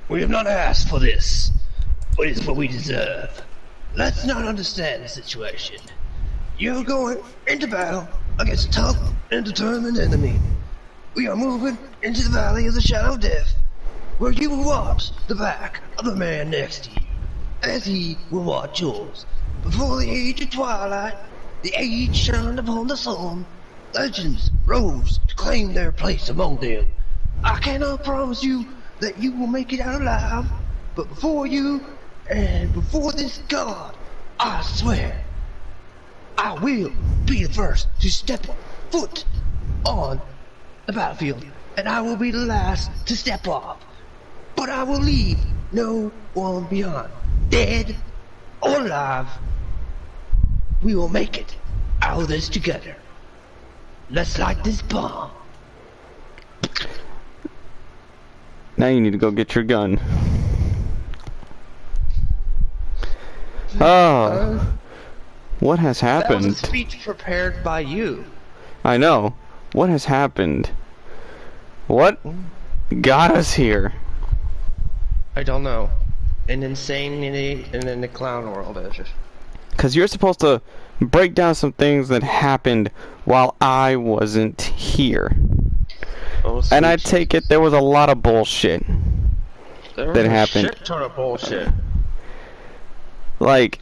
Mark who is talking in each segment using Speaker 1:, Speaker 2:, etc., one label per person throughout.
Speaker 1: We have not asked for this, but it's what we deserve. Let's not understand the situation. You're going into battle against a tough and determined enemy. We are moving into the valley of the shadow of death, where you will watch the back of the man next to you, as he will watch yours. Before the age of twilight, the age shined upon the sun, legends rose to claim their place among them. I cannot promise you that you will make it out alive, but before you and before this God, I swear, I will be the first to step foot on the battlefield, and I will be the last to step off. But I will leave no one behind, dead or alive. We will make it out of this together. Let's light this bomb.
Speaker 2: Now you need to go get your gun. Oh. What has happened?
Speaker 1: That was a speech prepared by you.
Speaker 2: I know. What has happened? What got us here?
Speaker 1: I don't know. An insanity in the clown world is just...
Speaker 2: Because you're supposed to break down some things that happened while I wasn't here.
Speaker 1: Oh,
Speaker 2: and I take it there was a lot of bullshit
Speaker 1: that
Speaker 2: happened.
Speaker 1: A shit ton of bullshit.
Speaker 2: Like,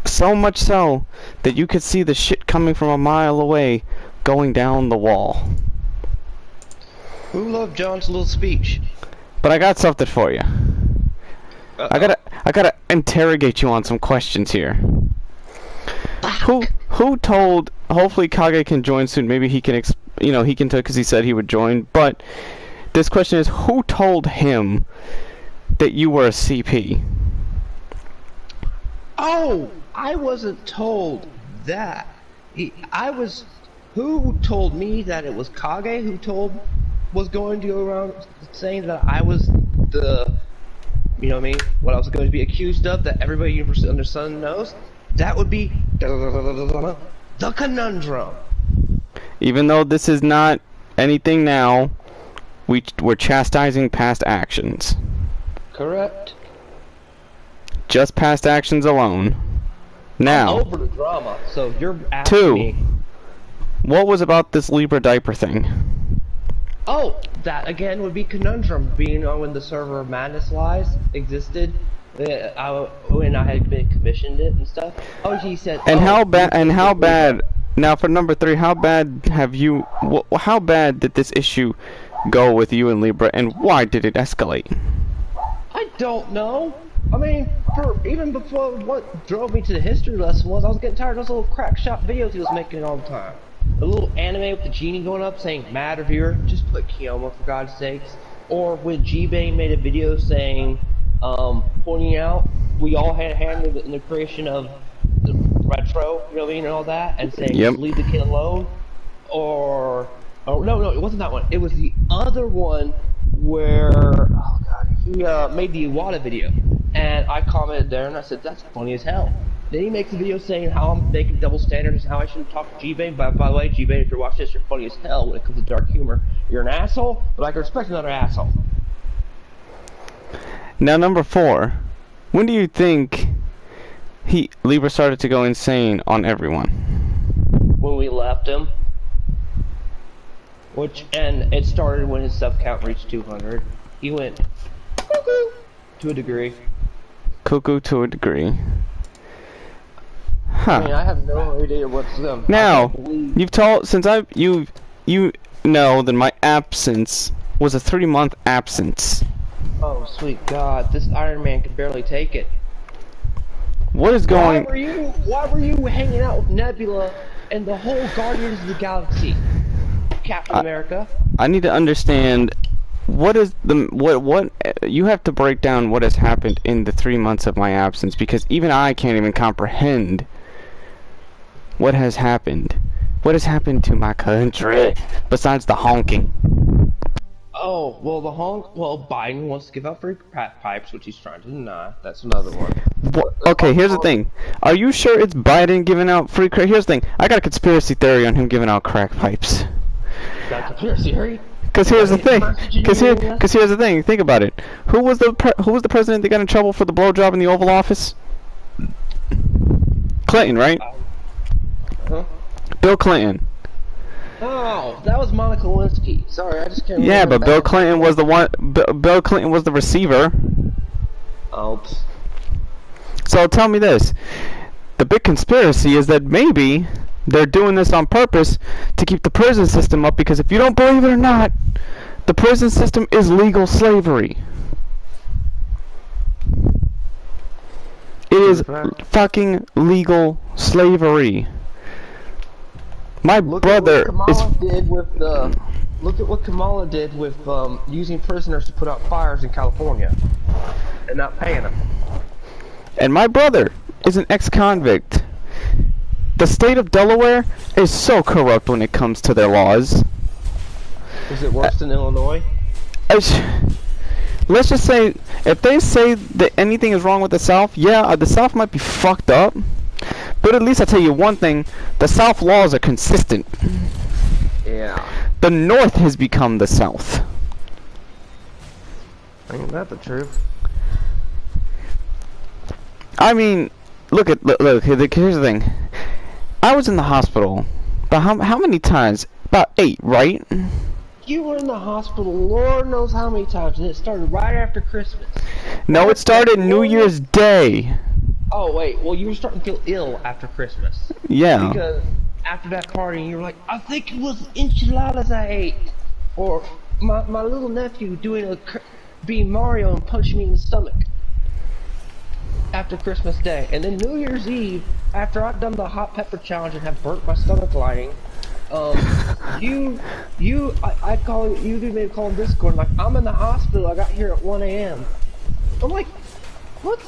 Speaker 2: so much so that you could see the shit coming from a mile away going down the wall.
Speaker 1: Who loved John's little speech?
Speaker 2: But I got something for you. I gotta interrogate you on some questions here. Who told? Hopefully Kage can join soon. Maybe he can, he can tell because he said he would join. But this question is: who told him that you were a CP?
Speaker 1: Oh, I wasn't told that. Who told me that it was Kage who was going to go around saying that I was the, you know what I mean? What I was going to be accused of that everybody universally under the sun knows? That would be the conundrum.
Speaker 2: Even though this is not anything now, we're chastising past actions.
Speaker 1: Correct.
Speaker 2: Just past actions alone. Now,
Speaker 1: I'm over the drama, so you're asking me.
Speaker 2: What was about this Libra diaper thing?
Speaker 1: Oh, that again would be conundrum. Being on when the server of Madness Lies existed, when I had been commissioned it and stuff. Oh, he said.
Speaker 2: And how bad? Now for number 3, how bad have you? How bad did this issue go with you and Libra, and why did it escalate?
Speaker 1: I don't know. I mean, even before what drove me to the history lesson was I was getting tired of those little crack shot videos he was making all the time. The little anime with the genie going up saying "Mad Reviewer," just put Kiyoma for God's sakes. Or when G-Bane made a video saying, pointing out we all had a hand in the creation of the retro, you know what I mean, and all that, and saying just leave the kid alone. Or no, it wasn't that one. It was the other one where he made the Iwata video, and I commented there and I said that's funny as hell. Then he makes a video saying how I'm making double standards and how I shouldn't talk to G-Bane. By the way, G-Bane, if you're watching this, you're funny as hell when it comes to dark humor. You're an asshole, but I can respect another asshole.
Speaker 2: Now, number 4. When do you think Libra started to go insane on everyone?
Speaker 1: When we left him. And it started when his sub count reached 200. He went cuckoo to a degree.
Speaker 2: Cuckoo to a degree. Huh.
Speaker 1: I mean, I have no idea what's them.
Speaker 2: Now, you've told you know that my absence was a 3-month absence.
Speaker 1: Oh sweet God, this Iron Man can barely take it.
Speaker 2: What is going?
Speaker 1: Why were you hanging out with Nebula and the whole Guardians of the Galaxy, Captain America?
Speaker 2: I need to understand what you have to break down what has happened in the 3 months of my absence, because even I can't even comprehend what has happened. What has happened to my country besides the honking?
Speaker 1: Oh, well, Biden wants to give out free crack pipes, which he's trying to deny. That's another one.
Speaker 2: Okay, here's the thing. Are you sure it's Biden giving out free crack? Here's the thing. I got a conspiracy theory on him giving out crack pipes.
Speaker 1: Got a conspiracy theory?
Speaker 2: Because here's the thing. Because here's the thing. Think about it. Who was the president that got in trouble for the blowjob in the Oval Office? Clinton, right?
Speaker 1: Huh?
Speaker 2: Bill Clinton.
Speaker 1: Oh, that was Monica Lewinsky. Sorry, I just can't remember.
Speaker 2: Yeah, but Bill Clinton was the one. Bill Clinton was the receiver.
Speaker 1: Oops.
Speaker 2: So tell me this. The big conspiracy is that maybe they're doing this on purpose to keep the prison system up, because if you don't believe it or not, the prison system is legal slavery. It is fucking legal slavery. My brother is...
Speaker 1: Look at what Kamala did with using prisoners to put out fires in California and not paying them.
Speaker 2: And my brother is an ex-convict. The state of Delaware is so corrupt when it comes to their laws.
Speaker 1: Is it worse than Illinois?
Speaker 2: Let's just say, if they say that anything is wrong with the South, yeah, the South might be fucked up. But at least I'll tell you one thing, the South laws are consistent.
Speaker 1: Yeah.
Speaker 2: The North has become the South.
Speaker 1: Ain't that the truth?
Speaker 2: I mean, look, here's the thing. I was in the hospital, but how many times? About 8, right?
Speaker 1: You were in the hospital Lord knows how many times, and it started right after Christmas.
Speaker 2: No, it started New Year's Day.
Speaker 1: Oh, wait, well, you were starting to feel ill after Christmas.
Speaker 2: Yeah.
Speaker 1: Because after that party, you were like, I think it was enchiladas I ate. Or my little nephew being Mario and punching me in the stomach. After Christmas Day. And then New Year's Eve, after I'd done the hot pepper challenge and have burnt my stomach lining, you made a call on Discord, like, I'm in the hospital, I got here at 1 a.m. I'm like, what?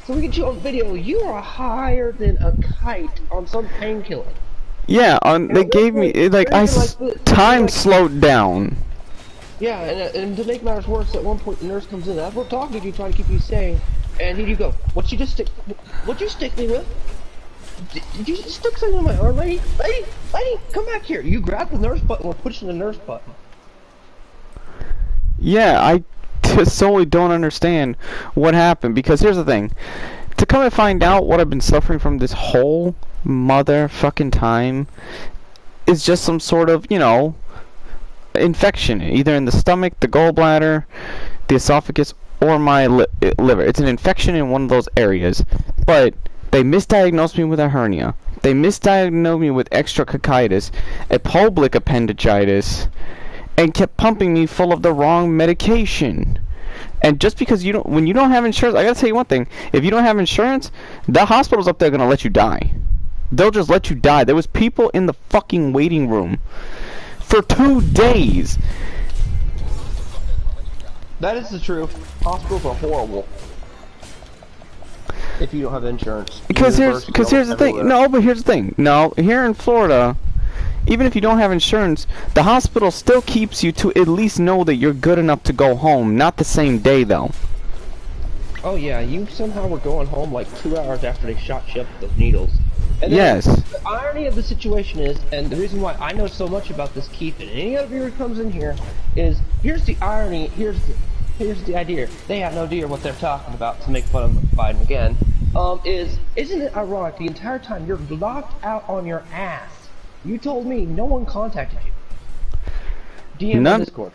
Speaker 1: So we get you on video, you are higher than a kite on some painkiller.
Speaker 2: Yeah, they gave me, time slowed down.
Speaker 1: Yeah, and to make matters worse, at one point the nurse comes in, as we're talking to you, trying to keep you sane, and here you go, what'd you stick me with? Did you stick something in my arm, lady? Lady, come back here. You grab the nurse button, we're pushing the nurse button.
Speaker 2: Yeah, I just solely don't understand what happened, because here's the thing. To come and find out what I've been suffering from this whole motherfucking time is just some sort of, you know, infection, either in the stomach, the gallbladder, the esophagus, or my liver. It's an infection in one of those areas. But they misdiagnosed me with a hernia. They misdiagnosed me with extracocytis, a pubic appendicitis, and kept pumping me full of the wrong medication. And just because when you don't have insurance, I gotta tell you one thing, if you don't have insurance, the hospitals up there are gonna let you die. They'll just let you die. There was people in the fucking waiting room for 2 days.
Speaker 1: That is the truth. Hospitals are horrible. If you don't have insurance.
Speaker 2: Because here's the thing. No, but here's the thing. No, here in Florida, even if you don't have insurance, the hospital still keeps you to at least know that you're good enough to go home. Not the same day, though.
Speaker 1: Oh yeah, you somehow were going home like 2 hours after they shot you up with those needles. And
Speaker 2: yes.
Speaker 1: The irony of the situation is, and the reason why I know so much about this, Keith, and any other viewer who comes in here, is here's the irony. Here's the idea. They have no idea what they're talking about to make fun of Biden again. Isn't it ironic? The entire time you're locked out on your ass. You told me no one contacted you. DM on Discord.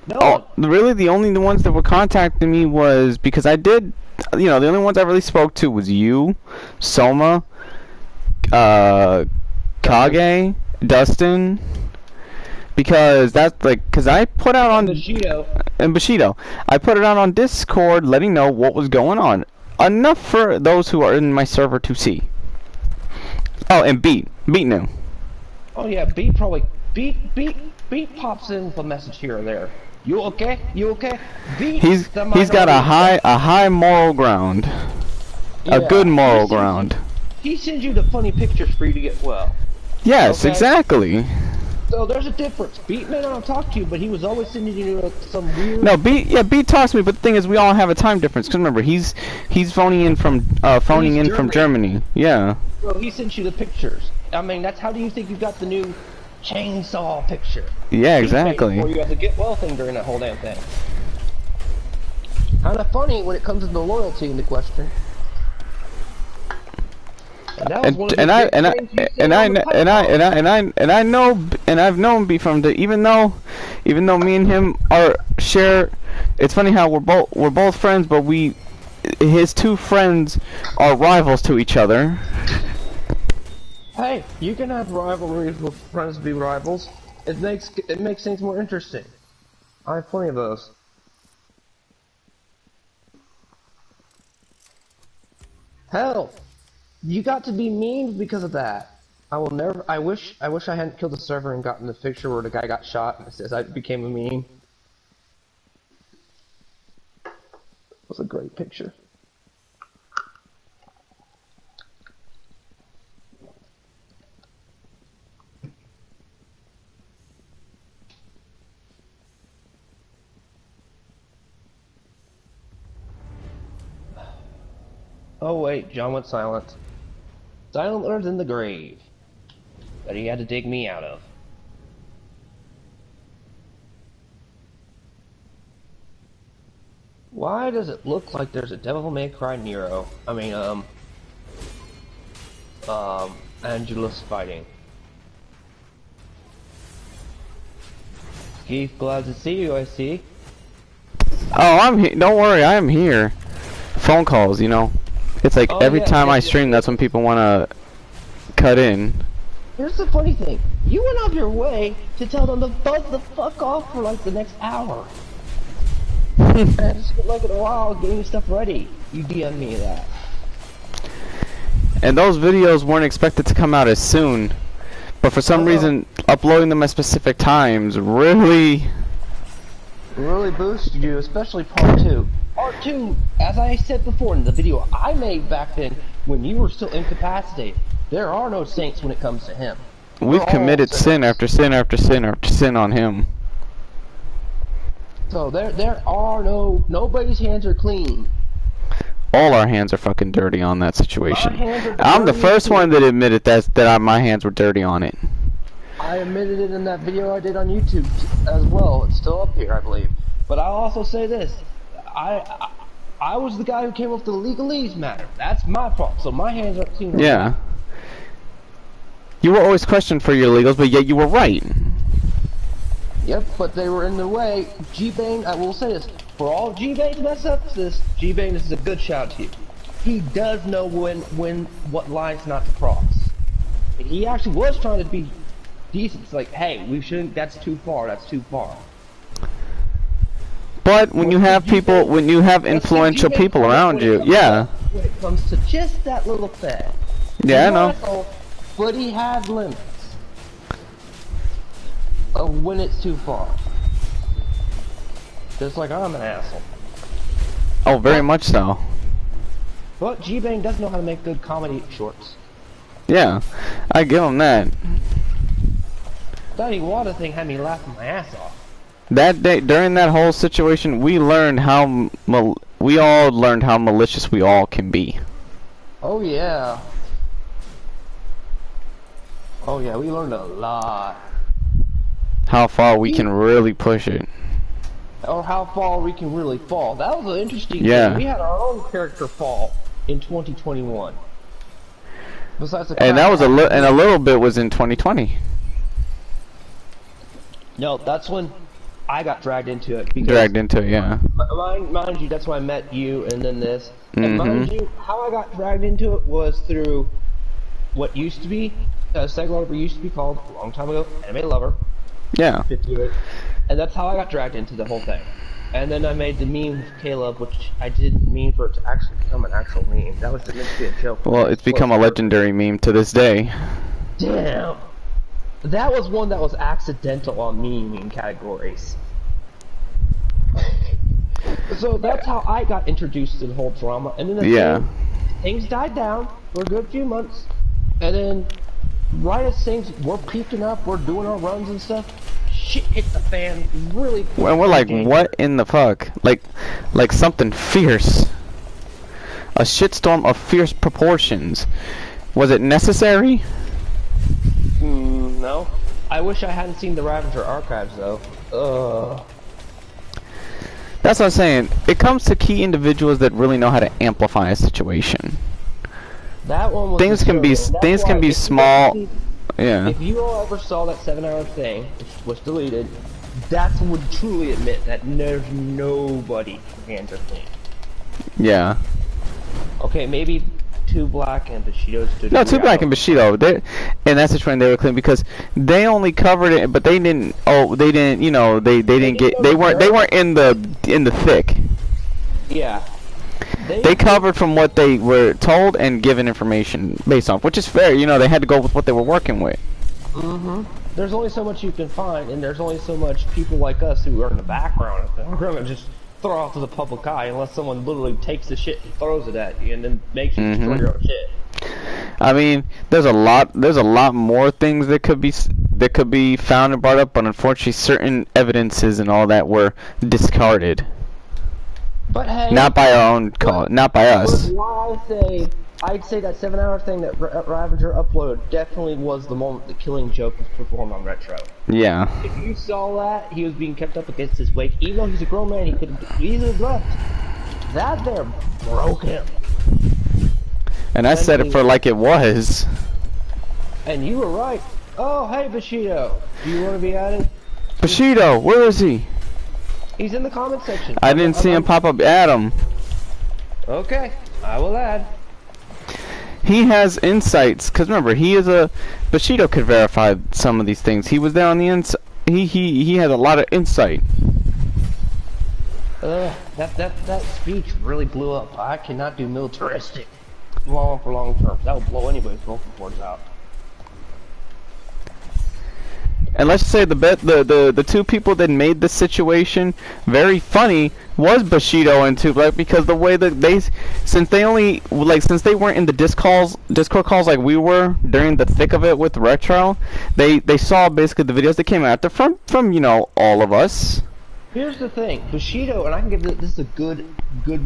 Speaker 1: No.
Speaker 2: Oh, really? The only ones that were contacting me was because I did. You know, the only ones I really spoke to was you, Soma, Kage, Dustin. Because that's like, because I put out on Bushido. I put it out on Discord, letting know what was going on. Enough for those who are in my server to see. Oh, and Beat knew. Oh
Speaker 1: yeah, Beat pops in with a message here or there. You okay? You okay?
Speaker 2: He's got a high moral ground, a good moral ground.
Speaker 1: He sends you the funny pictures for you to get well.
Speaker 2: Yes,
Speaker 1: okay?
Speaker 2: Exactly.
Speaker 1: So there's a difference. Beat may not talk to you, but he was always sending you some weird.
Speaker 2: No, Beat talks to me, but the thing is, we all have a time difference. Cause remember, he's phoning in from from Germany. Yeah.
Speaker 1: So he sent you the pictures. I mean, how do you think you got the new chainsaw picture.
Speaker 2: Yeah, exactly.
Speaker 1: Or you have the get well thing during that whole damn thing. Kind of funny when it comes to the loyalty in the question. And
Speaker 2: I've known B from the even though me and him share. It's funny how we're both friends, but his two friends are rivals to each other.
Speaker 1: Hey, you can have rivalries with friends be rivals. It makes things more interesting. I have plenty of those. Hell, you got to be mean because of that. I will never. I wish I hadn't killed the server and gotten the picture where the guy got shot and it says I became a meme. It was a great picture. Oh wait, John went silent. Silenter than the grave that he had to dig me out of. Why does it look like there's a Devil May Cry Nero? Angelus fighting. Keith, glad to see you, I see.
Speaker 2: Oh, I'm here. Don't worry, I am here. Phone calls, you know. It's like every time I stream, that's when people want to cut in.
Speaker 1: Here's the funny thing. You went out of your way to tell them to buzz the fuck off for like the next hour. And I just been like a while getting stuff ready. You DM me that.
Speaker 2: And those videos weren't expected to come out as soon. But for some reason, uploading them at specific times really
Speaker 1: boosted you, especially part 2. Part 2, as I said before in the video I made back then, when you were still incapacitated, there are no saints when it comes to him.
Speaker 2: We've committed sin after sin after sin after sin on him.
Speaker 1: So there are nobody's hands are clean.
Speaker 2: All our hands are fucking dirty on that situation. I'm the first one that admitted that my hands were dirty on it.
Speaker 1: I admitted it in that video I did on YouTube as well. It's still up here, I believe. But I'll also say this. I was the guy who came up with the legalese matter. That's my fault. So my hands are clean.
Speaker 2: Yeah. You were always questioned for your legals, but yet you were right.
Speaker 1: Yep, but they were in the way. G-Bang, I will say this. For all G-Bang to mess up this, G-Bang, this is a good shout to you. He does know what lines not to cross. He actually was trying to be decent. It's like, hey, we shouldn't, that's too far, that's too far.
Speaker 2: But when you have people, when you have influential people around you, yeah.
Speaker 1: When it comes to just that little thing.
Speaker 2: Yeah, I know.
Speaker 1: But he had limits of when it's too far. Just like I'm an asshole.
Speaker 2: Oh, very much so.
Speaker 1: But G-Bang does know how to make good comedy shorts.
Speaker 2: Yeah, I give him that.
Speaker 1: That water thing had me laughing my ass off.
Speaker 2: That day, during that whole situation, we learned how we all learned how malicious we all can be.
Speaker 1: Oh yeah. Oh yeah, we learned a lot.
Speaker 2: How far we can really push it.
Speaker 1: Or how far we can really fall. That was an interesting
Speaker 2: thing.
Speaker 1: We had our own character fall in 2021. Besides the
Speaker 2: and that was a little bit was in 2020.
Speaker 1: No, that's when I got dragged into it.
Speaker 2: Yeah.
Speaker 1: Mind you, that's why I met you and then this. And mind you, how I got dragged into it was through what used to be, Seg Lover used to be called, a long time ago, Anime Lover.
Speaker 2: Yeah.
Speaker 1: And that's how I got dragged into the whole thing. And then I made the meme with Caleb, which I didn't mean for it to actually become an actual meme. That was meant to be a joke.
Speaker 2: Well, it's become a legendary meme to this day.
Speaker 1: Damn. That was one that was accidental on meme categories. So that's how I got introduced to the whole drama. And then things died down for a good few months. And then right as things were peaking up, we're doing our runs and stuff, shit hit the fan really quick.
Speaker 2: And we're like, what in the fuck? Like something fierce. A shitstorm of fierce proportions. Was it necessary?
Speaker 1: No. I wish I hadn't seen the Ravager archives though.
Speaker 2: That's what I'm saying. It comes to key individuals that really know how to amplify a situation.
Speaker 1: That one was
Speaker 2: things can be small. Yeah.
Speaker 1: If you all ever saw that 7-hour thing, which was deleted, that's would truly admit that there's nobody hands are clean.
Speaker 2: Yeah.
Speaker 1: Okay, maybe Two Black and Bushido stood.
Speaker 2: No, Two Black and Bushido. In that situation, they were clean because they only covered it, but they didn't. Oh, they didn't. You know, they didn't get. They weren't in the thick.
Speaker 1: Yeah.
Speaker 2: They covered from what they were told and given information based on, which is fair. You know, they had to go with what they were working with.
Speaker 1: There's only so much you can find, and there's only so much people like us who are in the background. We're gonna just throw off to the public eye unless someone literally takes the shit and throws it at you and then makes you destroy your own shit.
Speaker 2: I mean, there's a lot more things that could be found and brought up, but unfortunately certain evidences and all that were discarded.
Speaker 1: But hey,
Speaker 2: not by our own call, not by us.
Speaker 1: I'd say that 7-hour thing that Ravager uploaded definitely was the moment the Killing Joke was performed on Retro.
Speaker 2: Yeah.
Speaker 1: If you saw that, he was being kept up against his weight. Even though he's a grown man, he could easily have left. That there broke him.
Speaker 2: And I said it for like it was.
Speaker 1: And you were right. Oh, hey, Bushido. Do you want to be added?
Speaker 2: Bushido, where is he?
Speaker 1: He's in the comment section.
Speaker 2: I didn't see him pop up. Add him.
Speaker 1: Okay, I will add.
Speaker 2: He has insights, because remember, he is a... Bushido could verify some of these things. He was there on the inside. He has a lot of insight.
Speaker 1: That speech really blew up. I cannot do militaristic for long term. That would blow anybody's vocal cords out.
Speaker 2: And let's say the two people that made the situation very funny was Bushido and Two Black, because the way that since they weren't in the Discord calls like we were during the thick of it with Retro, they saw basically the videos that came out from you know, all of us.
Speaker 1: Here's the thing, Bushido, and I can give this is a good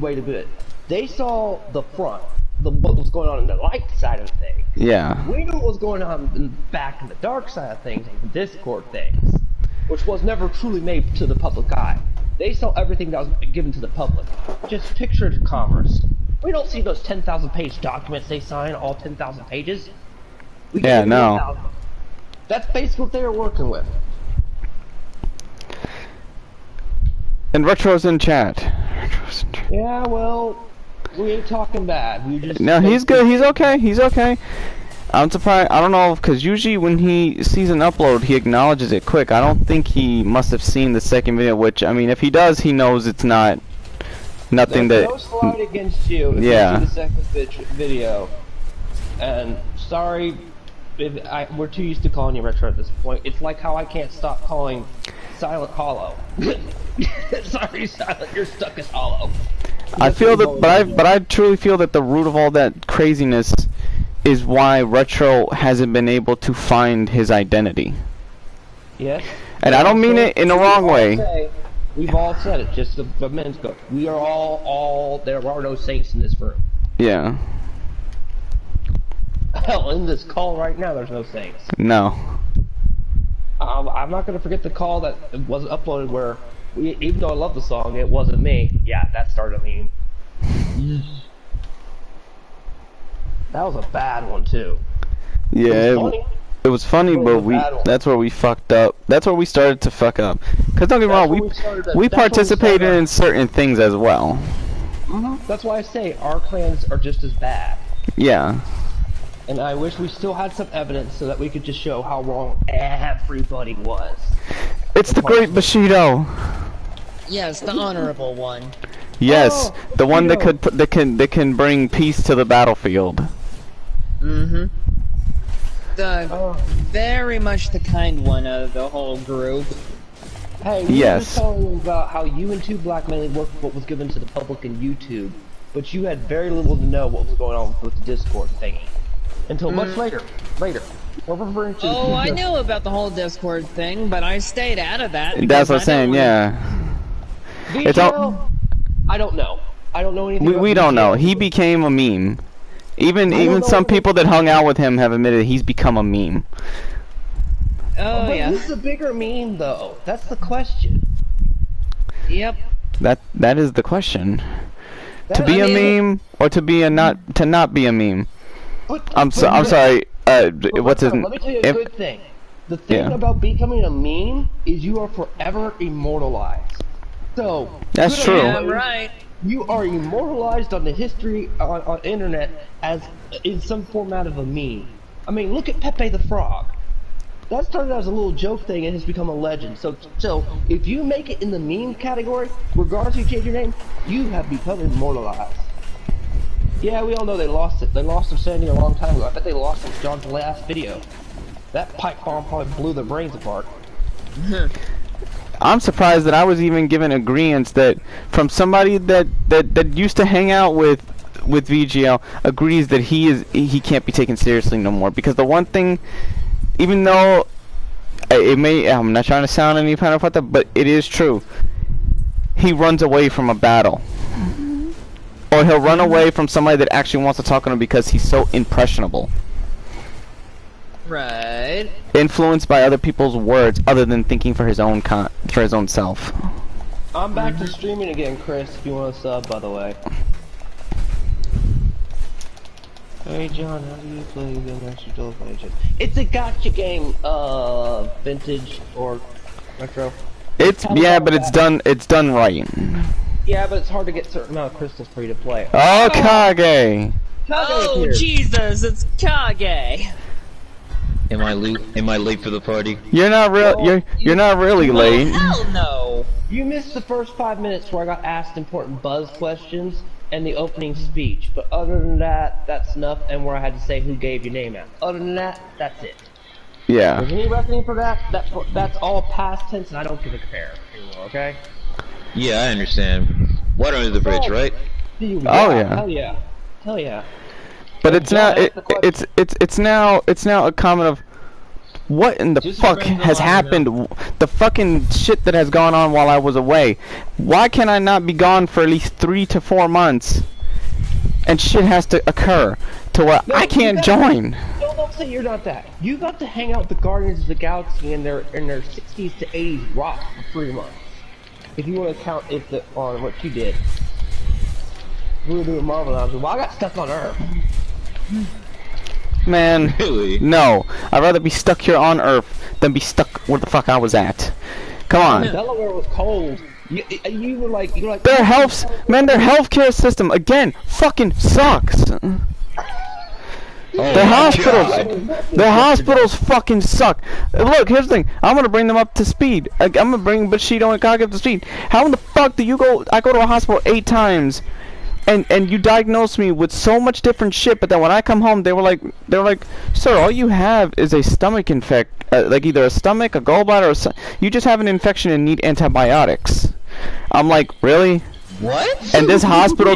Speaker 1: way to do it. They saw the front, what was going on in the light side of things.
Speaker 2: Yeah.
Speaker 1: We knew what was going on back in the dark side of things, and the Discord things, which was never truly made to the public eye. They saw everything that was given to the public. Just pictured commerce. We don't see those 10,000 page documents they sign, all 10,000 pages.
Speaker 2: Yeah, no.
Speaker 1: That's basically what they were working with.
Speaker 2: And Retro's in chat.
Speaker 1: Yeah, well, we ain't talking bad. We just...
Speaker 2: No, he's good. He's okay. He's okay. I'm surprised. I don't know, because usually when he sees an upload, he acknowledges it quick. I don't think he must have seen the second video, which, I mean, if he does, he knows it's not nothing
Speaker 1: There's
Speaker 2: that...
Speaker 1: no slide against you if you see the second video. And sorry, we're too used to calling you Retro at this point. It's like how I can't stop calling Silent Hollow. Sorry, Silent, you're stuck as Hollow.
Speaker 2: I feel that, but I truly feel that the root of all that craziness is why Retro hasn't been able to find his identity.
Speaker 1: Yes.
Speaker 2: And I don't mean it in the wrong way.
Speaker 1: We've all said it, just a minute ago. We are all, there are no saints in this room.
Speaker 2: Yeah.
Speaker 1: Hell, in this call right now, there's no saints.
Speaker 2: No.
Speaker 1: I'm not going to forget the call that was uploaded where, even though I love the song, it wasn't me. Yeah, that started a meme. That was a bad one, too.
Speaker 2: Yeah, it was funny, but that's where we fucked up. That's where we started to fuck up. Because don't get me wrong, we participated in certain things as well.
Speaker 1: That's why I say our clans are just as bad.
Speaker 2: Yeah.
Speaker 1: And I wish we still had some evidence so that we could just show how wrong everybody was.
Speaker 2: It's the great Bushido.
Speaker 3: Yes, the honorable one.
Speaker 2: Yes, the one that can bring peace to the battlefield.
Speaker 3: Very much the kind one of the whole group.
Speaker 1: Hey, we were just telling about how you and Two Black mainly worked with what was given to the public in YouTube, but you had very little to know what was going on with the Discord thingy. Until much later.
Speaker 3: Oh, I knew about the whole Discord thing, but I stayed out of that.
Speaker 2: That's what I'm saying, yeah.
Speaker 1: It's all... I don't know. I don't know anything.
Speaker 2: We don't know. He became a meme. Even some people that hung out with him have admitted he's become a meme.
Speaker 3: Oh,
Speaker 1: But
Speaker 3: yeah.
Speaker 1: who's the bigger meme, though? That's the question.
Speaker 3: Yep.
Speaker 2: That is the question. To
Speaker 1: That-
Speaker 2: be
Speaker 1: I
Speaker 2: a
Speaker 1: mean,
Speaker 2: meme or to not be a meme. I'm
Speaker 1: but-
Speaker 2: sorry.
Speaker 1: but
Speaker 2: What's his?
Speaker 1: Let me tell you a good thing. The thing
Speaker 2: Yeah.
Speaker 1: about becoming a meme is you are forever immortalized. So
Speaker 2: That's
Speaker 1: good
Speaker 2: true.
Speaker 1: or
Speaker 3: Yeah,
Speaker 1: bad,
Speaker 3: right.
Speaker 1: You are immortalized on the history on internet as in some format of a meme. I mean, look at Pepe the Frog. That started out as a little joke thing and has become a legend. So if you make it in the meme category, regardless if you change your name, you have become immortalized. Yeah, we all know they lost it. They lost their sanity a long time ago. I bet they lost it with John's last video. That pipe bomb probably blew their brains apart.
Speaker 2: I'm surprised that I was even given agreeance that from somebody that used to hang out with VGL agrees that he can't be taken seriously no more, because the one thing, even though I'm not trying to sound any kind of like that, but it is true. He runs away from a battle. Or he'll run away from somebody that actually wants to talk to him because he's so impressionable.
Speaker 3: Right.
Speaker 2: Influenced by other people's words other than thinking for his own self.
Speaker 1: I'm back to streaming again, Chris, if you want to sub, by the way. Hey John, how do you play the Master Duel Legends? It's a gotcha game, vintage or retro.
Speaker 2: But it's done right.
Speaker 1: Yeah, but it's hard to get a certain amount of crystals for you to play.
Speaker 2: Oh, Kage!
Speaker 3: Oh, Jesus, it's Kage.
Speaker 4: Am I late for the party?
Speaker 2: You're not you're not really late.
Speaker 3: Hell no.
Speaker 1: You missed the first 5 minutes where I got asked important buzz questions and the opening speech, but other than that, that's enough, and where I had to say who gave your name out. Other than that, that's it.
Speaker 2: Yeah.
Speaker 1: There's any reckoning for that, that's all past tense, and I don't give a care anymore, okay?
Speaker 4: Yeah, I understand. Water under the bridge, right?
Speaker 2: Oh, yeah.
Speaker 1: Hell yeah. Hell yeah.
Speaker 2: But it's
Speaker 1: John,
Speaker 2: now
Speaker 1: ask the question.
Speaker 2: it's now a comment of what in the
Speaker 3: Just
Speaker 2: fuck
Speaker 3: bring the
Speaker 2: has
Speaker 3: line
Speaker 2: happened? The fucking shit that has gone on while I was away. Why can I not be gone for at least 3 to 4 months? And shit has to occur to where
Speaker 1: No,
Speaker 2: I can't join.
Speaker 1: Don't say you're not that. You got to hang out with the Guardians of the Galaxy in their 60s to 80s rock for 3 months. If you want to count on what you did. We were doing Marvel, and I was like, well, I got stuck on Earth.
Speaker 2: Man,
Speaker 4: Really?
Speaker 2: no. I'd rather be stuck here on Earth than be stuck where the fuck I was at. Come on.
Speaker 1: Delaware was cold. You were like, you're like.
Speaker 2: Their healthcare system again fucking sucks.
Speaker 4: Oh
Speaker 2: Their
Speaker 4: my
Speaker 2: hospitals,
Speaker 4: God.
Speaker 2: their hospitals fucking suck. Look, here's the thing. I'm gonna bring them up to speed. I'm gonna bring Bushido and Kage up to speed. How in the fuck do you go? I go to a hospital 8 times, and you diagnose me with so much different shit. But then when I come home, they were like, sir, all you have is a stomach like either a stomach, a gallbladder, or you just have an infection and need antibiotics. I'm like, really?
Speaker 4: What?
Speaker 2: And this hospital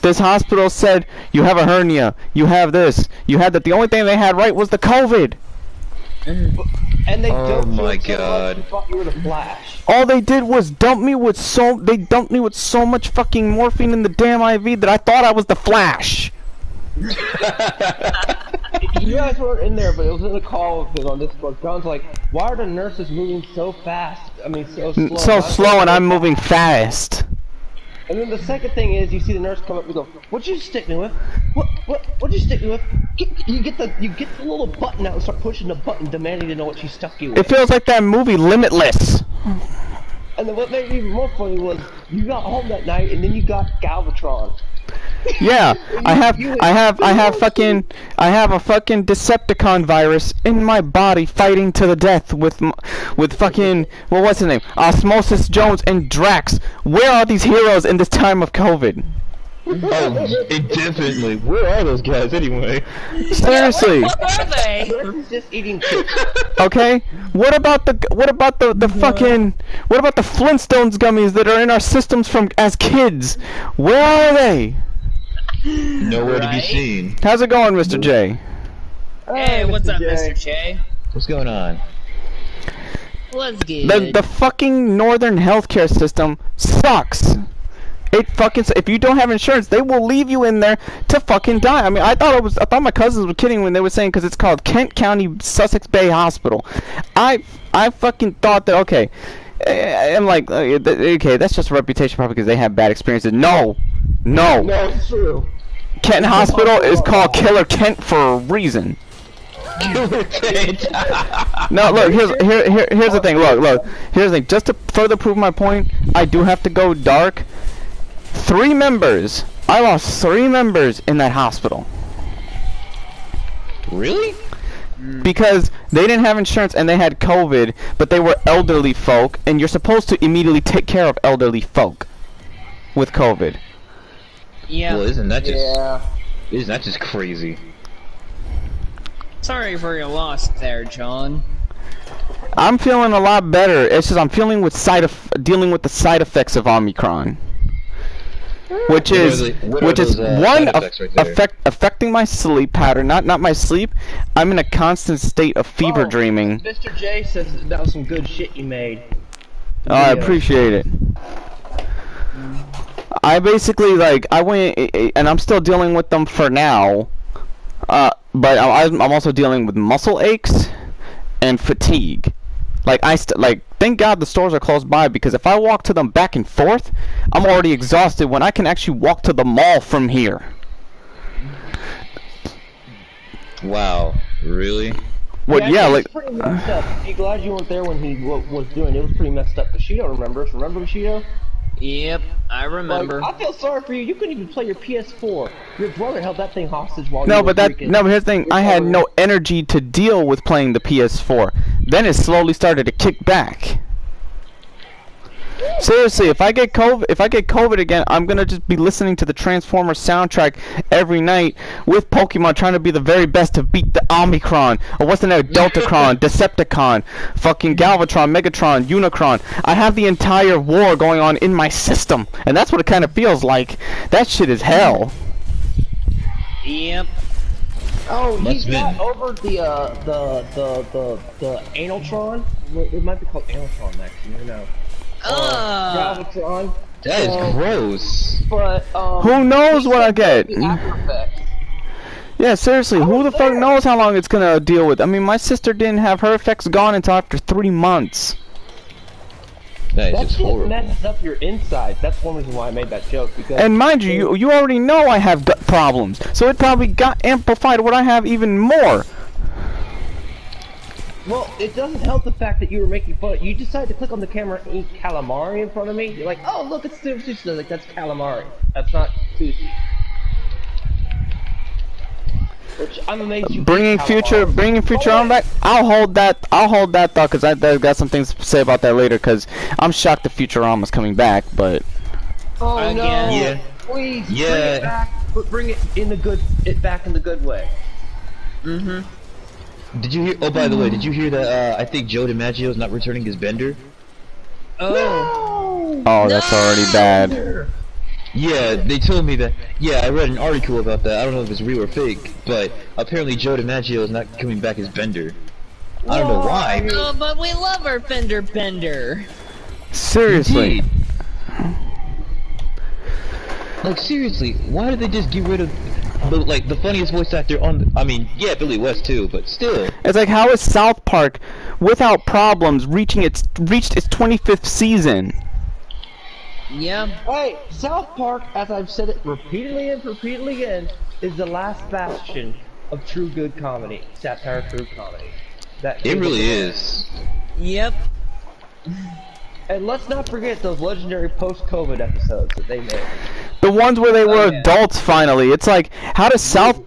Speaker 2: This hospital said, you have a hernia, you have this, you had that. The only thing they had right was the COVID.
Speaker 1: And they
Speaker 4: Oh
Speaker 1: doped you
Speaker 4: my
Speaker 1: up so much
Speaker 4: God.
Speaker 1: you thought you were the Flash.
Speaker 2: All they did was dump me with so much fucking morphine in the damn IV that I thought I was the Flash.
Speaker 1: You guys weren't in there, but it was in a call on Discord. John's like, why are the nurses moving so fast? I mean, so slow.
Speaker 2: So slow and I'm moving fast.
Speaker 1: And then the second thing is, you see the nurse come up and go, "What'd you stick me with? What'd you stick me with?" You get the little button out and start pushing the button, demanding to know what she stuck you with.
Speaker 2: It feels like that movie Limitless.
Speaker 1: And then what made me even more funny was, you got home that night and then you got Galvatron.
Speaker 2: Yeah, I have a fucking Decepticon virus in my body, fighting to the death with fucking, well, what's his name? Osmosis Jones and Drax. Where are these heroes in this time of COVID?
Speaker 4: Oh, definitely. Where are those guys anyway?
Speaker 2: Seriously.
Speaker 3: What are they?
Speaker 1: Nurse is just eating chips.
Speaker 2: Okay. What about the Flintstones gummies that are in our systems from as kids? Where are they?
Speaker 4: Nowhere to be
Speaker 3: Right?
Speaker 4: seen.
Speaker 2: How's it going, Mr. J?
Speaker 3: Hey, what's up,
Speaker 1: J?
Speaker 3: Mr. Che?
Speaker 4: What's going on?
Speaker 3: What's good?
Speaker 2: The fucking northern healthcare system sucks. It fucking, if you don't have insurance, they will leave you in there to fucking die. I mean, I thought my cousins were kidding when they were saying because it's called Kent County Sussex Bay Hospital. I fucking thought that, okay, I'm like, okay, that's just a reputation probably because they have bad experiences. No,
Speaker 1: it's true.
Speaker 2: Kent Hospital is called Killer Kent for a reason.
Speaker 4: Killer Kent.
Speaker 2: No, look, here's the thing. Look, here's the thing. Just to further prove my point, I do have to go dark. 3 members. I lost 3 members in that hospital.
Speaker 4: Really?
Speaker 2: Because they didn't have insurance and they had COVID, but they were elderly folk, and you're supposed to immediately take care of elderly folk with COVID.
Speaker 3: Yeah.
Speaker 4: Well, isn't that just crazy?
Speaker 3: Sorry for your loss there, John.
Speaker 2: I'm feeling a lot better. It's just I'm dealing with the side effects of Omicron. Which is one affecting my sleep pattern, not my sleep. I'm in a constant state of fever dreaming.
Speaker 1: Mr. J says that was some good shit you made.
Speaker 2: Oh, I appreciate it. I basically I went and I'm still dealing with them for now. But I'm also dealing with muscle aches and fatigue. Thank God the stores are close by, because if I walk to them back and forth, I'm already exhausted when I can actually walk to the mall from here.
Speaker 4: Wow, really?
Speaker 2: What? Yeah,
Speaker 1: it's pretty messed up. I'm glad you weren't there when he was doing it. It was pretty messed up. Bushido remembers. Remember Bushido?
Speaker 3: Yep, I remember.
Speaker 1: I feel sorry for you. You couldn't even play your PS4. Your brother held that thing hostage while
Speaker 2: No,
Speaker 1: you were
Speaker 2: but here's the thing. I had no energy to deal with playing the PS4. Then it slowly started to kick back. Seriously, if I get COVID again, I'm gonna just be listening to the Transformers soundtrack every night with Pokemon, trying to be the very best to beat the Omicron, or what's the name? Deltacron, Decepticon, fucking Galvatron, Megatron, Unicron. I have the entire war going on in my system, and that's what it kind of feels like. That shit is hell.
Speaker 3: Yep.
Speaker 1: Oh, he's got over the Analtron. It might be called Analtron next. You never know. Galvatron.
Speaker 4: That is gross.
Speaker 1: But
Speaker 2: who knows what I get? Yeah, seriously, who the fuck knows how long it's gonna deal with? I mean, my sister didn't have her effects gone until after 3 months.
Speaker 4: That is just horrible.
Speaker 1: That messes up your insides. That's one reason why I made that joke. Because
Speaker 2: and mind you already know I have gut problems, so it probably got amplified what I have even more.
Speaker 1: Well, it doesn't help the fact that you were making fun. You decided to click on the camera and eat calamari in front of me. You're like, oh look, it's sushi. Like, that's calamari. That's not sushi. Which I'm amazed you. Bringing future
Speaker 2: on back. I'll hold that thought, because I got some things to say about that later. Because I'm shocked that Futurama's coming back, but.
Speaker 1: Oh no!
Speaker 4: Yeah.
Speaker 1: Please bring it back, but bring it back in the good way.
Speaker 3: Mhm.
Speaker 4: Did you hear? Oh, by the way, did you hear that? I think Joe DiMaggio's not returning his bender.
Speaker 3: Oh.
Speaker 1: No!
Speaker 2: Oh, that's already bad.
Speaker 4: Yeah, they told me that. Yeah, I read an article about that. I don't know if it's real or fake, but apparently Joe DiMaggio is not coming back as Bender. I don't know why.
Speaker 3: Oh, but we love our Fender Bender.
Speaker 2: Seriously.
Speaker 4: Indeed. Like, seriously, why did they just get rid of the funniest voice actor on I mean, yeah, Billy West too, but still.
Speaker 2: It's like, how is South Park, without problems, reached its 25th season?
Speaker 3: Yeah.
Speaker 1: Hey, South Park, as I've said it repeatedly again, is the last bastion of true good comedy, satire true comedy.
Speaker 4: It really is.
Speaker 3: Yep.
Speaker 1: And let's not forget those legendary post-COVID episodes that they made.
Speaker 2: The ones where they were adults finally. It's like, how does South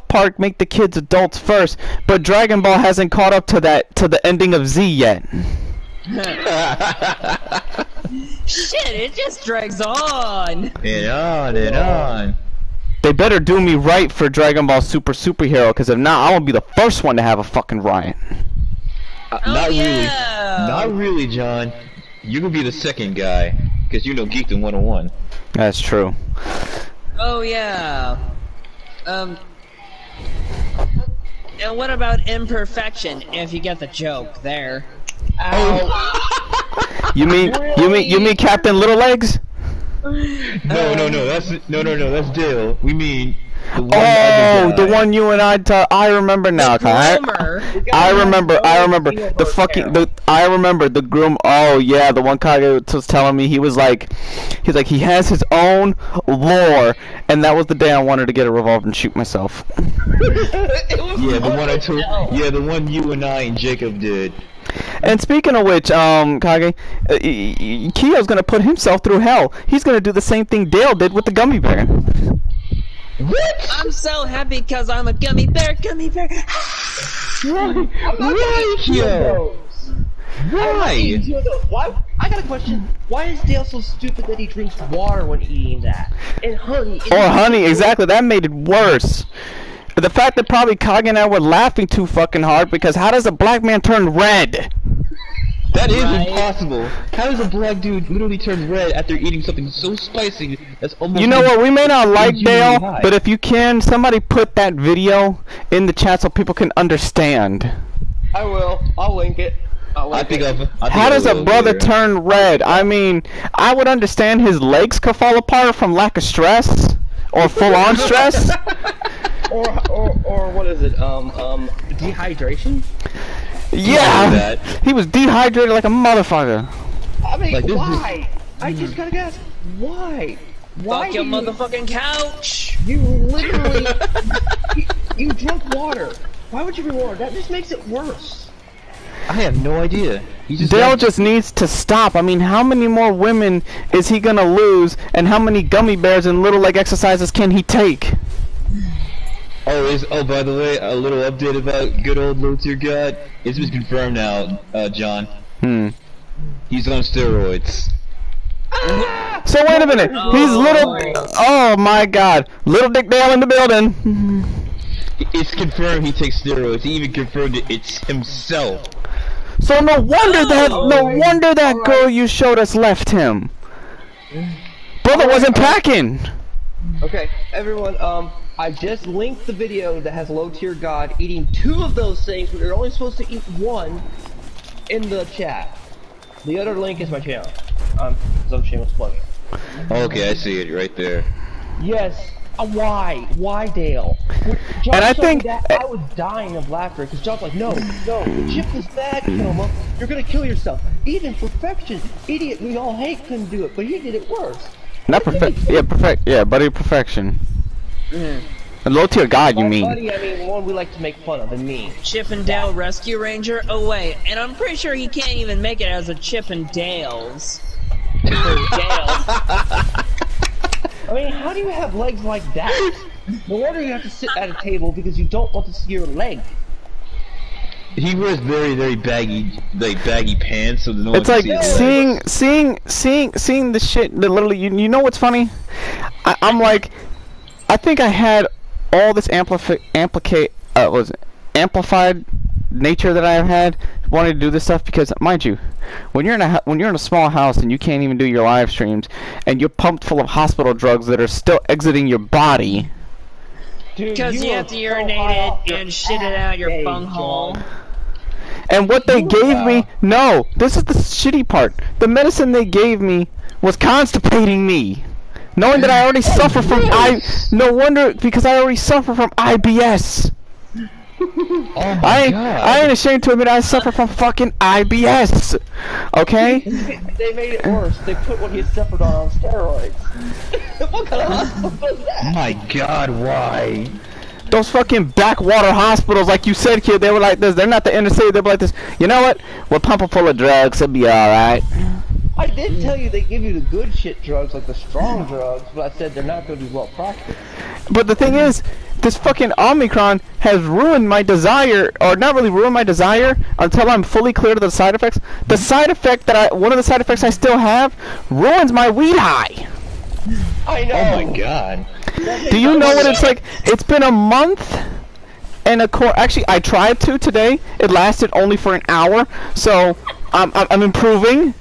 Speaker 2: Park make the kids adults first, but Dragon Ball hasn't caught up to the ending of Z yet?
Speaker 3: Shit, it just drags on.
Speaker 4: And on.
Speaker 2: They better do me right for Dragon Ball Superhero, because if not, I will be the first one to have a fucking riot.
Speaker 4: Not really, John. You could be the second guy, because you know Geekdom 101.
Speaker 2: That's true.
Speaker 3: Oh yeah. And what about imperfection? If you get the joke there.
Speaker 2: You mean Captain Little Legs?
Speaker 4: That's Dale. We mean the one.
Speaker 2: The one you and I remember now. I remember the fucking I remember the groom. Oh yeah, the one Kage was telling me he has his own lore, and that was the day I wanted to get a revolver and shoot myself.
Speaker 4: The one you and I and Jacob did.
Speaker 2: And speaking of which, Kage, Kiyo's gonna put himself through hell. He's gonna do the same thing Dale did with the gummy bear.
Speaker 4: What?
Speaker 3: I'm so happy because I'm a gummy bear.
Speaker 4: Right, Kiyo. Why?
Speaker 1: Why? I got a question. Why is Dale so stupid that he drinks water when eating that? And honey.
Speaker 2: Honey, exactly. That made it worse. The fact that probably Kage and I were laughing too fucking hard because how does a black man turn red?
Speaker 4: That is impossible. How does a black dude literally turn red after eating something so spicy that's almost...
Speaker 2: You know what, we may not like Dale, but if you can, somebody put that video in the chat so people can understand.
Speaker 1: I will. I'll link it.
Speaker 2: How does a brother turn red? I mean, I would understand his legs could fall apart from lack of stress. Or full-on stress.
Speaker 1: Or what is it? Dehydration?
Speaker 2: Yeah, he was dehydrated like a motherfucker.
Speaker 1: I mean, like, why? I just gotta guess. Why?
Speaker 3: Fuck your motherfucking couch!
Speaker 1: You literally... you drunk water. Why would you drink water? That just makes it worse.
Speaker 4: I have no idea.
Speaker 2: Dale just needs to stop. I mean, how many more women is he gonna lose, and how many gummy bears and little leg exercises can he take?
Speaker 4: Oh, by the way, a little update about good old Low Tier God. It's been confirmed now, John. He's on steroids.
Speaker 2: So wait a minute. He's little. Oh my God, Little Dick Dale in the building.
Speaker 4: It's confirmed he takes steroids. He even confirmed it's himself.
Speaker 2: So no wonder that girl you showed us left him. Brother wasn't packing.
Speaker 1: Okay, everyone, I just linked the video that has Low Tier God eating 2 of those things, but you're only supposed to eat 1 in the chat. The other link is my channel. Some shameless plugging.
Speaker 4: Okay, I see it right there.
Speaker 1: Yes. Why? Why, Dale? John, and I think I was dying of laughter because John's like, no, chip this bad, Kilma. You're gonna kill yourself. Even perfection, idiot we all hate couldn't do it, but he did it worse.
Speaker 2: Not perfect. Yeah, buddy, perfection. A Low Tier God, you mean?
Speaker 1: Buddy, I mean one we like to make fun of, and me.
Speaker 3: Chip and Dale Rescue Ranger. Oh wait, and I'm pretty sure he can't even make it as a Chip and Dale's.
Speaker 1: I mean, how do you have legs like that? No wonder you have to sit at a table because you don't want to see your leg.
Speaker 4: He wears very, very baggy pants, so no one
Speaker 2: can see seeing the shit. The literally, you know what's funny? I'm like, I think I had all this amplified nature that I've had wanting to do this stuff because, mind you, when you're in a small house and you can't even do your live streams and you're pumped full of hospital drugs that are still exiting your body,
Speaker 3: because you have to urinate it and shit it out your bunghole.
Speaker 2: And what they gave me, no, this is the shitty part. The medicine they gave me was constipating me, knowing that I already suffer from no wonder because I already suffer from IBS.
Speaker 4: Oh my God.
Speaker 2: I ain't ashamed to admit I suffer from fucking IBS. Okay?
Speaker 1: They made it worse. They put what he had suffered on steroids. What kind of hospital was that?
Speaker 4: My God, why?
Speaker 2: Those fucking backwater hospitals, like you said, kid, they were like this. They're not the inner city. They're like this. You know what? We'll pump them full of drugs. It'll be alright.
Speaker 1: I did tell you they give you the good shit drugs, like the strong drugs, but I said they're not going to be well practiced. But
Speaker 2: the thing is, this fucking Omicron has ruined my desire, or not really ruined my desire, until I'm fully clear of the side effects. The side effect one of the side effects I still have, ruins my weed high.
Speaker 1: I know.
Speaker 4: Oh my God.
Speaker 2: Do you know what it's like? It's been a month and actually, I tried to today. It lasted only for an hour, so I'm improving.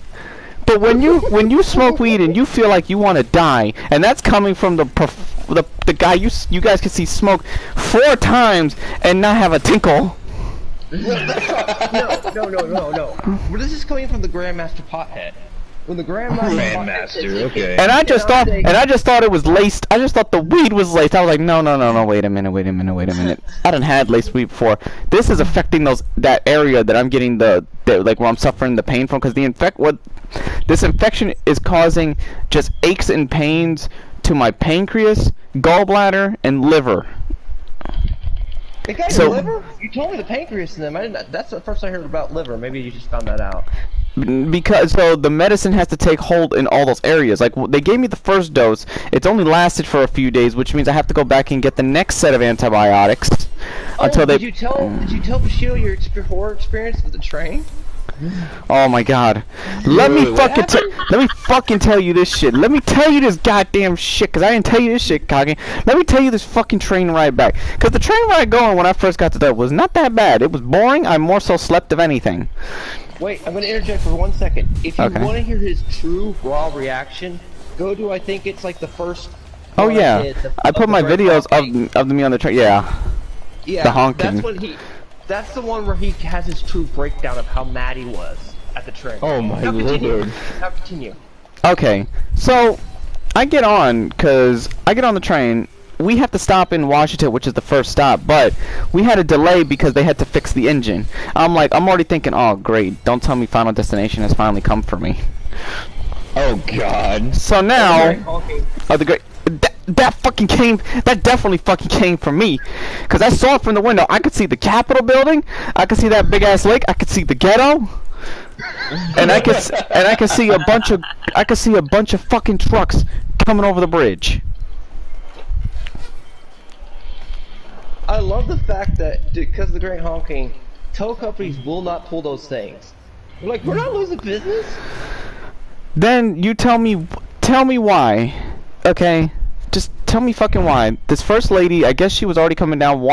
Speaker 2: But when you smoke weed and you feel like you want to die, and that's coming from the guy you guys can see smoke 4 times and not have a tinkle.
Speaker 1: No. Well, this is coming from the Grandmaster Pothead. When the Grandmaster,
Speaker 4: okay.
Speaker 2: And I just thought it was laced. I just thought the weed was laced. I was like, no, wait a minute. I done had laced weed before. This is affecting that area that I'm getting like where I'm suffering the pain from, because this infection is causing just aches and pains to my pancreas, gallbladder, and liver.
Speaker 1: It got your liver? You told me the pancreas and them. That's the first I heard about liver. Maybe you just found that out.
Speaker 2: Because the medicine has to take hold in all those areas. Like, they gave me the first dose. It's only lasted for a few days, which means I have to go back and get the next set of antibiotics until they. Did you tell Bushido your horror experience with the train? Oh my God! Let me fucking tell you this shit. Let me tell you this goddamn shit, cause I didn't tell you this shit, Coggin. Let me tell you this fucking train ride back. Cause the train ride going when I first got to that was not that bad. It was boring. I more so slept of anything.
Speaker 1: Wait, I'm gonna interject for 1 second. If you want to hear his true raw reaction, go to, I think it's like the first.
Speaker 2: Oh yeah, I put my videos of me on the train. Yeah.
Speaker 1: Yeah.
Speaker 2: The honking.
Speaker 1: That's the one where he has his true breakdown of how mad he was at the train.
Speaker 4: Oh my lord.
Speaker 1: Now continue.
Speaker 2: Okay, so I get on the train. We have to stop in Washington, which is the first stop, but we had a delay because they had to fix the engine. I'm already thinking, oh great, don't tell me Final Destination has finally come for me.
Speaker 4: Oh God.
Speaker 2: So now, that definitely fucking came from me, because I saw it from the window. I could see the Capitol building, I could see that big ass lake, I could see the ghetto, and I could see a bunch of fucking trucks coming over the bridge.
Speaker 1: I love the fact that, because of the great honking, tow companies will not pull those things. They're like, we're not losing business. Then you tell me
Speaker 2: why, okay? Just tell me fucking why. This first lady, I guess she was already coming down.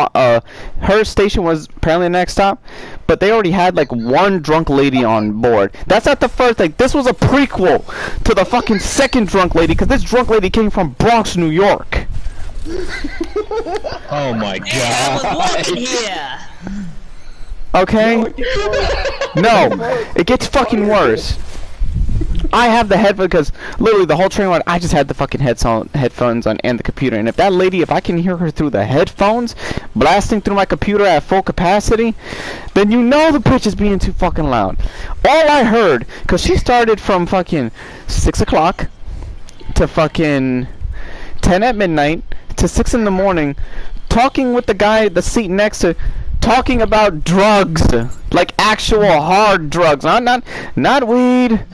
Speaker 2: Her station was apparently the next stop, but they already had like one drunk lady on board. That's not the first thing. This was a prequel to the fucking second drunk lady, because this drunk lady came from Bronx, New York.
Speaker 4: Oh my God.
Speaker 3: I was walking here.
Speaker 2: Okay? No, it gets fucking worse. I have the headphones, because literally the whole train ride, I just had the fucking headphones on and the computer. And if that lady, if I can hear her through the headphones blasting through my computer at full capacity, then you know the bitch is being too fucking loud. All I heard, because she started from fucking 6 o'clock to fucking 10 at midnight to 6 in the morning, talking with the guy at the seat next to, talking about drugs, like actual hard drugs, not weed,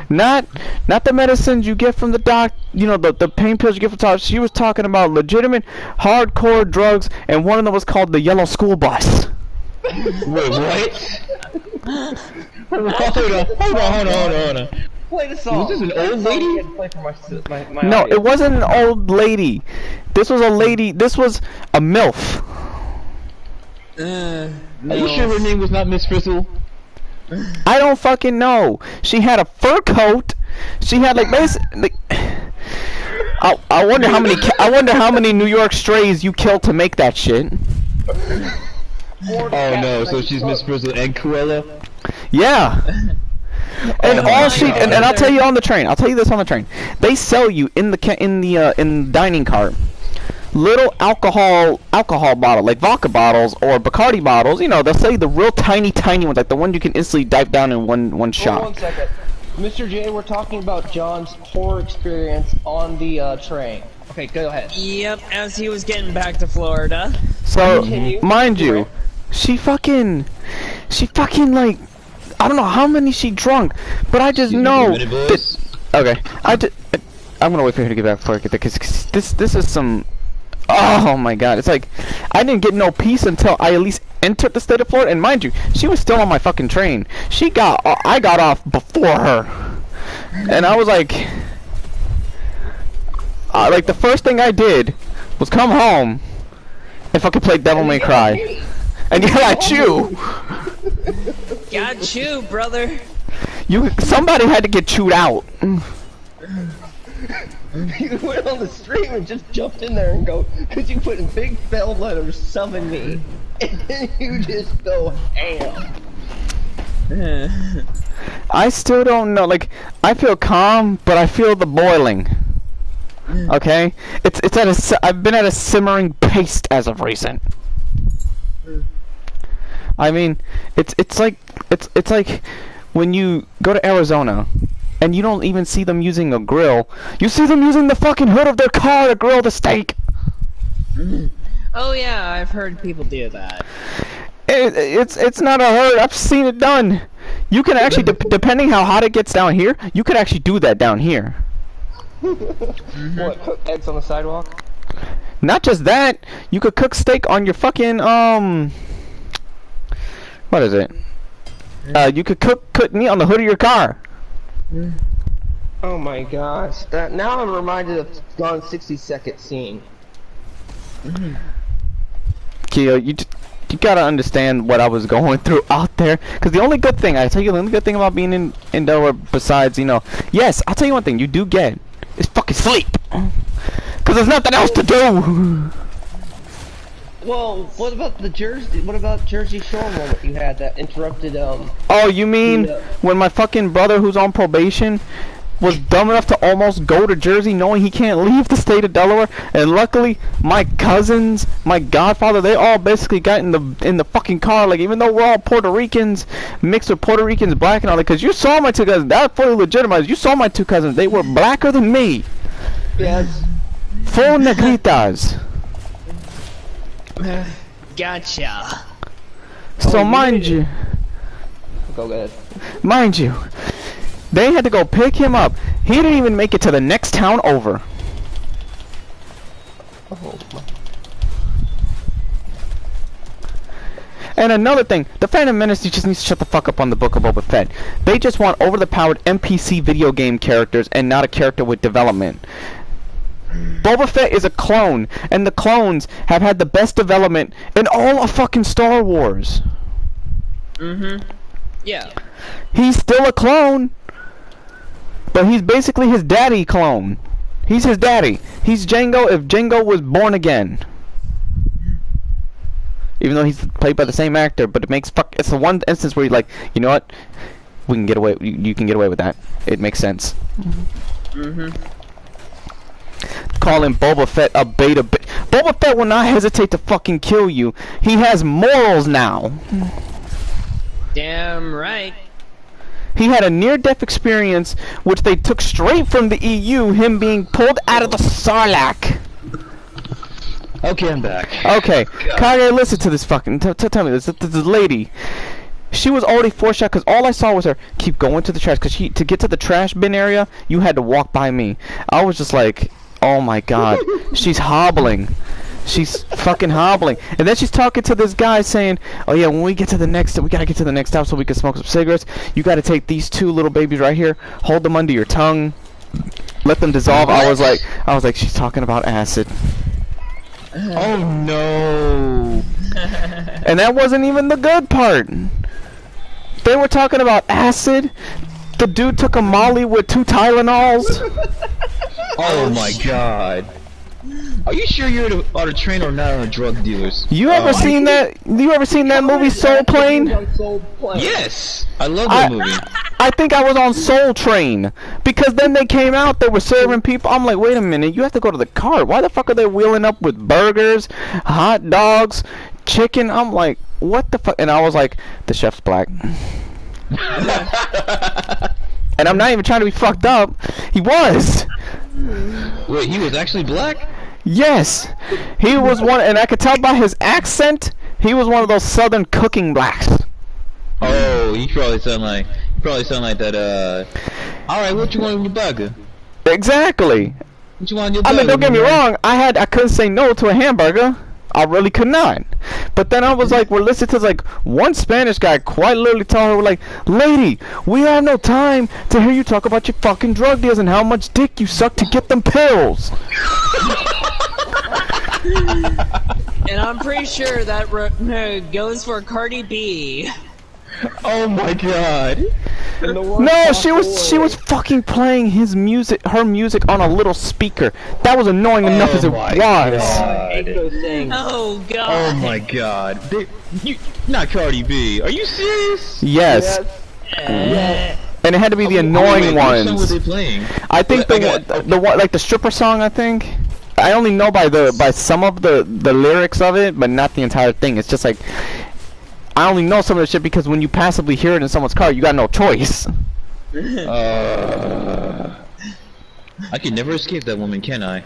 Speaker 2: not the medicines you get from the doc, you know, the pain pills you get from the doctor. She was talking about legitimate hardcore drugs, and one of them was called the Yellow School Bus.
Speaker 4: Wait, what? Hold on.
Speaker 1: Play the song.
Speaker 4: Was this an old lady?
Speaker 2: No, it wasn't an old lady. This was a lady. This was a MILF.
Speaker 4: Are you sure her name was not Miss Frizzle?
Speaker 2: I don't fucking know. She had a fur coat. She had like basically. I wonder how many New York strays you killed to make that shit.
Speaker 4: Oh no! So she's Miss Frizzle and Cruella.
Speaker 2: Yeah. And and I'll tell you on the train. I'll tell you this on the train. They sell you in the dining cart little alcohol bottle, like vodka bottles or Bacardi bottles. You know, they'll sell you the real tiny ones, like the one you can instantly dive down in one shot.
Speaker 1: Hold on 1 second. Mr. J, we're talking about John's horror experience on the train. Okay, go ahead.
Speaker 3: Yep, as he was getting back to Florida.
Speaker 2: So, mind you, she fucking like, I don't know how many she drunk, but I just know that. Okay, I'm gonna wait for her to get back before I get there, because this is some. Oh my God! It's like I didn't get no peace until I at least entered the state of Florida. And mind you, she was still on my fucking train. I got off before her, and I was like the first thing I did was come home and fucking play Devil May Cry, and yell at you.
Speaker 3: Got you, brother.
Speaker 2: Somebody had to get chewed out.
Speaker 1: You went on the stream and just jumped in there and go, could you put in big spell letters, summon me? And then you just go ham.
Speaker 2: I still don't know. Like, I feel calm, but I feel the boiling. Okay, it's at a. I've been at a simmering pace as of recent. I mean, it's like when you go to Arizona, and you don't even see them using a grill. You see them using the fucking hood of their car to grill the steak.
Speaker 3: Oh yeah, I've heard people do that.
Speaker 2: It's not a hurt. I've seen it done. You can actually, depending how hot it gets down here, you could actually do that down here.
Speaker 5: What, cook eggs on the sidewalk?
Speaker 2: Not just that, you could cook steak on your fucking what is it? You could cook meat on the hood of your car.
Speaker 5: Oh my gosh! Now I'm reminded of Gone 60-second scene.
Speaker 2: Keo, you gotta understand what I was going through out there. Cause the only good thing, I tell you, the only good thing about being in Delaware, besides, you know, yes, I'll tell you one thing you do get is fucking sleep. Cause there's nothing else to do.
Speaker 5: Well, what about Jersey Shore moment you had that interrupted
Speaker 2: Oh, you mean when my fucking brother, who's on probation, was dumb enough to almost go to Jersey knowing he can't leave the state of Delaware, and luckily my cousins, my godfather, they all basically got in the fucking car. Like, even though we're all Puerto Ricans mixed with Puerto Ricans, black and all that, because you saw my two cousins, that fully legitimized. You saw my two cousins, they were blacker than me.
Speaker 5: Yes.
Speaker 2: Full negritas.
Speaker 3: Gotcha.
Speaker 2: So mind you,
Speaker 5: Go ahead.
Speaker 2: mind you, they had to go pick him up. He didn't even make it to the next town over.
Speaker 5: Oh my.
Speaker 2: And another thing, the Phantom Menace just needs to shut the fuck up on the Book of Boba Fett. They just want over-the-powered NPC video game characters and not a character with development. Boba Fett is a clone, and the clones have had the best development in all of fucking Star Wars.
Speaker 3: Yeah.
Speaker 2: He's still a clone, but he's basically his daddy clone. He's his daddy. He's Jango if Jango was born again. Even though he's played by the same actor, but it's the one instance where you're like, you know what? We can get away. You can get away with that. It makes sense. Calling Boba Fett a beta. Boba Fett will not hesitate to fucking kill you. He has morals now.
Speaker 3: Damn right.
Speaker 2: He had a near-death experience, which they took straight from the EU. Him being pulled out of the Sarlacc.
Speaker 4: Okay, I'm back.
Speaker 2: Okay, Kage, listen to this fucking. Tell me this. This lady. She was already foreshadowed because all I saw was her keep going to the trash. Because to get to the trash bin area, you had to walk by me. I was just like, oh my god, she's hobbling. She's fucking hobbling. And then she's talking to this guy saying, oh yeah, when we get to the next, we gotta get to the next stop so we can smoke some cigarettes. You gotta take these two little babies right here, hold them under your tongue, let them dissolve. I was like, she's talking about acid.
Speaker 4: Oh no.
Speaker 2: And that wasn't even the good part. They were talking about acid. The dude took a Molly with 2 Tylenols.
Speaker 4: Oh my god. Are you sure you're on a train or not on a drug dealers?
Speaker 2: You ever seen that? You ever seen that movie Soul Plane?
Speaker 4: Yes, I love that movie.
Speaker 2: I think I was on Soul Train because then they came out. They were serving people. I'm like, wait a minute. You have to go to the cart. Why the fuck are they wheeling up with burgers, hot dogs, chicken? I'm like, what the fuck? And I was like, the chef's black. And I'm not even trying to be fucked up. He was.
Speaker 4: Wait, he was actually black?
Speaker 2: Yes, he was one, and I could tell by his accent, he was one of those southern cooking blacks.
Speaker 4: Oh, he probably sound like that. All right, what you want in your burger?
Speaker 2: Exactly.
Speaker 4: What you want in your burger?
Speaker 2: I mean, don't get me wrong. I couldn't say no to a hamburger. I really could not. But then I was like, we're listening to like one Spanish guy quite literally tell her like, lady, we have no time to hear you talk about your fucking drug deals and how much dick you suck to get them pills.
Speaker 3: And I'm pretty sure that goes for Cardi B.
Speaker 4: Oh my god.
Speaker 2: No, she was fucking playing her music on a little speaker. That was annoying enough as it was.
Speaker 3: Oh god.
Speaker 4: Oh my god. Not Cardi B. Are you serious?
Speaker 2: Yes. And it had to be the annoying ones.
Speaker 4: Which song were they playing?
Speaker 2: I think the one like the stripper song. I think I only know by some of the lyrics of it, but not the entire thing. It's just like I only know some of the shit because when you passively hear it in someone's car, you got no choice.
Speaker 4: I can never escape that woman, can I?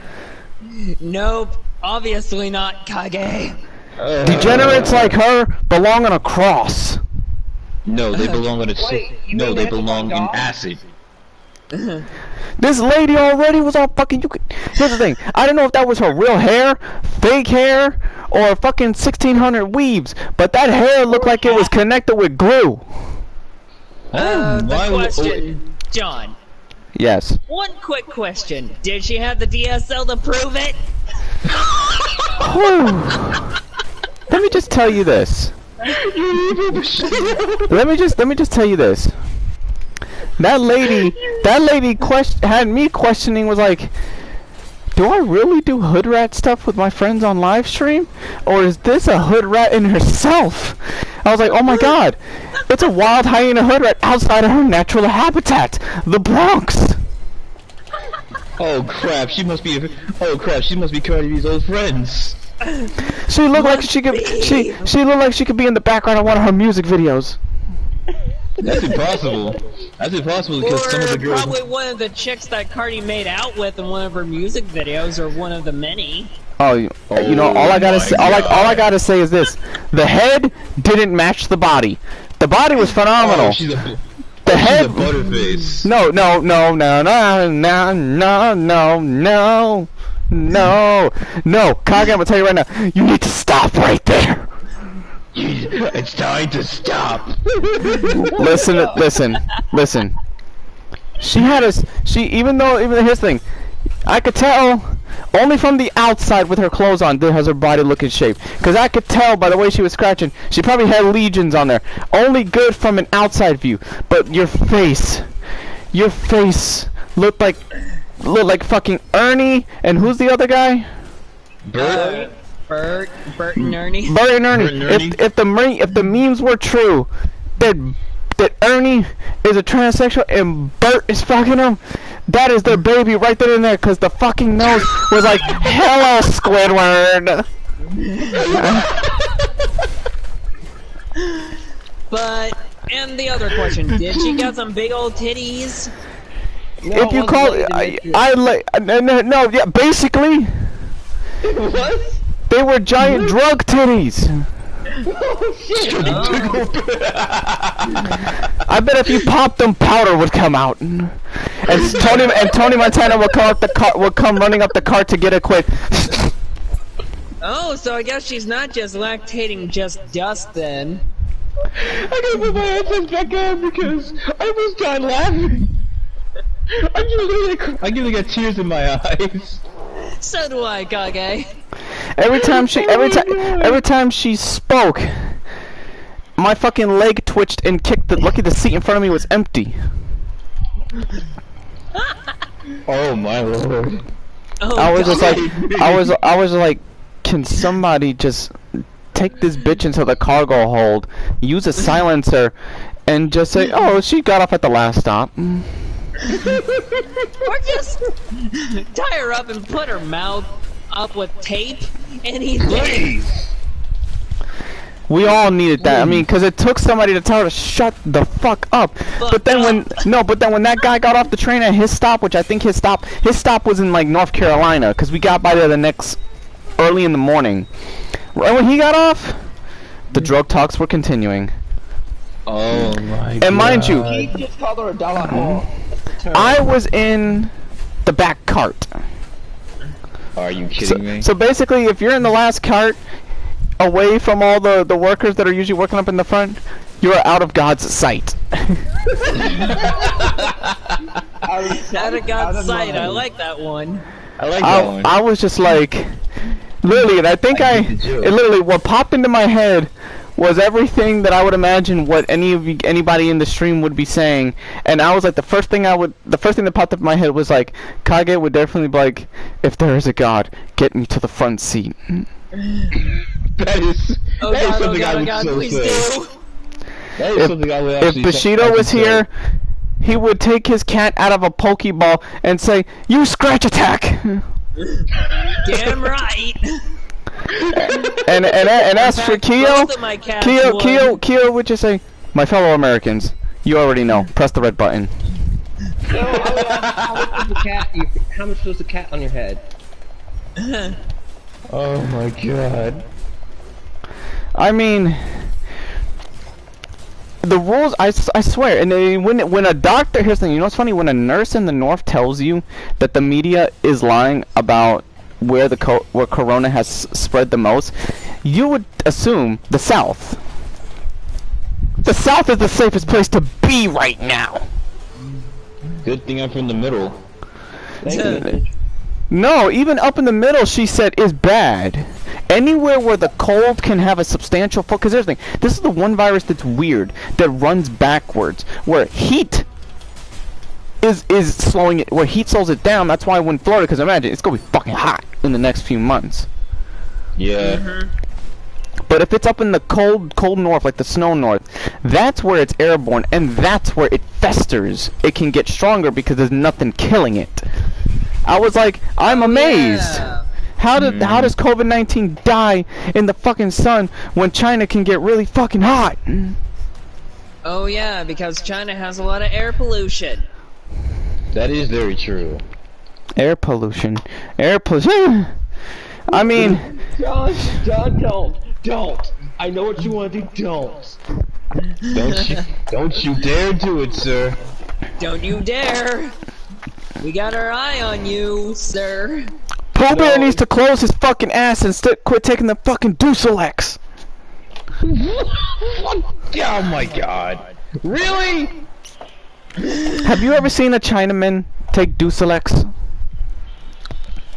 Speaker 3: Nope. Obviously not, Kage.
Speaker 2: Degenerates like her belong on a cross.
Speaker 4: No, they belong on a. No, they belong in acid.
Speaker 2: This lady already was all fucking. Here's the thing. I don't know if that was her real hair, fake hair, or fucking 1600 weaves, but that hair looked like it was connected with glue.
Speaker 3: The question, John.
Speaker 2: Yes.
Speaker 3: One quick question. Did she have the DSL to prove it?
Speaker 2: Let me just tell you this. Let me just tell you this. That lady had me questioning, was like, do I really do hood rat stuff with my friends on live stream? Or is this a hood rat in herself? I was like, oh my god, it's a wild hyena hood rat outside of her natural habitat, the Bronx.
Speaker 4: Oh crap, she must be Cardi B's old friends.
Speaker 2: She looked like she could be in the background of one of her music videos.
Speaker 4: That's impossible. That's impossible because some of the girls.
Speaker 3: Probably one of the chicks that Cardi made out with in one of her music videos, or one of the many.
Speaker 2: Oh, you know, all I gotta say is this: the head didn't match the body. The body was phenomenal.
Speaker 4: Oh, she's a butterface.
Speaker 2: No. Kage, I'm gonna tell you right now, you need to stop right there.
Speaker 4: It's time to stop.
Speaker 2: Listen. Here's the thing, I could tell only from the outside with her clothes on has her body look in shape. Cause I could tell by the way she was scratching, she probably had lesions on there. Only good from an outside view. But your face looked like fucking Ernie, and who's the other guy?
Speaker 3: Bert and Ernie.
Speaker 2: Bert and Ernie. If the memes were true, that Ernie is a transsexual and Bert is fucking him, that is their baby right there in there, cause the fucking nose was like, hello Squidward.
Speaker 3: But, and the other question, did she got some big old titties?
Speaker 5: No,
Speaker 2: if you call yeah, basically.
Speaker 5: What?
Speaker 2: They were giant drug titties. I bet if you popped them, powder would come out. And Tony Montana would come running up the cart to get it quick.
Speaker 3: Oh, so I guess she's not just lactating just dust then.
Speaker 5: I gotta put my headphones back on because I almost died laughing.
Speaker 4: I literally got tears in my eyes.
Speaker 3: So do I, Kage.
Speaker 2: Every time she spoke, my fucking leg twitched and kicked. Lucky the seat in front of me was empty.
Speaker 4: Oh my lord.
Speaker 3: Oh,
Speaker 2: I was like, can somebody just take this bitch into the cargo hold, use a silencer, and just say, oh, she got off at the last stop.
Speaker 3: Or just tie her up and put her mouth up with tape. Anything.
Speaker 2: We all needed that. I mean, because it took somebody to tell her to shut the fuck up. But then when that guy got off the train at his stop, which I think his stop was in like North Carolina, because we got by there the next early in the morning. Right when he got off, the drug talks were continuing.
Speaker 4: Oh my god.
Speaker 2: And mind you,
Speaker 5: He just called her a dollar hole.
Speaker 2: I was in the back cart.
Speaker 4: Are you kidding me?
Speaker 2: So basically, if you're in the last cart, away from all the workers that are usually working up in the front, you are out of God's sight.
Speaker 3: Out of God's sight. I like that one.
Speaker 4: I like that one.
Speaker 2: I was just like, literally, and I think it literally, what popped into my head was everything that I would imagine what anybody in the stream would be saying, and I was like, the first thing that popped up in my head was like, Kage would definitely be like, if there is a God, get me to the front seat.
Speaker 4: That is something I would so say. That is something I would actually say.
Speaker 2: If Bushido was here, he would take his cat out of a Pokeball and say, "You scratch attack."
Speaker 3: Damn right.
Speaker 2: and as for Kyo would just say, "My fellow Americans, you already know. Press the red button."
Speaker 5: So, how much was the cat on your head?
Speaker 4: Oh my god.
Speaker 2: I mean, the rules, I swear, and when a doctor, here's the thing, you know what's funny? When a nurse in the north tells you that the media is lying about where where corona has spread the most, you would assume the south. The south is the safest place to be right now.
Speaker 4: Good thing I'm from the middle.
Speaker 2: No, even up in the middle, she said, is bad. Anywhere where the cold can have a substantial because here's the thing, this is the one virus that's weird, that runs backwards, where heat is slowing it, where heat slows it down. That's why when Florida, because imagine, it's going to be fucking hot in the next few months.
Speaker 4: Yeah.
Speaker 3: Mm-hmm.
Speaker 2: But if it's up in the cold north, like the snow north, that's where it's airborne, and that's where it festers. It can get stronger because there's nothing killing it. I was like, I'm amazed.
Speaker 3: Yeah.
Speaker 2: How does COVID-19 die in the fucking sun when China can get really fucking hot?
Speaker 3: Oh yeah, because China has a lot of air pollution.
Speaker 4: That is very true.
Speaker 2: Air pollution. I mean,
Speaker 5: John, don't. I know what you want to do. Don't.
Speaker 4: Don't you dare do it, sir.
Speaker 3: Don't you dare. We got our eye on you, sir.
Speaker 2: Pooh Bear needs to close his fucking ass and quit taking the fucking Duselex.
Speaker 4: Oh my god. Really?
Speaker 2: Have you ever seen a Chinaman take Duselex?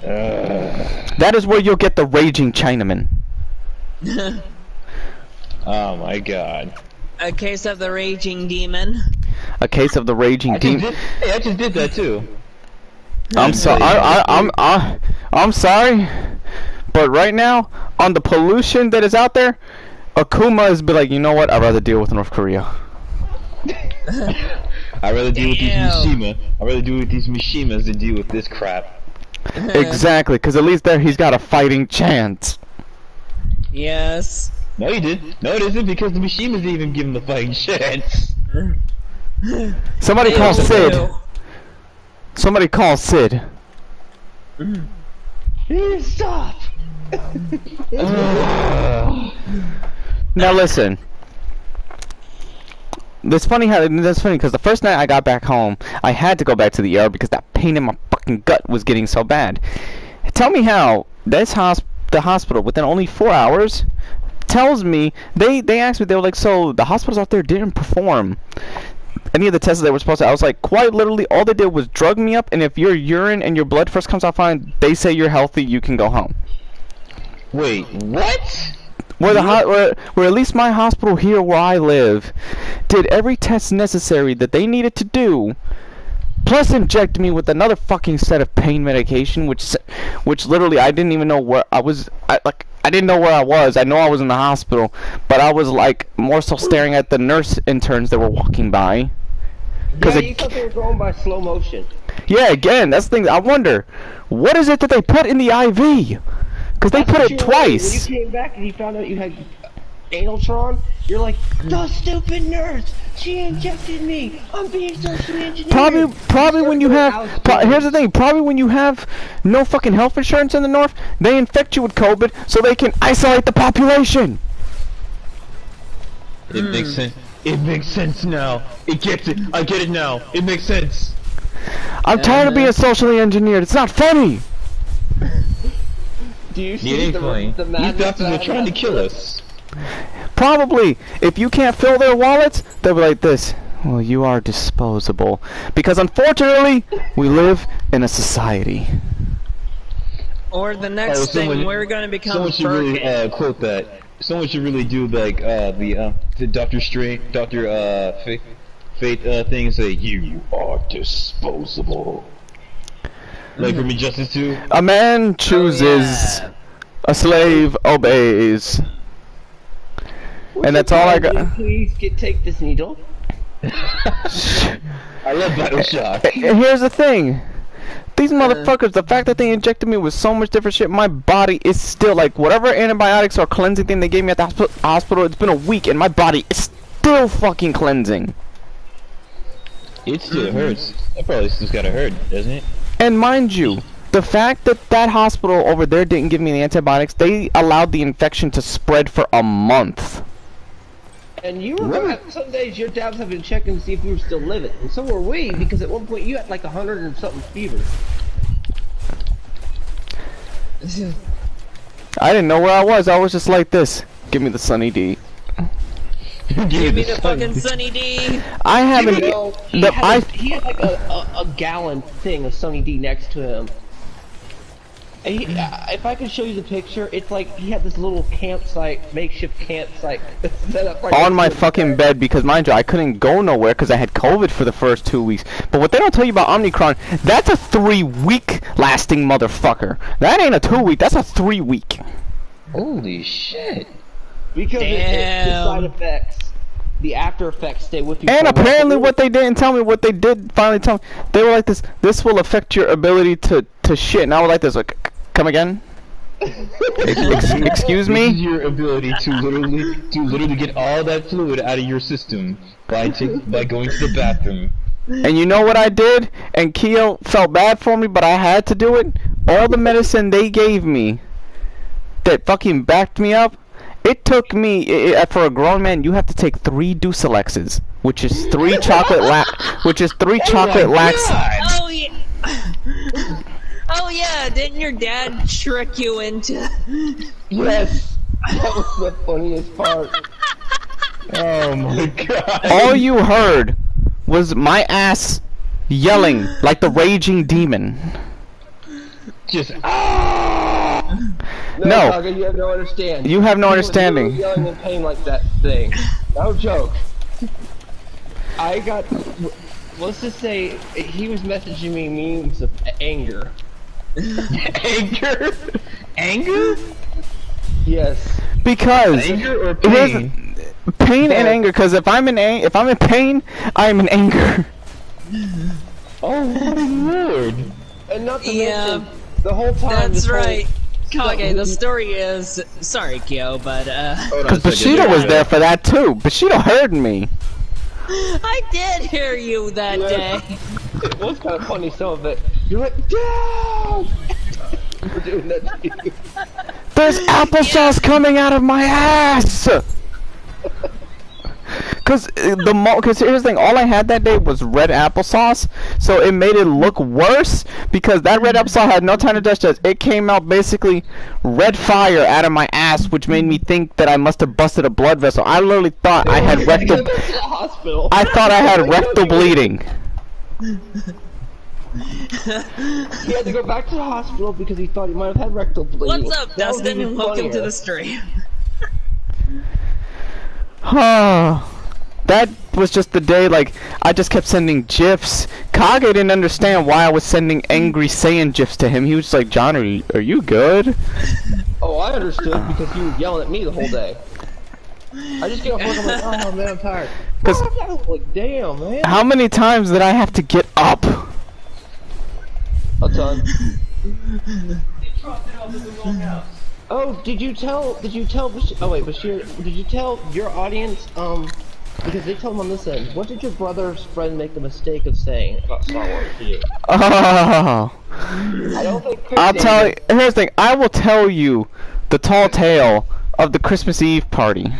Speaker 2: That is where you'll get the raging Chinaman.
Speaker 4: Oh my god.
Speaker 3: A case of the raging demon.
Speaker 2: A case of the raging demon.
Speaker 4: Hey, I just did that too.
Speaker 2: I'm sorry. I'm sorry, but right now, on the pollution that is out there, Akuma has been like, you know what? I'd rather deal with North Korea.
Speaker 4: I'd rather deal with these Mishima. I'd rather deal with these Mishimas than deal with this crap.
Speaker 2: Exactly, because at least there he's got a fighting chance.
Speaker 3: Yes.
Speaker 4: No, he did. No, it isn't, because the Mishimas didn't even give him the fighting chance.
Speaker 2: Somebody call Sid. Somebody call Sid.
Speaker 5: Stop.
Speaker 2: Now listen. That's funny because the first night I got back home, I had to go back to the ER because that pain in my fucking gut was getting so bad. Tell me how the hospital within only 4 hours tells me they asked me, they were like, so the hospitals out there didn't perform any of the tests they were supposed to. I was like, quite literally, all they did was drug me up, and if your urine and your blood first comes out fine, they say you're healthy, you can go home.
Speaker 4: Wait, what?
Speaker 2: Where at least my hospital here where I live did every test necessary that they needed to do, plus inject me with another fucking set of pain medication, which literally I didn't even know where I was. I didn't know where I was. I know I was in the hospital, but I was like more so staring at the nurse interns that were walking by.
Speaker 5: Yeah, you thought they were going by slow motion.
Speaker 2: Yeah, again, that's the thing. I wonder, what is it that they put in the IV? Because they put it twice.
Speaker 5: When you came back and you found out you had Analtron, you're like, the stupid nurse! She injected me! I'm being socially engineered!
Speaker 2: Probably when you have... here's the thing. Probably when you have no fucking health insurance in the north, they infect you with COVID so they can isolate the population!
Speaker 4: It makes sense. It makes sense now. It gets it. I get it now. It makes sense.
Speaker 2: I'm tired of being socially engineered. It's not funny!
Speaker 5: Do you see the
Speaker 4: These doctors are trying to kill us.
Speaker 2: Probably. If you can't fill their wallets, they'll be like this. Well, you are disposable. Because unfortunately, we live in a society.
Speaker 3: Or the next thing, we're going to become
Speaker 4: someone should really quote that. Someone should really do like the Doctor Strange, Fate thing and say, "You are disposable." Like from Injustice 2.
Speaker 2: A man chooses, a slave obeys. And that's all I got.
Speaker 5: Please take this needle.
Speaker 4: I love Bioshock.
Speaker 2: Here's the thing. These motherfuckers, the fact that they injected me with so much different shit, my body is still like whatever antibiotics or cleansing thing they gave me at the hospital. It's been a week and my body is still fucking cleansing.
Speaker 4: It still hurts. That probably still gotta hurt, doesn't it?
Speaker 2: And mind you, the fact that that hospital over there didn't give me the antibiotics, they allowed the infection to spread for a month.
Speaker 5: And you were some days your dad was having to check and see if we were still living, and so were we, because at one point you had like 100 and something fever.
Speaker 2: I didn't know where I was. I was just like this. Give me the Sunny D.
Speaker 3: Give me the fucking Sunny D.
Speaker 2: I haven't.
Speaker 5: He had like a gallon thing of Sunny D next to him. And if I could show you the picture, it's like he had this little campsite, makeshift campsite set up right
Speaker 2: on my fucking bed because, mind you, I couldn't go nowhere because I had COVID for the first 2 weeks. But what they don't tell you about Omicron, that's a 3-week lasting motherfucker. That ain't a 2-week, that's a 3-week.
Speaker 4: Holy shit.
Speaker 5: Because the side effects, the after effects stay with you.
Speaker 2: And apparently what they didn't tell me, what they did finally tell me, they were like this will affect your ability to shit. And I was like this, like, come again? Excuse me?
Speaker 4: This is your ability to literally get all that fluid out of your system by going to the bathroom.
Speaker 2: And you know what I did? And Keo felt bad for me, but I had to do it. All the medicine they gave me that fucking backed me up, it took me, for a grown man, you have to take 3 Deucelexes, which is 3 chocolate lax.
Speaker 3: Oh yeah. Oh yeah, didn't your dad trick you into...
Speaker 5: Yes! That was the funniest part.
Speaker 4: Oh my god.
Speaker 2: All you heard was my ass yelling like the raging demon.
Speaker 4: Just ah!
Speaker 5: No, Kaga, you have no understanding.
Speaker 2: You have no understanding.
Speaker 5: You were yelling in pain like that thing. No joke. I got... Let's just say he was messaging me memes of anger.
Speaker 4: Anger? Anger?
Speaker 5: Yes.
Speaker 2: Because
Speaker 4: anger or pain?
Speaker 2: Pain and anger. Because if I'm in pain, I am in anger.
Speaker 4: Oh my lord!
Speaker 5: And not to mention, the whole time.
Speaker 3: That's right. Kage, the story is... Sorry, Kyo, but,
Speaker 2: Because Bushido was there for that, too. Bushido heard me.
Speaker 3: I did hear you that day.
Speaker 5: It was kind of funny, some of it. You're like, down! We're doing that to you.
Speaker 2: There's applesauce coming out of my ass! Cause here's the thing, all I had that day was red applesauce, so it made it look worse because that red applesauce had no time to digest. It came out basically red fire out of my ass, which made me think that I must have busted a blood vessel. I literally thought I had rectal. I thought I had rectal bleeding.
Speaker 5: He had to go back to the hospital because he thought he might have had rectal bleeding.
Speaker 3: What's up, Dustin? Welcome to the stream.
Speaker 2: That was just the day, like, I just kept sending GIFs. Kage didn't understand why I was sending angry Saiyan GIFs to him. He was just like, John, are you good?
Speaker 5: Oh, I understood because you were yelling at me the whole day. I just get off work, I'm like, oh man, I'm tired. Like, damn, man.
Speaker 2: How many times did I have to get up?
Speaker 5: A ton. Oh, did you tell, oh wait, Bashir, did you tell your audience, because they told them on this end, what did your brother's friend make the mistake of saying about Star Wars to you?
Speaker 2: Oh.
Speaker 5: I don't think
Speaker 2: I'll tell you, here's the thing, I will tell you the tall tale of the Christmas Eve party.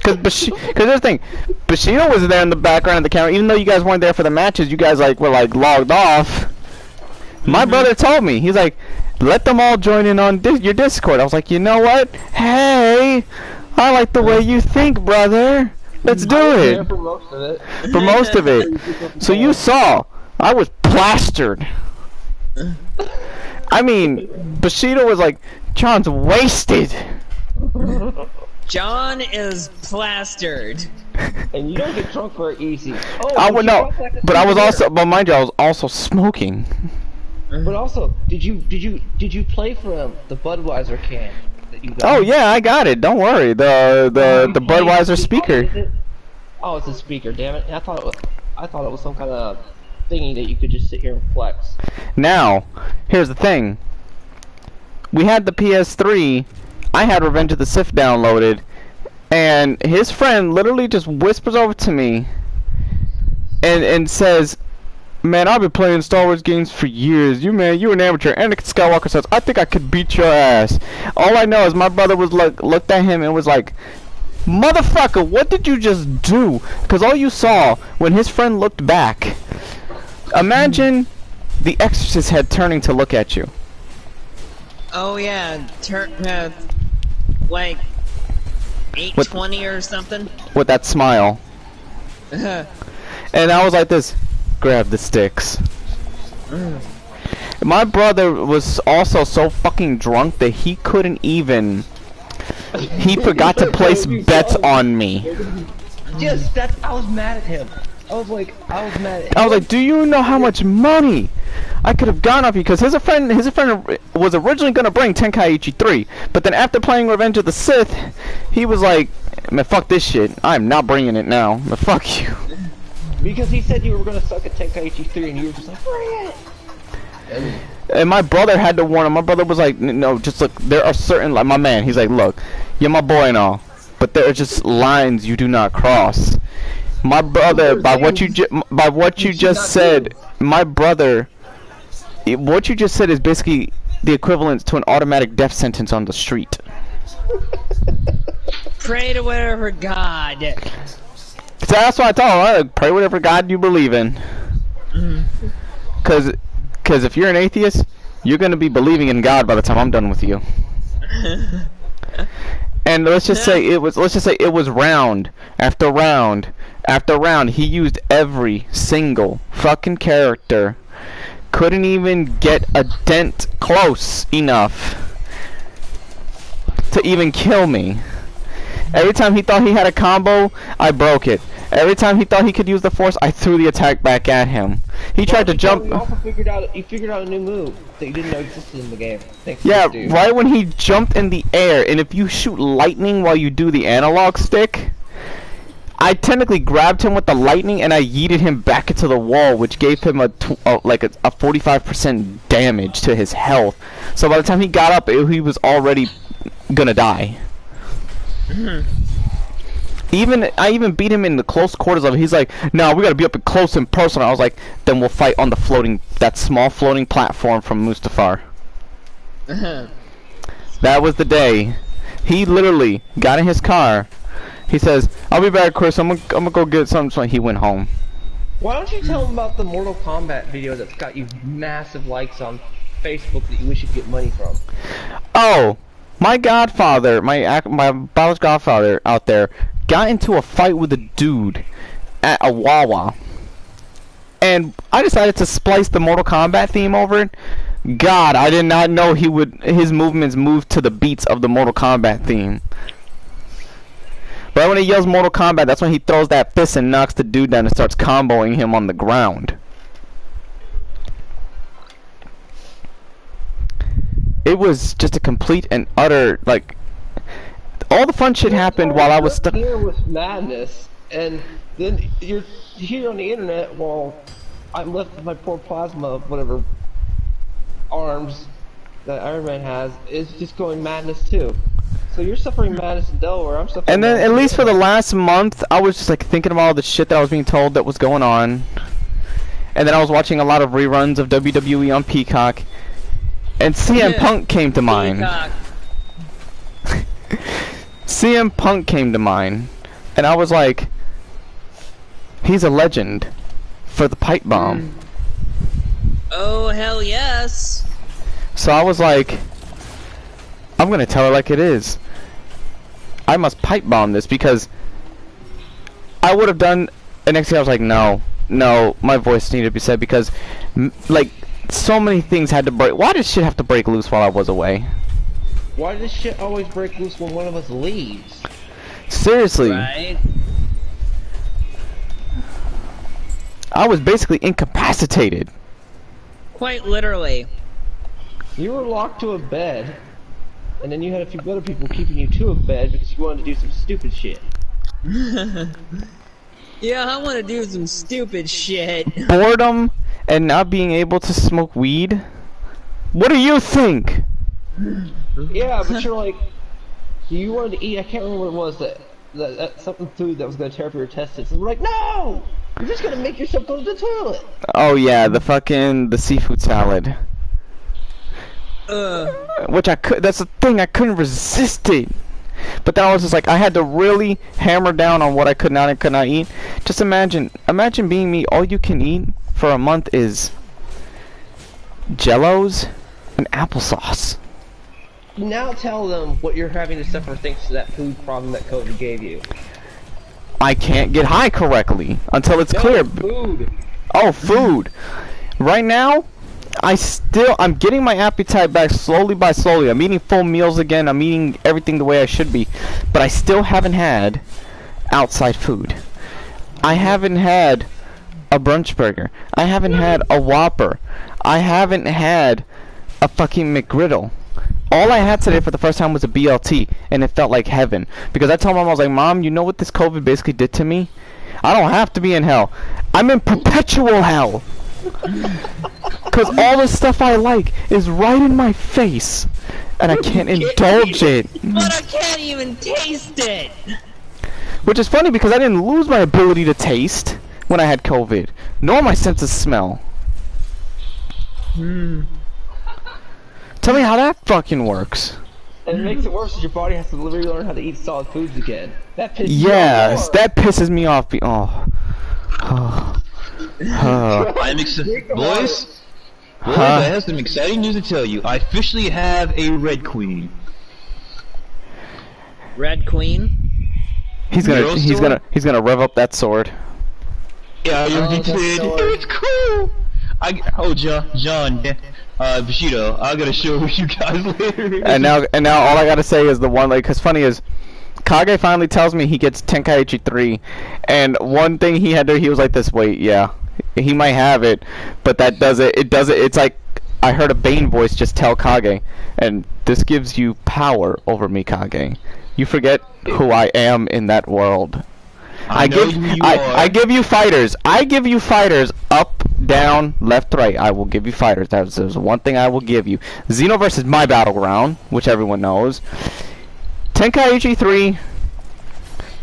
Speaker 2: Cause here's the thing, Bushido was there in the background of the camera, even though you guys weren't there for the matches, you guys were logged off. My brother told me, he's like, let them all join in on your Discord. I was like, you know what? Hey, I like the way you think, brother. Let's do it.
Speaker 5: For most of it.
Speaker 2: For most of it. So you saw, I was plastered. I mean, Bushido was like, John's wasted.
Speaker 3: John is plastered.
Speaker 5: And you don't get drunk very easy. Oh,
Speaker 2: I would know, but I was also, but mind you, I was also smoking.
Speaker 5: But also, did you play for him the Budweiser can that you got?
Speaker 2: Oh yeah, I got it. Don't worry. The Budweiser speaker.
Speaker 5: Oh, it's a speaker. Damn it! I thought it was some kind of thingy that you could just sit here and flex.
Speaker 2: Now, here's the thing. We had the PS3. I had Revenge of the Sith downloaded, and his friend literally just whispers over to me and says, "Man, I've been playing Star Wars games for years. You're an amateur." Anakin Skywalker says, "I think I could beat your ass." All I know is my brother was looked at him and was like, "Motherfucker, what did you just do?" Because all you saw when his friend looked back, imagine the Exorcist head turning to look at you.
Speaker 3: Oh yeah, like 820 or something.
Speaker 2: With that smile. And I was like this, grab the sticks. My brother was also so fucking drunk that he couldn't even... He forgot to place bets on me.
Speaker 5: Yes, I was mad at him. I was mad at him.
Speaker 2: I was like, do you know how much money I could have gone off you? Because his friend was originally going to bring Tenkaichi 3, but then after playing Revenge of the Sith, he was like, man, fuck this shit. I'm not bringing it now. Man, fuck you.
Speaker 5: Because he said you were going to suck at Tenkaichi 3, and you were just like, bring it.
Speaker 2: And my brother had to warn him. My brother was like, no, just look, there are certain, like my man, he's like, look, you're my boy and all, but there are just lines you do not cross. My brother, by what you just said, my brother, what you just said is basically the equivalent to an automatic death sentence on the street.
Speaker 3: Pray to whatever God.
Speaker 2: So that's why I told him, pray whatever God you believe in. Cause if you're an atheist, you're gonna be believing in God by the time I'm done with you. And let's just say it was round after round after round. He used every single fucking character. Couldn't even get a dent close enough to even kill me. Every time he thought he had a combo, I broke it. Every time he thought he could use the Force, I threw the attack back at him. He tried to jump.
Speaker 5: You also figured out a new move that you didn't know existed in the game.
Speaker 2: Yeah, right when he jumped in the air, and if you shoot lightning while you do the analog stick, I technically grabbed him with the lightning and I yeeted him back into the wall, which gave him a 45% damage to his health. So by the time he got up, he was already gonna die. I even beat him in the close quarters of it. He's like, no, we gotta be up close and personal. I was like, then we'll fight on that small floating platform from Mustafar. That was the day. He literally got in his car. He says, I'll be back, Chris. I'm gonna go get something. So he went home.
Speaker 5: Why don't you tell him about the Mortal Kombat video that's got you massive likes on Facebook that you wish you'd get money from?
Speaker 2: Oh, my godfather, my biological godfather out there, got into a fight with a dude at a Wawa, and I decided to splice the Mortal Kombat theme over it. God, I did not know his movements moved to the beats of the Mortal Kombat theme. Right when he yells Mortal Kombat, that's when he throws that fist and knocks the dude down and starts comboing him on the ground. It was just a complete and utter, like, all the fun shit happened while I was stuck
Speaker 5: here with madness, and then you're here on the internet while I'm left with my poor plasma, whatever arms that Iron Man has, is just going madness too. So you're suffering madness in Delaware, I'm suffering.
Speaker 2: And then at least for the last month, I was just like thinking about all the shit that I was being told that was going on. And then I was watching a lot of reruns of WWE on Peacock. And CM Punk came to mind. CM Punk came to mind. And I was like, he's a legend for the pipe bomb.
Speaker 3: Oh, hell yes.
Speaker 2: So I was like, I'm gonna tell her like it is. I must pipe bomb this, because I would have done. And next thing I was like, no, my voice needed to be said, because like so many things had to break. Why did shit have to break loose while I was away?
Speaker 5: Why does shit always break loose when one of us leaves?
Speaker 2: Seriously.
Speaker 3: Right?
Speaker 2: I was basically incapacitated.
Speaker 3: Quite literally.
Speaker 5: You were locked to a bed, and then you had a few other people keeping you to a bed because you wanted to do some stupid shit.
Speaker 3: Yeah, I want to do some stupid shit.
Speaker 2: Boredom and not being able to smoke weed. What do you think?
Speaker 5: Yeah, but you're like, you wanted to eat. I can't remember what it was that something food that was going to tear up your intestines. And we're like, no, you're just going to make yourself go to the toilet.
Speaker 2: Oh yeah, the seafood salad. Which that's the thing, I couldn't resist it. But then I was just like, I had to really hammer down on what I could not and could not eat. Just imagine being me, all you can eat for a month is Jellos and applesauce.
Speaker 5: Now tell them what you're having to suffer thanks to that food problem that COVID gave you.
Speaker 2: I can't get high correctly until it's clear.
Speaker 5: Food.
Speaker 2: Oh, food. Right now, I'm getting my appetite back slowly by slowly. I'm eating full meals again. I'm eating everything the way I should be. But I still haven't had outside food. I haven't had a brunch burger. I haven't had a Whopper. I haven't had a fucking McGriddle. All I had today for the first time was a BLT, and it felt like heaven. Because I told Mom, I was like, Mom, you know what this COVID basically did to me? I don't have to be in hell. I'm in perpetual hell. Because all the stuff I like is right in my face, and I can't indulge it.
Speaker 3: But I can't even taste it.
Speaker 2: Which is funny because I didn't lose my ability to taste when I had COVID, nor my sense of smell. Tell me how that fucking works.
Speaker 5: And it makes it worse because your body has to literally learn how to eat solid foods again. That pisses
Speaker 2: Yes,
Speaker 5: me off.
Speaker 2: that pisses me off.
Speaker 4: I'm excited, boys. I have some exciting news to tell you. I officially have a Red Queen.
Speaker 3: Red Queen?
Speaker 2: He's gonna rev up that sword.
Speaker 4: Yeah, you already did.
Speaker 5: sword.
Speaker 4: It's cool. John, Bushido, I gotta show you guys later.
Speaker 2: And now all I gotta say is the one, like, cause funny is, Kage finally tells me he gets Tenkaichi 3, and one thing he was like this, wait, yeah, he might have it, but that it's like, I heard a Bane voice just tell Kage, and this gives you power over me, Kage. You forget who I am in that world. I give you fighters. I give you fighters up, down, left, right. I will give you fighters. There's one thing I will give you. Xenoverse is my battleground, which everyone knows. Tenkaichi 3.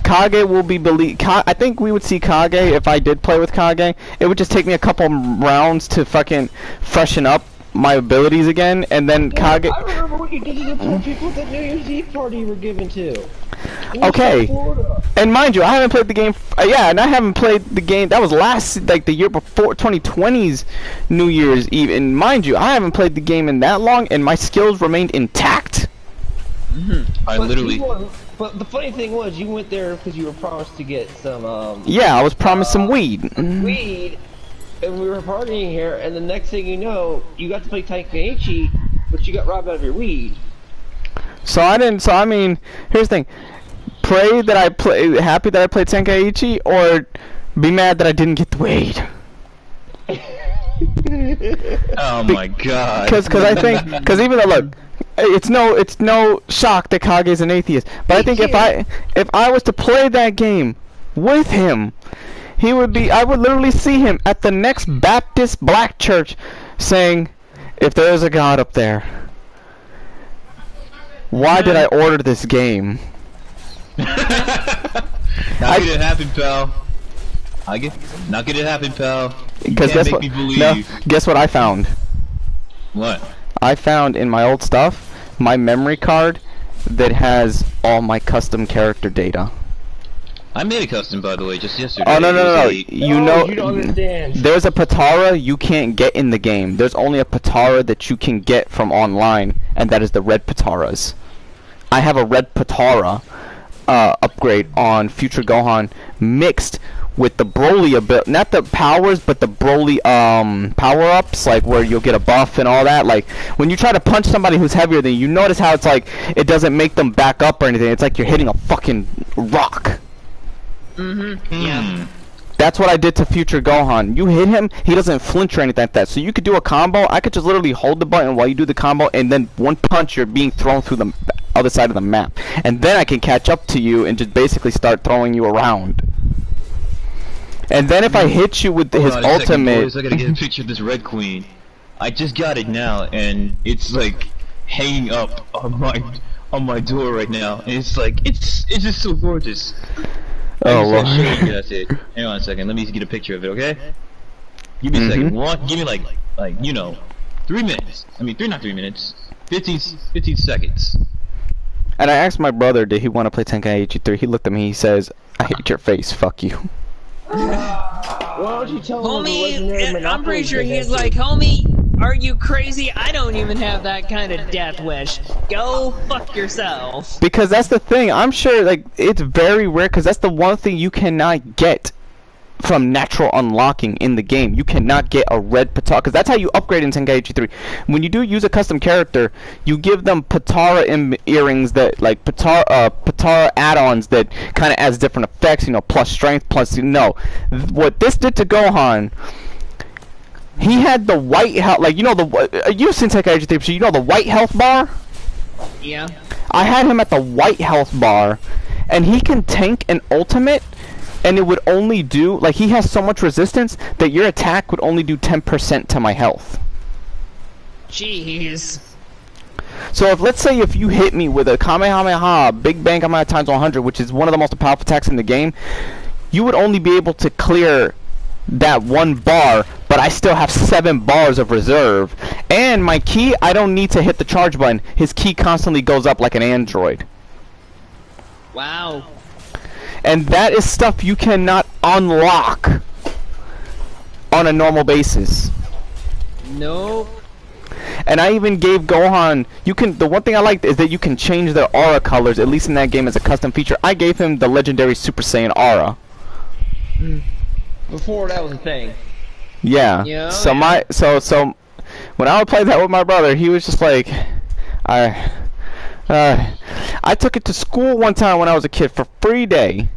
Speaker 2: Kage will be I think we would see Kage if I did play with Kage. It would just take me a couple rounds to fucking freshen up my abilities again, and then Kage.
Speaker 5: I remember what you did to the poor people at that New Year's Eve party you were given to.
Speaker 2: Okay, and mind you, I haven't played the game. And I haven't played the game. That was the year before 2020's New Year's Eve. And mind you, I haven't played the game in that long, and my skills remained intact.
Speaker 5: But the funny thing was, you went there because you were promised to get some.
Speaker 2: Yeah, I was promised some weed.
Speaker 5: Weed, and we were partying here, and the next thing you know, you got to play Tenkaichi, but you got robbed out of your weed.
Speaker 2: So I mean, here's the thing. Happy that I played Tenkaichi, or be mad that I didn't get the weed.
Speaker 4: Oh my god.
Speaker 2: Because even though, look, it's no shock that Kage's an atheist, but I think if I was to play that game with him, I would literally see him at the next Baptist black church saying, if there is a God up there, why did I order this game?
Speaker 4: Not gonna happen, pal. Not gonna happen, pal.
Speaker 2: Because guess what I found?
Speaker 4: What?
Speaker 2: I found in my old stuff my memory card that has all my custom character data.
Speaker 4: I made a custom, by the way, just yesterday.
Speaker 2: Oh no! You know,
Speaker 5: you don't understand.
Speaker 2: There's a Patara you can't get in the game. There's only a Patara that you can get from online, and that is the red Pataras. I have a red Patara upgrade on Future Gohan mixed with the Broly ability, not the powers, but the Broly power-ups, like where you'll get a buff and all that. Like when you try to punch somebody who's heavier than you, notice how it's like it doesn't make them back up or anything. It's like you're hitting a fucking rock.
Speaker 3: Yeah.
Speaker 2: That's what I did to Future Gohan. You hit him, he doesn't flinch or anything like that. So you could do a combo. I could just literally hold the button while you do the combo, and then one punch, you're being thrown through the other side of the map. And then I can catch up to you and just basically start throwing you around. And then if I hit you with his ultimate...
Speaker 4: Second, boys, I gotta get a picture of this Red Queen. I just got it now, and it's like hanging up on my door right now. And it's like, it's just so gorgeous.
Speaker 2: Oh, well.
Speaker 4: That's it. Hang on a second. Let me get a picture of it, okay? Give me a second. Give me like 3 minutes. I mean, not 3 minutes. 15 seconds.
Speaker 2: And I asked my brother, did he want to play Tenkaichi 3? He looked at me, he says, I hate your face, fuck you.
Speaker 5: Why don't you tell him the legendary
Speaker 3: Homie, I'm
Speaker 5: Monopoly
Speaker 3: pretty sure
Speaker 5: thing
Speaker 3: he's
Speaker 5: that-
Speaker 3: like, homie, are you crazy? I don't even have that kind of death wish. Go fuck yourself.
Speaker 2: Because that's the thing, I'm sure, like, it's very rare, because that's the one thing you cannot get from natural unlocking in the game. You cannot get a red Patara, because that's how you upgrade in Tenkaichi 3. When you do use a custom character, you give them Patara earrings that, like, Patara add-ons that kind of adds different effects, you know, plus strength, plus, what this did to Gohan, he had the white health, like, you know, you've seen Tenkaichi 3, so you know the white health bar?
Speaker 3: Yeah.
Speaker 2: I had him at the white health bar, and he can tank an ultimate, and it would only do, like, he has so much resistance that your attack would only do 10% to my health.
Speaker 3: Jeez.
Speaker 2: So let's say if you hit me with a Kamehameha, Big Bang Kamehameha times 100, which is one of the most powerful attacks in the game, you would only be able to clear that one bar, but I still have 7 bars of reserve. And my ki, I don't need to hit the charge button. His ki constantly goes up like an android.
Speaker 3: Wow.
Speaker 2: And that is stuff you cannot unlock on a normal basis.
Speaker 3: Nope.
Speaker 2: And I even gave Gohan, the one thing I liked is that you can change their aura colors, at least in that game as a custom feature. I gave him the legendary Super Saiyan aura.
Speaker 5: Before that was a thing.
Speaker 2: Yeah.
Speaker 3: Yeah,
Speaker 2: So
Speaker 3: yeah.
Speaker 2: so when I would play that with my brother, he was just like, I took it to school one time when I was a kid for free day.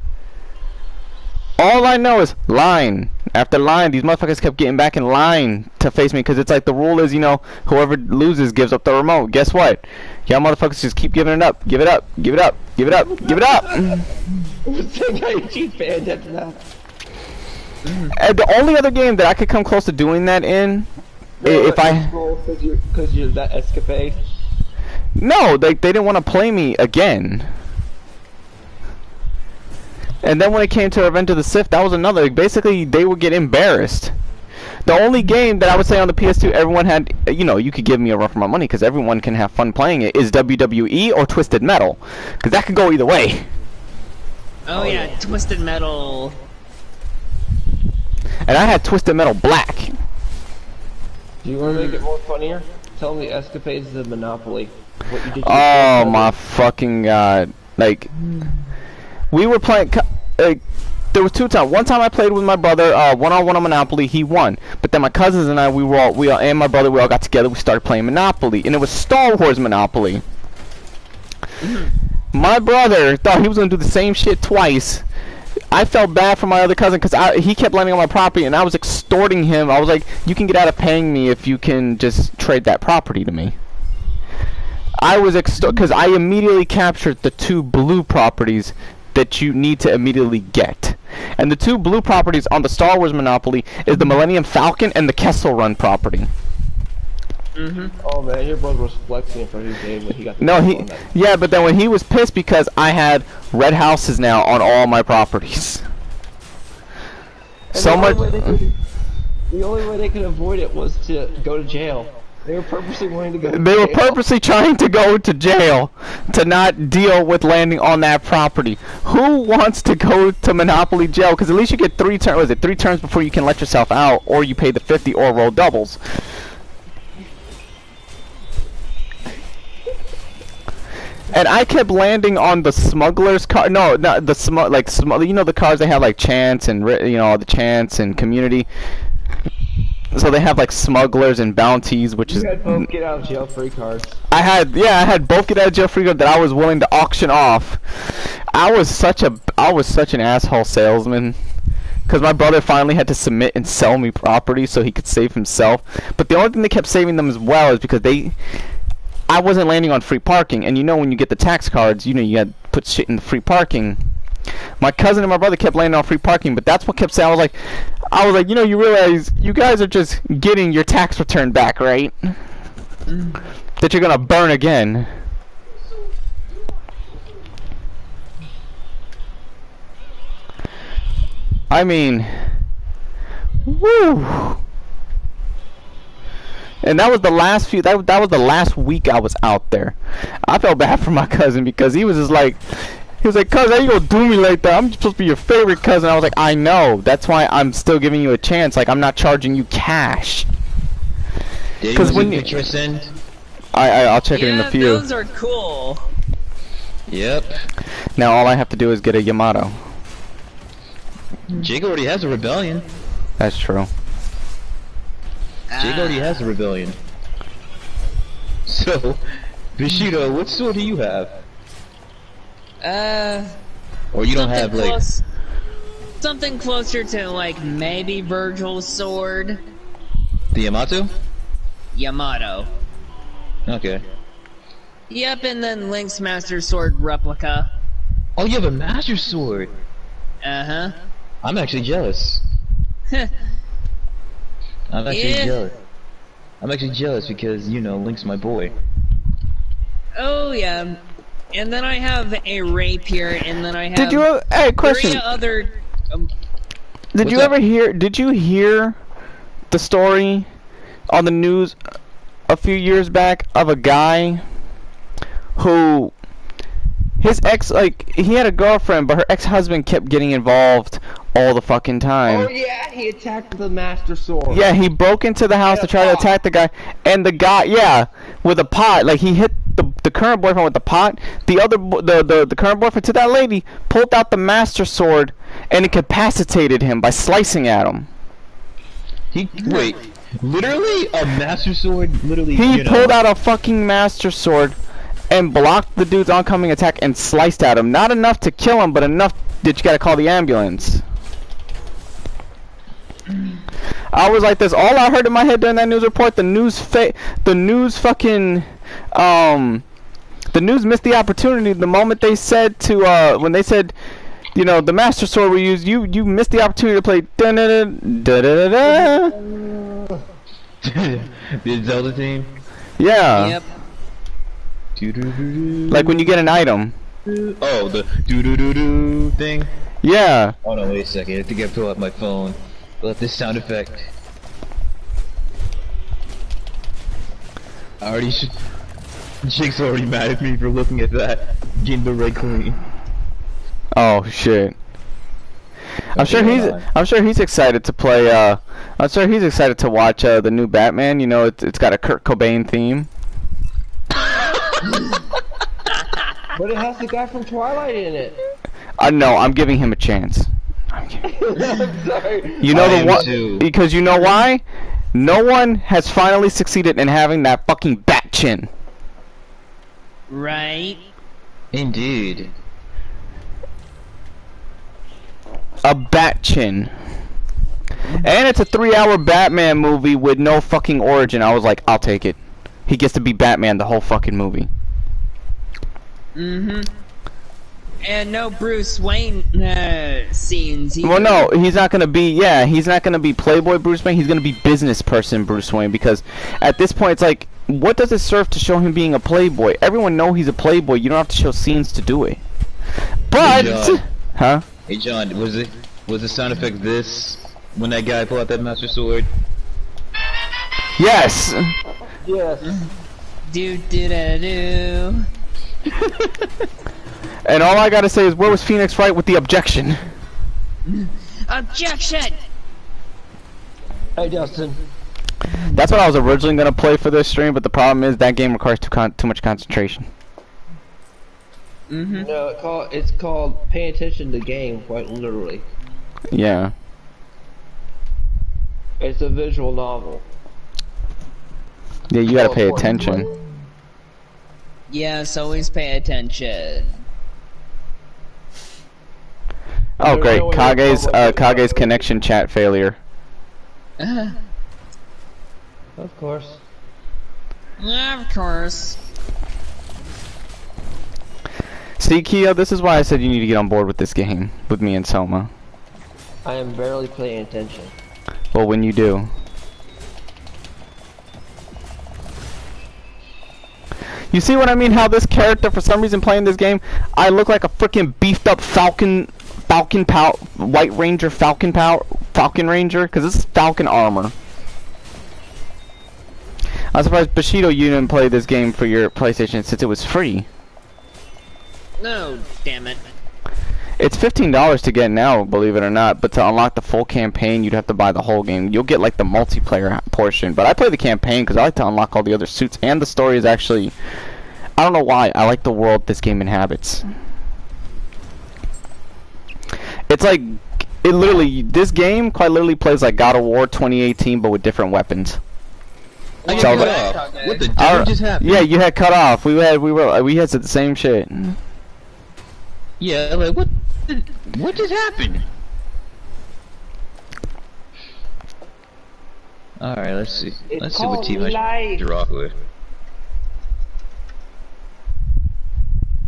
Speaker 2: All I know is line after line. These motherfuckers kept getting back in line to face me because it's like the rule is, whoever loses gives up the remote. Guess what? Y'all motherfuckers just keep giving it up. Give it up. Give it up. Give it up. Give it up.
Speaker 5: Tenkaichi fan after that.
Speaker 2: And the only other game that I could come close to doing that in, if I...
Speaker 5: Because you're that escapade.
Speaker 2: No, they didn't want to play me again. And then when it came to Revenge of the Sith, that was another. Basically, they would get embarrassed. The only game that I would say on the PS2 everyone had, you could give me a run for my money because everyone can have fun playing it, is WWE or Twisted Metal. Because that could go either way.
Speaker 3: Oh yeah, Twisted Metal.
Speaker 2: And I had Twisted Metal Black.
Speaker 5: Do you want to make it more funnier? Tell me escapades of Monopoly. What you did to your
Speaker 2: Oh
Speaker 5: friends.
Speaker 2: my fucking god. Like, we were playing, there was 2 times. One time I played with my brother, one-on-one on Monopoly, he won. But then my cousins and I, and my brother, we all got together, we started playing Monopoly. And it was Star Wars Monopoly. My brother thought he was going to do the same shit twice. I felt bad for my other cousin because he kept landing on my property and I was extorting him. I was like, you can get out of paying me if you can just trade that property to me. I was because I immediately captured the 2 blue properties that you need to immediately get. And the 2 blue properties on the Star Wars Monopoly is the Millennium Falcon and the Kessel Run property.
Speaker 5: Oh man, your brother was flexing in front of his game when he got the
Speaker 2: No,
Speaker 5: on that.
Speaker 2: yeah, but then when he was pissed because I had red houses now on all my properties.
Speaker 5: And
Speaker 2: So much.
Speaker 5: The only way they could avoid it was to go to jail. They were purposely wanting to go to
Speaker 2: They were
Speaker 5: jail.
Speaker 2: purposely trying to go to jail to not deal with landing on that property. Who wants to go to Monopoly jail? Because at least you get 3 turns. Was it 3 turns before you can let yourself out, or you pay the 50 or roll doubles? And I kept landing on the smugglers' car. No, not the you know the cars they have like Chance and the Chance and Community. So they have like smugglers and bounties, which is.
Speaker 5: You had both get out of jail free cards.
Speaker 2: I had both get out of jail free cards that I was willing to auction off. I was such an asshole salesman. Because my brother finally had to submit and sell me property so he could save himself. But the only thing that kept saving them as well is because I wasn't landing on free parking. And you know when you get the tax cards, you got to put shit in the free parking. My cousin and my brother kept landing on free parking, but that's what kept saying. I was like, you realize you guys are just getting your tax return back, right? That you're going to burn again. I mean, woo! And that was the last that was the last week I was out there. I felt bad for my cousin because he was like, cousin, how you gonna do me like that? I'm supposed to be your favorite cousin. I was like, I know. That's why I'm still giving you a chance. Like, I'm not charging you cash.
Speaker 4: Because when you picture send,
Speaker 2: I'll check it in a few.
Speaker 3: Those are cool.
Speaker 4: Yep.
Speaker 2: Now all I have to do is get a Yamato.
Speaker 4: Jake already has a rebellion.
Speaker 2: That's true.
Speaker 4: Jake already has a rebellion. So, Bushido, what sword do you have? Or you don't have like
Speaker 3: something closer to like maybe Virgil's sword.
Speaker 4: the Yamato?
Speaker 3: Yamato.
Speaker 4: Okay.
Speaker 3: Yep, and then Link's Master Sword replica.
Speaker 4: Oh, you have a Master Sword.
Speaker 3: Uh-huh.
Speaker 4: I'm actually jealous. I'm actually jealous. I'm actually jealous because, Link's my boy.
Speaker 3: Oh, yeah. And then I have a rapier, and then I have
Speaker 2: hey, question.
Speaker 3: 3 other...
Speaker 2: Did you hear the story on the news a few years back of a guy who... His ex, he had a girlfriend, but her ex-husband kept getting involved all the fucking time.
Speaker 5: Oh yeah, he attacked the Master Sword.
Speaker 2: Yeah, he broke into the house to try to attack the guy, and the guy, with a pot, he hit the current boyfriend with the pot. The current boyfriend to that lady pulled out the Master Sword and incapacitated him by slicing at him.
Speaker 4: Wait, literally a Master Sword? Literally,
Speaker 2: he pulled out a fucking Master Sword and blocked the dude's oncoming attack and sliced at him. Not enough to kill him, but enough that you gotta call the ambulance. I was like this. All I heard in my head during that news report, the news missed the opportunity the moment they said to when they said, the Master Sword we used. You missed the opportunity to play da da da da da da.
Speaker 4: The Zelda theme.
Speaker 2: Yeah.
Speaker 3: Yep.
Speaker 2: Like when you get an item.
Speaker 4: Oh, the do thing.
Speaker 2: Yeah.
Speaker 4: Oh no, wait a second. I think I pull out my phone. Let this sound effect. Jake's already mad at me for looking at that. Getting the red clean.
Speaker 2: Oh shit. I'm sure he's excited to play. I'm sure he's excited to watch the new Batman. It's got a Kurt Cobain theme.
Speaker 5: But it has the guy from Twilight in it.
Speaker 2: No, I'm giving him a chance.
Speaker 5: I'm sorry.
Speaker 2: Because you know why? No one has finally succeeded in having that fucking bat chin.
Speaker 3: Right.
Speaker 4: Indeed.
Speaker 2: A bat chin. And it's a 3-hour Batman movie with no fucking origin. I was like, I'll take it. He gets to be Batman the whole fucking movie.
Speaker 3: Mm-hmm. And no Bruce Wayne scenes either.
Speaker 2: Well, no, he's not gonna be. Yeah, he's not gonna be Playboy Bruce Wayne. He's gonna be business person Bruce Wayne, because at this point, it's like, what does it serve to show him being a Playboy? Everyone know he's a Playboy. You don't have to show scenes to do it. But, huh?
Speaker 4: Hey John, was the sound effect this when that guy pulled out that Master Sword?
Speaker 2: Yes.
Speaker 5: Yes.
Speaker 3: Do do da do.
Speaker 2: And all I gotta say is, where was Phoenix Wright with the objection?
Speaker 3: Objection!
Speaker 5: Hey Dustin.
Speaker 2: That's what I was originally gonna play for this stream, but the problem is that game requires too much concentration.
Speaker 5: No, it's called Pay Attention to the Game, quite literally.
Speaker 2: Yeah.
Speaker 5: It's a visual novel.
Speaker 2: Yeah, you gotta pay attention.
Speaker 3: Yes, always pay attention.
Speaker 2: Oh great, Kage's connection chat failure.
Speaker 5: Of course.
Speaker 3: Of course.
Speaker 2: See, Keo, this is why I said you need to get on board with this game, with me and Soma.
Speaker 5: I am barely paying attention.
Speaker 2: Well, when you do. You see what I mean? How this character, for some reason, playing this game, I look like a freaking beefed up White Ranger, Falcon Ranger, because this is Falcon armor. I'm surprised, Bushido, you didn't play this game for your PlayStation since it was free.
Speaker 3: No, damn it.
Speaker 2: It's $15 to get now, believe it or not, but to unlock the full campaign, you'd have to buy the whole game. You'll get, like, the multiplayer portion, but I play the campaign because I like to unlock all the other suits, and the story is actually... I don't know why, I like the world this game inhabits. It's like... this game quite literally plays like God of War 2018, but with different weapons.
Speaker 4: I got cut off. What the devil just happened?
Speaker 2: Yeah, you had cut off. We had said the same shit.
Speaker 4: Yeah, like, what just happened? Alright, let's see. Let's see what team I should rock with.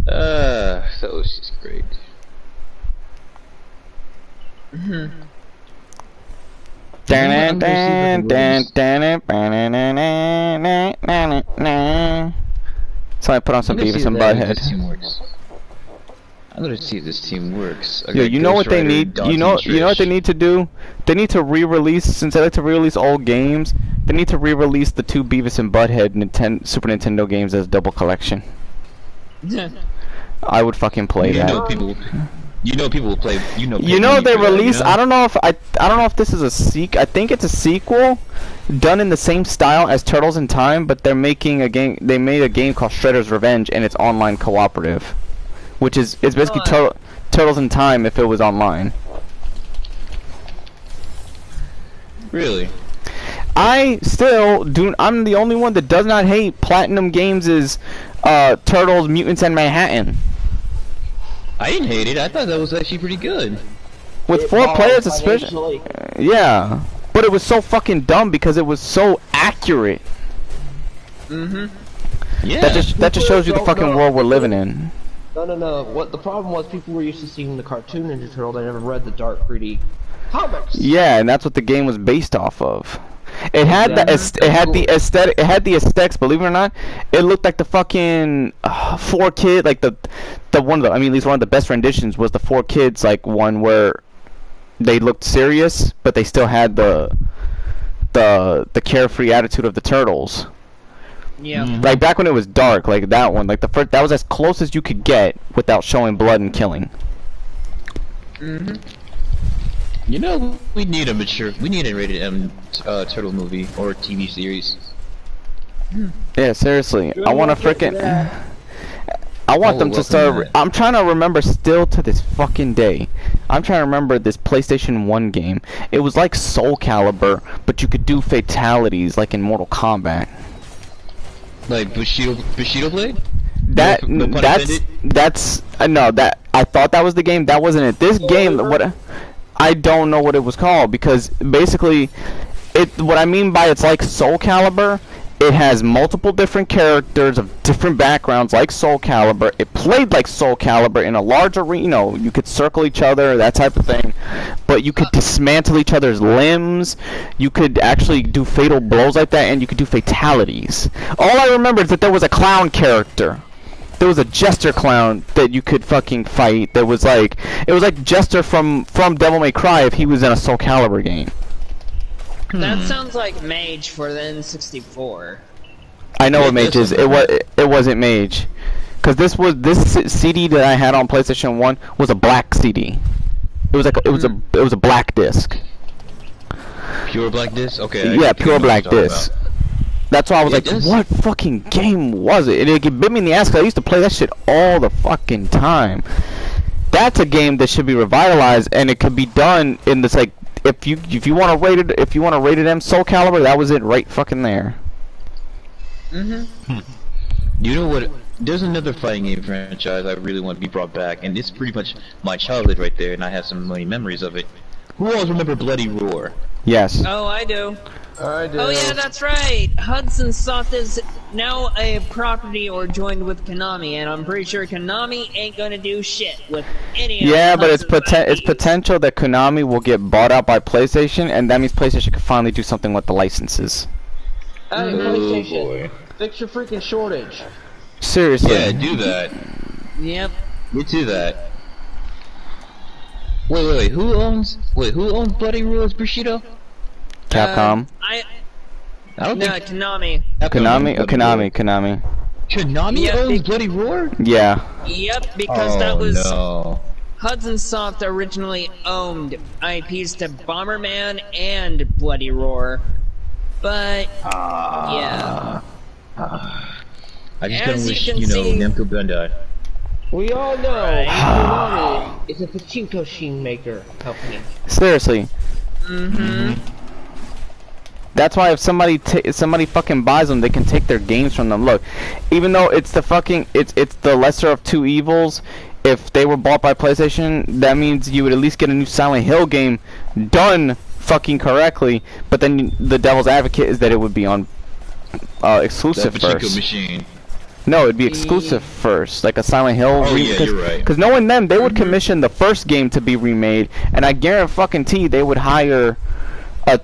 Speaker 4: That was just great.
Speaker 2: So I put on some Beavis and Butthead.
Speaker 4: I'm gonna see if this team works.
Speaker 2: Yo, you know what they need? You know what they need to do? They need to re-release, since they like to re-release old games, they need to re-release the 2 Beavis and Butthead Super Nintendo games as double collection. I would fucking play that.
Speaker 4: You know people will play. You know
Speaker 2: they released. I don't know if this is a sequel. I think it's a sequel, done in the same style as Turtles in Time, but they're making a game. They made a game called Shredder's Revenge, and it's online cooperative, which is basically Turtles in Time if it was online.
Speaker 4: Really?
Speaker 2: I'm the only one that does not hate Platinum Games' Turtles, Mutants, and Manhattan.
Speaker 4: I didn't hate it. I thought that was actually pretty good.
Speaker 2: With 4 players, especially. Yeah, but it was so fucking dumb because it was so accurate.
Speaker 4: Yeah.
Speaker 2: That just shows you the fucking world we're living in.
Speaker 5: No. What the problem was, people were used to seeing the cartoon Ninja Turtle. They never read the dark 3D comics.
Speaker 2: Yeah, and that's what the game was based off of. It had the aesthetics. Believe it or not, it looked like the fucking 4 kid, like the one of the. I mean, at least one of the best renditions was the 4 kids, like one where they looked serious, but they still had the carefree attitude of the Turtles.
Speaker 3: Yeah.
Speaker 2: Like back when it was dark, like that one, like the first, that was as close as you could get without showing blood and killing.
Speaker 4: You know, we need a rated M turtle movie or TV series.
Speaker 2: Yeah, seriously, I want to freaking. I want them to start. I'm trying to remember still to this fucking day. I'm trying to remember this PlayStation 1 game. It was like Soul Calibur, but you could do fatalities like in Mortal Kombat.
Speaker 4: Like Bushido Blade?
Speaker 2: That's no, that I thought that was the game. That wasn't it. This game, what I don't know what it was called, because basically what I mean by it's like Soul Calibur, it has multiple different characters of different backgrounds like Soul Calibur. It played like Soul Calibur in a large arena. You know, you could circle each other, that type of thing, but you could dismantle each other's limbs. You could actually do fatal blows like that, and you could do fatalities. All I remember is that there was a clown character. There was a Jester clown that you could fucking fight. It was like Jester from Devil May Cry if he was in a Soul Calibur game.
Speaker 3: That sounds like Mage for the N64.
Speaker 2: I know what Mage is. It wasn't Mage, because this CD that I had on PlayStation 1 was a black CD. It was like it was a black disc.
Speaker 4: Pure black disc? Okay.
Speaker 2: Yeah, pure black disc. That's why I was
Speaker 4: It
Speaker 2: like,
Speaker 4: does.
Speaker 2: what fucking game was it? It bit me in the ass because I used to play that shit all the fucking time. That's a game that should be revitalized, and it could be done in this, like, if you want to rate it M Soul Calibur, that was it right fucking there.
Speaker 4: You know what? There's another fighting game franchise I really want to be brought back, and it's pretty much my childhood right there, and I have some many memories of it. Who always remember Bloody Roar?
Speaker 2: Yes.
Speaker 3: Oh, I do.
Speaker 5: I do.
Speaker 3: Oh yeah, that's right. Hudson Soft is now a property or joined with Konami, and I'm pretty sure Konami ain't gonna do shit with any of
Speaker 2: Yeah, but it's
Speaker 3: Hudson's IPs.
Speaker 2: potential that Konami will get bought out by PlayStation, and that means PlayStation can finally do something with the licenses.
Speaker 5: Hey, PlayStation, fix your freaking shortage.
Speaker 2: Seriously.
Speaker 4: Yeah, do that.
Speaker 3: Yep.
Speaker 4: Get to that. Wait, who owns Bloody Roar's Bushido?
Speaker 2: Capcom.
Speaker 4: I don't
Speaker 3: No,
Speaker 4: think
Speaker 3: Konami.
Speaker 2: Konami.
Speaker 4: owns
Speaker 2: Konami.
Speaker 4: Konami
Speaker 3: Yeah,
Speaker 4: owns
Speaker 3: they-
Speaker 4: Bloody Roar?
Speaker 2: Yeah.
Speaker 3: Yep, because
Speaker 4: Oh
Speaker 3: that was
Speaker 4: no.
Speaker 3: Hudson Soft originally owned IPs to Bomberman and Bloody Roar, but yeah.
Speaker 4: I just
Speaker 3: As
Speaker 4: kinda
Speaker 3: you
Speaker 4: wish,
Speaker 3: can see-
Speaker 4: Namco Bandai.
Speaker 5: We all know
Speaker 3: Right.
Speaker 5: Konami is a pachinko machine maker company.
Speaker 2: Seriously.
Speaker 3: Mm-hmm.
Speaker 2: That's why if somebody fucking buys them, they can take their games from them. Look, even though it's the fucking it's the lesser of two evils, if they were bought by PlayStation, that means you would at least get a new Silent Hill game done fucking correctly. But then the devil's advocate is that it would be on exclusive
Speaker 4: That pachinko
Speaker 2: first.
Speaker 4: machine.
Speaker 2: No, it'd be exclusive first, like a Silent Hill.
Speaker 4: Oh, yeah, you're right.
Speaker 2: Because knowing them, they would commission the first game to be remade, and I guarantee they would hire the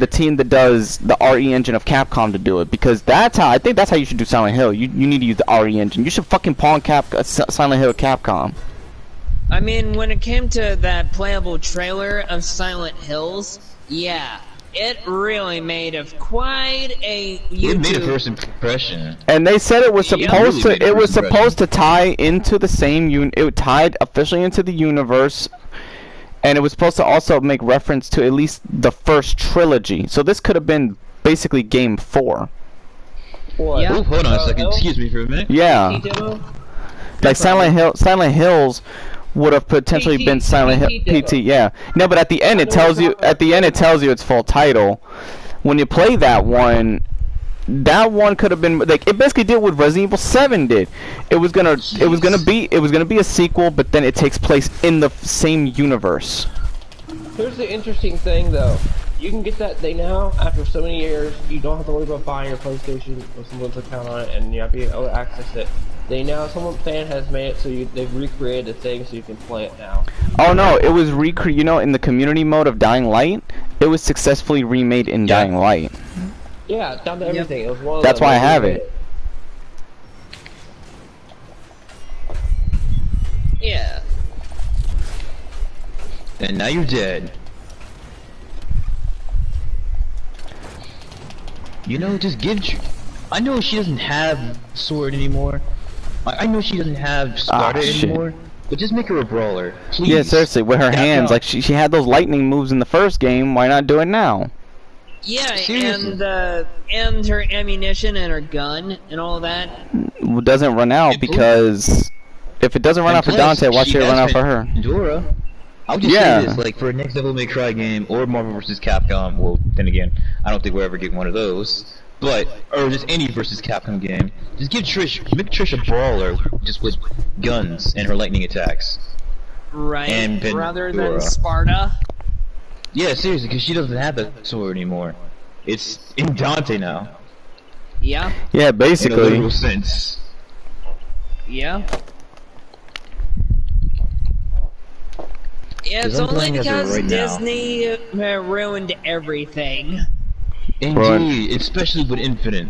Speaker 2: team that does the RE engine of Capcom to do it. Because I think that's how you should do Silent Hill. You need to use the RE engine. You should fucking pawn Silent Hill Capcom.
Speaker 3: I mean, when it came to that playable trailer of Silent Hills, yeah, it really made quite a YouTube.
Speaker 4: It made a first impression.
Speaker 2: And they said it was
Speaker 3: Yeah.
Speaker 2: supposed
Speaker 4: Really
Speaker 2: to. It was
Speaker 4: made a
Speaker 2: supposed to tie into the same. It tied officially into the universe, and it was supposed to also make reference to at least the first trilogy. So this could have been basically Game 4.
Speaker 5: What?
Speaker 3: Yeah.
Speaker 4: Oh, hold on a second. Excuse me for a minute.
Speaker 2: Yeah,
Speaker 5: PT demo?
Speaker 2: like Silent Hills would have potentially
Speaker 5: PT,
Speaker 2: been Silent Hill
Speaker 5: PT demo.
Speaker 2: PT. Yeah, no, but at the end it tells you. At the end it tells you its full title. When you play that one could have been like it basically did what Resident Evil 7 did. It was gonna be a sequel, but then it takes place in the same universe.
Speaker 5: Here's the interesting thing, though. You can get that thing now after so many years. You don't have to worry about buying your PlayStation with someone's account on it, and you have to be able to access it. Some fan has made it so they've recreated the thing so you can play it now.
Speaker 2: Oh no, it was in the community mode of Dying Light, it was successfully remade in
Speaker 4: Yeah.
Speaker 2: Dying Light.
Speaker 5: Yeah, down to everything. It was one of
Speaker 2: That's
Speaker 5: them.
Speaker 2: why I have it.
Speaker 3: Yeah.
Speaker 4: And now you're dead. Just give. I know she doesn't have sword anymore. I know she doesn't have Sparta
Speaker 2: shit.
Speaker 4: anymore. But just make her a brawler, please.
Speaker 2: Yeah, seriously, with her hands, like she had those lightning moves in the first game. Why not do it now?
Speaker 3: Yeah,
Speaker 4: Seriously.
Speaker 3: and her ammunition and her gun and all that.
Speaker 2: It doesn't run out
Speaker 4: It
Speaker 2: because if it doesn't run
Speaker 4: And
Speaker 2: out for
Speaker 4: plus,
Speaker 2: Dante, why
Speaker 4: she
Speaker 2: should it run
Speaker 4: has
Speaker 2: out for her?
Speaker 4: Pandora. I'll just
Speaker 2: Yeah.
Speaker 4: say this, like for a next Devil May Cry game or Marvel vs. Capcom. Well, then again, I don't think we'll ever get one of those. But or just any versus Capcom game, just make Trish a brawler, just with guns and her lightning attacks.
Speaker 3: Right,
Speaker 4: And
Speaker 3: rather than
Speaker 4: Pandora.
Speaker 3: Sparta.
Speaker 4: Yeah, seriously, because she doesn't have that sword anymore. It's in Dante now.
Speaker 3: Yeah,
Speaker 2: Yeah,
Speaker 4: In a
Speaker 2: basically.
Speaker 4: literal sense.
Speaker 3: yeah. Yeah, it's
Speaker 4: I'm
Speaker 3: only
Speaker 4: playing as of
Speaker 3: because
Speaker 4: right now.
Speaker 3: Disney ruined everything.
Speaker 4: Indeed, especially with Infinite.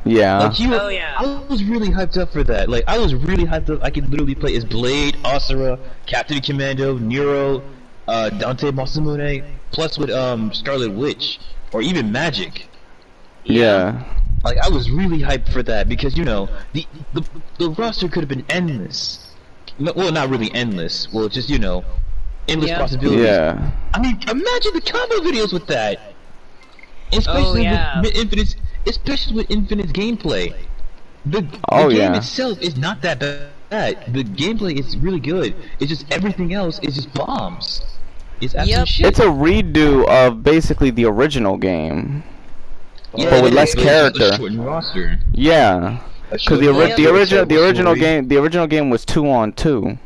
Speaker 2: Yeah.
Speaker 4: Like
Speaker 3: Oh, yeah.
Speaker 4: I was really hyped up for that. Like I was really hyped up. I could literally play as Blade, Asura, Captain Commando, Nero, Dante Masamune, plus with Scarlet Witch, or even Magic.
Speaker 2: Yeah.
Speaker 4: Like I was really hyped for that because the roster could have been endless. Well, not really endless. Well, just endless
Speaker 3: Yeah.
Speaker 4: possibilities.
Speaker 2: Yeah.
Speaker 4: I mean, imagine the combo videos with that. Especially
Speaker 3: Oh, yeah.
Speaker 4: with especially with Infinite's gameplay. The game itself is not that bad. The gameplay is really good. It's just everything else is just bombs. It's absolute shit.
Speaker 2: It's a redo of basically the original game, but with less character.
Speaker 4: A shortened roster.
Speaker 2: Yeah, because the original game was 2-on-2.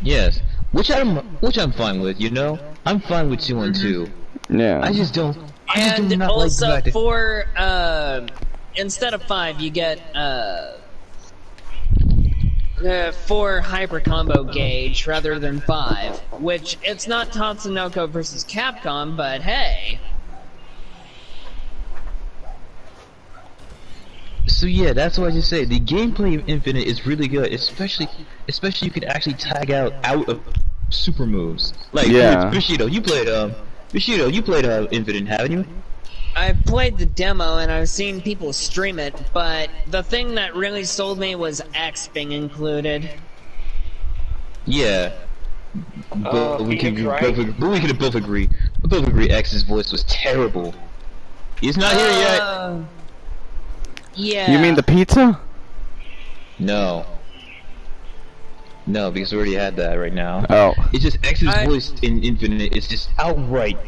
Speaker 4: Yes, which I'm fine with. You know, I'm fine with 2-on-2.
Speaker 2: Yeah.
Speaker 4: I just don't.
Speaker 3: And also for instead of 5, you get 4 hyper combo gauge rather than 5, which it's not Tatsunoko versus Capcom, but hey.
Speaker 4: So yeah, that's what I just say. The gameplay of Infinite is really good, especially you can actually tag out of super moves. Like Bushido, you played Infinite, haven't you?
Speaker 3: I've played the demo and I've seen people stream it, but the thing that really sold me was X being included.
Speaker 4: Yeah. But we can both agree. X's voice was terrible. He's not here yet.
Speaker 3: Yeah.
Speaker 2: You mean the pizza?
Speaker 4: No. No, because we already had that right now.
Speaker 2: Oh.
Speaker 4: It's just X's voice in Infinite is just outright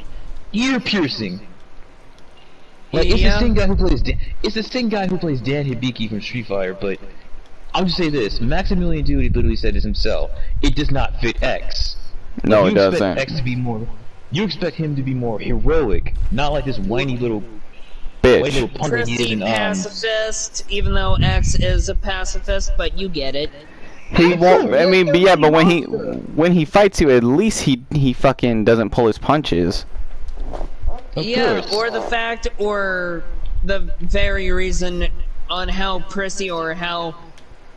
Speaker 4: ear-piercing. Like, it's the same guy who plays Dan Hibiki from Street Fighter, but I'll just say this: Maximilian Doody literally said this himself. It does not fit X.
Speaker 2: No,
Speaker 4: like,
Speaker 2: it doesn't.
Speaker 4: You expect him to be more heroic, not like this whiny little
Speaker 2: bitch.
Speaker 3: Prissy pacifist, even though X is a pacifist, but you get it.
Speaker 2: He won't. I mean, but when he fights you, at least he fucking doesn't pull his punches.
Speaker 4: Of course.
Speaker 3: Or the fact, or the very reason on how prissy or how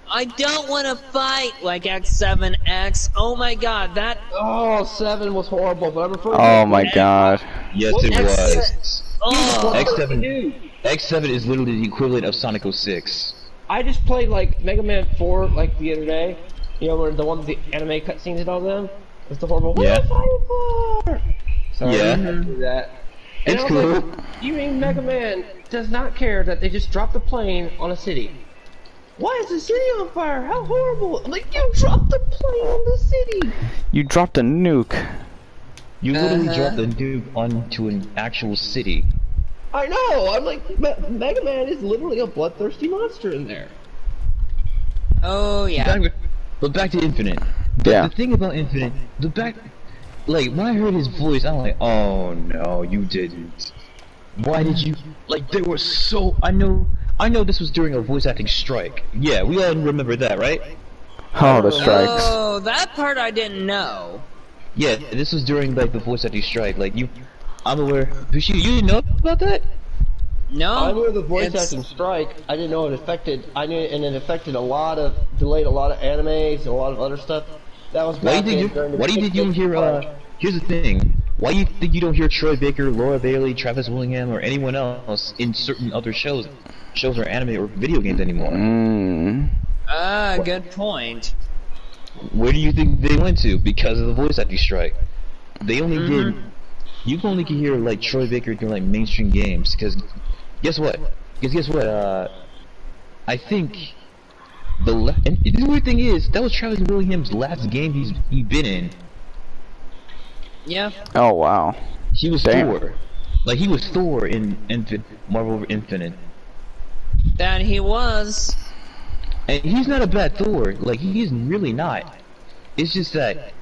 Speaker 3: I don't want to fight like X7X. Oh my god, that.
Speaker 5: Oh, 7 was horrible, but I'm referring to.
Speaker 2: Oh my god.
Speaker 4: Yes, it was.
Speaker 3: Oh,
Speaker 4: X7 is literally the equivalent of Sonic 06.
Speaker 5: I just played like Mega Man 4 like the other day. You know, where the one with the anime cutscenes and all them. It's the horrible.
Speaker 4: Yeah.
Speaker 5: Sorry,
Speaker 4: Yeah.
Speaker 5: I had to do that. And
Speaker 4: It's
Speaker 5: I was
Speaker 4: cool.
Speaker 5: like, you mean Mega Man does not care that they just dropped a plane on a city? Why is the city on fire? How horrible! I'm like, you dropped a plane on the city!
Speaker 2: You dropped a nuke.
Speaker 4: You literally dropped a nuke onto an actual city.
Speaker 5: I know! I'm like, Mega Man is literally a bloodthirsty monster in there.
Speaker 3: Oh yeah.
Speaker 4: But back to Infinite.
Speaker 2: Yeah.
Speaker 4: The thing about Infinite, like, when I heard his voice, I'm like, oh no, you didn't. Why did you? Like, they were so. I know this was during a voice acting strike. Yeah, we all remember that, right?
Speaker 2: Oh, the strikes.
Speaker 3: Oh, that part I didn't know.
Speaker 4: Yeah, this was during like the voice acting strike. Like I'm aware. You didn't know about that?
Speaker 3: No.
Speaker 5: I knew the voice acting strike. I didn't know it affected. It affected delayed a lot of animes and a lot of other stuff. That was.
Speaker 4: Why do you think you don't hear? Here's the thing. Why do you think you don't hear Troy Baker, Laura Bailey, Travis Willingham, or anyone else in certain other shows or anime or video games anymore?
Speaker 3: Good point.
Speaker 4: Where do you think they went to? Because of the voice acting strike. They only did. You can only hear like Troy Baker doing like mainstream games. Because guess what? I think and the weird thing is that was Travis Willingham's last game he's been in.
Speaker 3: Yeah.
Speaker 2: Oh wow.
Speaker 4: He was
Speaker 2: Damn.
Speaker 4: Thor. Like he was Thor in Marvel Infinite.
Speaker 3: That he was.
Speaker 4: And he's not a bad Thor. Like he's really not. It's just that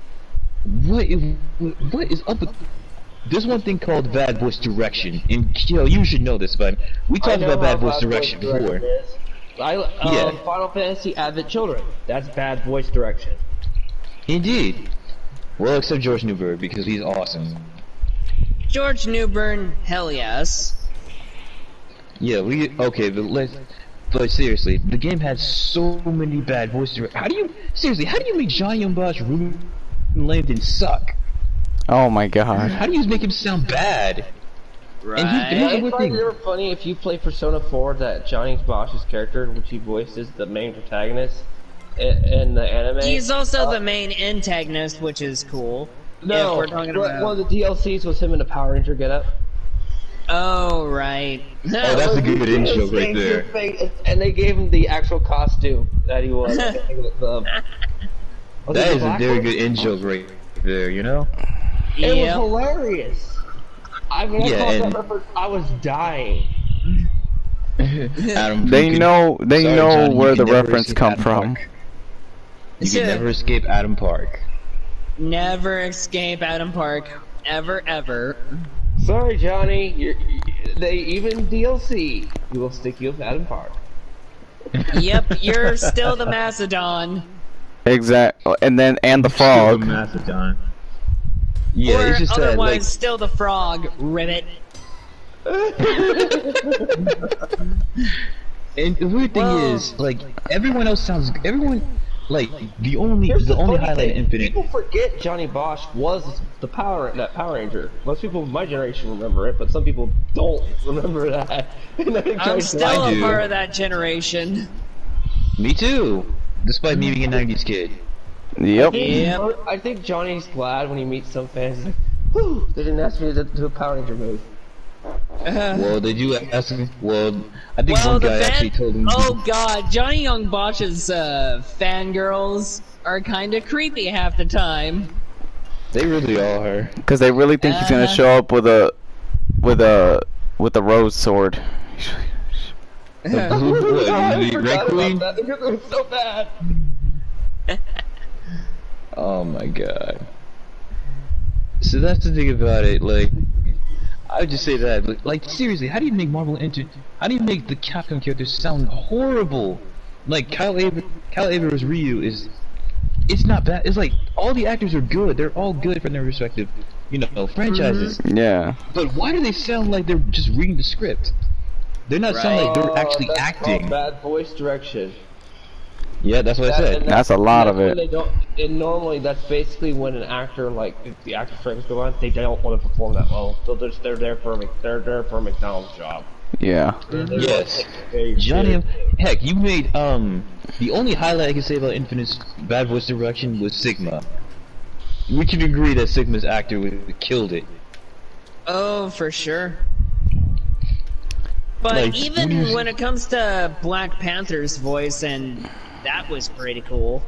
Speaker 4: what is up with? There's one thing called bad voice direction, and you should know this, but we talked about bad voice direction before.
Speaker 5: Final Fantasy Advent Children. That's bad voice direction.
Speaker 4: Indeed. Well, except George Newberg because he's awesome.
Speaker 3: George Newbern, hell yes.
Speaker 4: Yeah, but seriously, the game had so many bad voice direction. How do you make Jean Bosch, Ruben Langdon suck?
Speaker 2: Oh my god.
Speaker 4: How do you make him sound bad?
Speaker 3: Right.
Speaker 4: And here's the
Speaker 5: It's
Speaker 4: thing.
Speaker 5: never funny if you play Persona 4 that Johnny Bosch's character, which he voices the main protagonist in the anime.
Speaker 3: He's also the main antagonist, which is cool.
Speaker 5: No,
Speaker 3: if we're talking about...
Speaker 5: one of the DLCs was him in a Power Ranger getup.
Speaker 3: Oh, right.
Speaker 4: Oh, that's a good in joke right there.
Speaker 5: And they gave him the actual costume that he was.
Speaker 4: That is a very good in joke right there, you know?
Speaker 5: It was hilarious. I mean, I caught that reference, I was dying.
Speaker 4: Adam,
Speaker 2: They know
Speaker 4: Johnny,
Speaker 2: where
Speaker 4: you
Speaker 2: the
Speaker 4: can never
Speaker 2: reference
Speaker 4: escape
Speaker 2: come
Speaker 4: Adam
Speaker 2: from.
Speaker 4: Park. You can never escape Adam Park.
Speaker 3: Never escape Adam Park. Ever, ever.
Speaker 5: Sorry, Johnny. They even DLC. You will stick you with Adam Park.
Speaker 3: Yep, you're still the Macedon.
Speaker 2: Exact. And the frog.
Speaker 4: Macedon. Yeah,
Speaker 3: Or
Speaker 4: it's just
Speaker 3: otherwise,
Speaker 4: that, like,
Speaker 3: still the frog. Ribbit.
Speaker 4: and the weird thing is, like, everyone else sounds. Everyone, like, the only highlight in Infinite.
Speaker 5: People forget Johnny Bosch was that Power Ranger. Most people of my generation remember it, but some people don't remember that.
Speaker 3: I'm still a part of that generation.
Speaker 4: Me too. Despite me being a '90s kid.
Speaker 2: Yep.
Speaker 5: I think Johnny's glad when he meets some fans. He's like, whew, they didn't ask me to do a Power Ranger move.
Speaker 4: Well, they do ask me. Well, I think one guy actually told him.
Speaker 3: Oh god, Johnny Young Bosch's fangirls are kinda creepy half the time.
Speaker 4: They really are.
Speaker 2: Because they really think he's gonna show up with a rose sword.
Speaker 4: The Red Queen?
Speaker 5: That because it was so bad.
Speaker 4: Oh my god. So that's the thing about it, like, I would just say that, like seriously, how do you make how do you make the Capcom characters sound horrible? Like, Kyle Avery's Ryu it's not bad, it's like, all the actors are good, they're all good from their respective, franchises.
Speaker 2: Yeah.
Speaker 4: But why do they sound like they're just reading the script? They're not sounding like they're actually
Speaker 5: That's
Speaker 4: acting.
Speaker 5: called bad voice direction.
Speaker 4: Yeah, that's what I said.
Speaker 2: That's a lot of it.
Speaker 5: And normally, that's basically when an actor, like, if the actor frames go on, they don't want to perform that well. So they're there for a McDonald's job.
Speaker 2: Yeah.
Speaker 4: Yes. Johnny, heck, you made, the only highlight I can say about Infinite's bad voice direction was Sigma. We can agree that Sigma's actor killed it.
Speaker 3: Oh, for sure. But
Speaker 4: Like,
Speaker 3: even when it comes to Black Panther's voice, and that was pretty cool.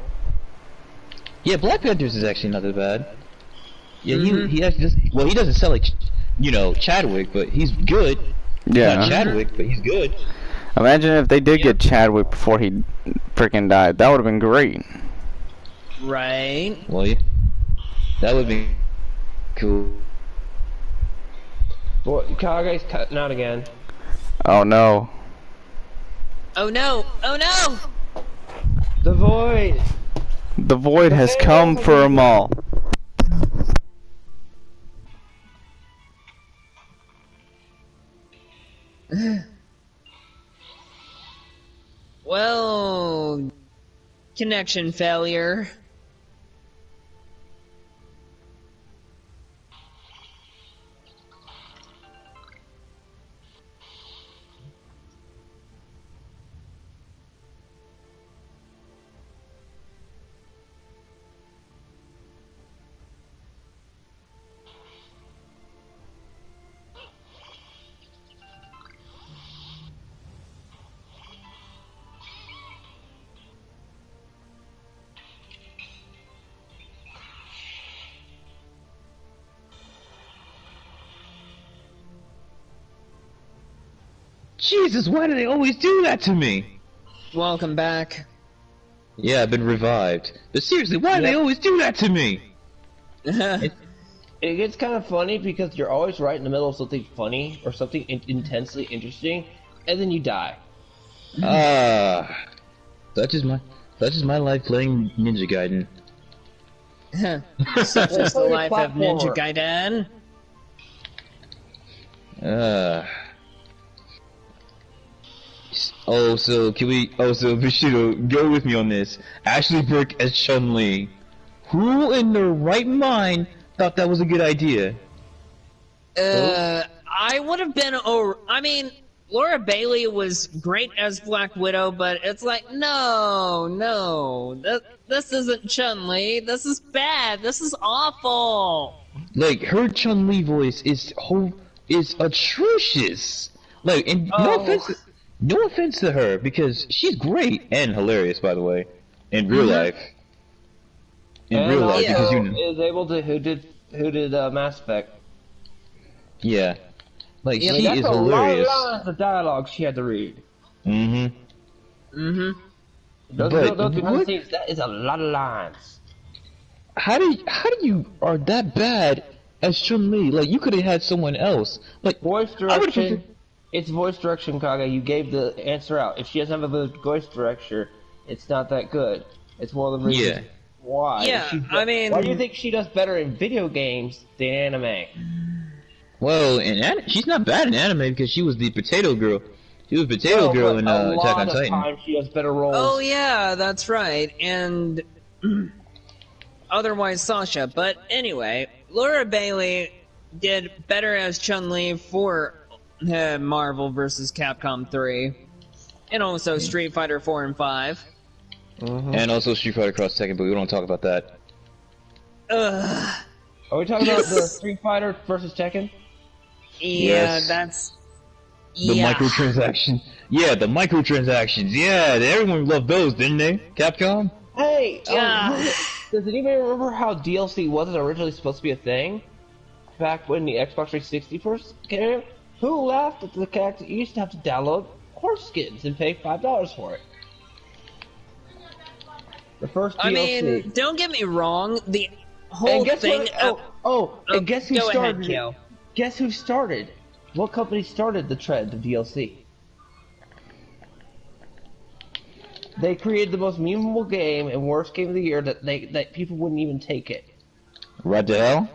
Speaker 4: Yeah, Black Panther's is actually not that bad. Yeah, he actually does, well, he doesn't sound like, Chadwick, but he's good.
Speaker 2: Yeah.
Speaker 4: Not Chadwick, but he's good.
Speaker 2: Imagine if they did get Chadwick before he freaking died. That would have been great.
Speaker 3: Right.
Speaker 4: Well, yeah, that would be cool.
Speaker 5: Boy, Kaga's cutting out again.
Speaker 2: Oh no.
Speaker 3: Oh no! Oh no!
Speaker 5: The Void!
Speaker 2: The Void has come for 'em all.
Speaker 3: Well, connection failure.
Speaker 4: Jesus, why do they always do that to me?
Speaker 3: Welcome back.
Speaker 4: Yeah, I've been revived. But seriously, why do they always do that to me?
Speaker 5: It gets kind of funny because you're always right in the middle of something funny or something intensely interesting, and then you die.
Speaker 4: That's just my life playing Ninja Gaiden.
Speaker 3: Such is the life of Ninja Gaiden.
Speaker 4: So Bushido, go with me on this. Ashley Burke as Chun-Li. Who in their right mind thought that was a good idea?
Speaker 3: I would have been Laura Bailey was great as Black Widow, but it's like, no, this isn't Chun-Li. This is bad. This is awful.
Speaker 4: Like, her Chun-Li voice is is atrocious. Like, and no offense to her, because she's great and hilarious, by the way, in real life. In real life, because
Speaker 5: is able to who did Mass Effect.
Speaker 4: Yeah, like
Speaker 5: Yeah,
Speaker 4: she
Speaker 5: that's
Speaker 4: is
Speaker 5: a
Speaker 4: hilarious.
Speaker 5: lot of lines of dialogue she had to read.
Speaker 4: Mm-hmm.
Speaker 5: Those
Speaker 4: But
Speaker 5: behind the
Speaker 4: what-
Speaker 5: scenes, that is a lot of lines.
Speaker 4: How do you are that bad as Chun-Li? Like, you could have had someone else. Like,
Speaker 5: Voice
Speaker 4: I would've
Speaker 5: direction. It's voice direction, Kaga. You gave the answer out. If she doesn't have a good voice director, it's not that good. It's one of the reasons
Speaker 4: Yeah.
Speaker 5: why.
Speaker 3: Yeah, I mean-
Speaker 5: why do you think she does better in video games than anime?
Speaker 4: well, she's not bad in anime because she was the potato girl. She was potato girl in Attack on Titan.
Speaker 5: Times she has better roles.
Speaker 3: Oh yeah, that's right. And otherwise Sasha. But anyway, Laura Bailey did better as Chun-Li for Marvel vs. Capcom 3. And also Street Fighter 4 and 5.
Speaker 4: And also Street Fighter Cross Tekken, but we don't talk about that.
Speaker 3: Ugh.
Speaker 5: Are we talking about the Street Fighter versus Tekken?
Speaker 3: Yeah,
Speaker 4: Yes.
Speaker 3: that's...
Speaker 4: The
Speaker 3: yeah.
Speaker 4: microtransactions. Yeah, the microtransactions. Yeah, everyone loved those, didn't they? Capcom?
Speaker 5: Hey,
Speaker 3: Yeah.
Speaker 5: does anybody remember how DLC wasn't originally supposed to be a thing? Back when the Xbox 360 first came? Who laughed at the fact that you used to have to download horse skins and pay $5 for it? The first DLC.
Speaker 3: I mean, don't get me wrong, the whole
Speaker 5: and guess
Speaker 3: thing...
Speaker 5: what? And guess who
Speaker 3: go
Speaker 5: started
Speaker 3: ahead,
Speaker 5: it?
Speaker 3: Kyo.
Speaker 5: Guess who started? What company started the trend of DLC? They created the most memeable game and worst game of the year that people wouldn't even take it.
Speaker 4: Right the hell?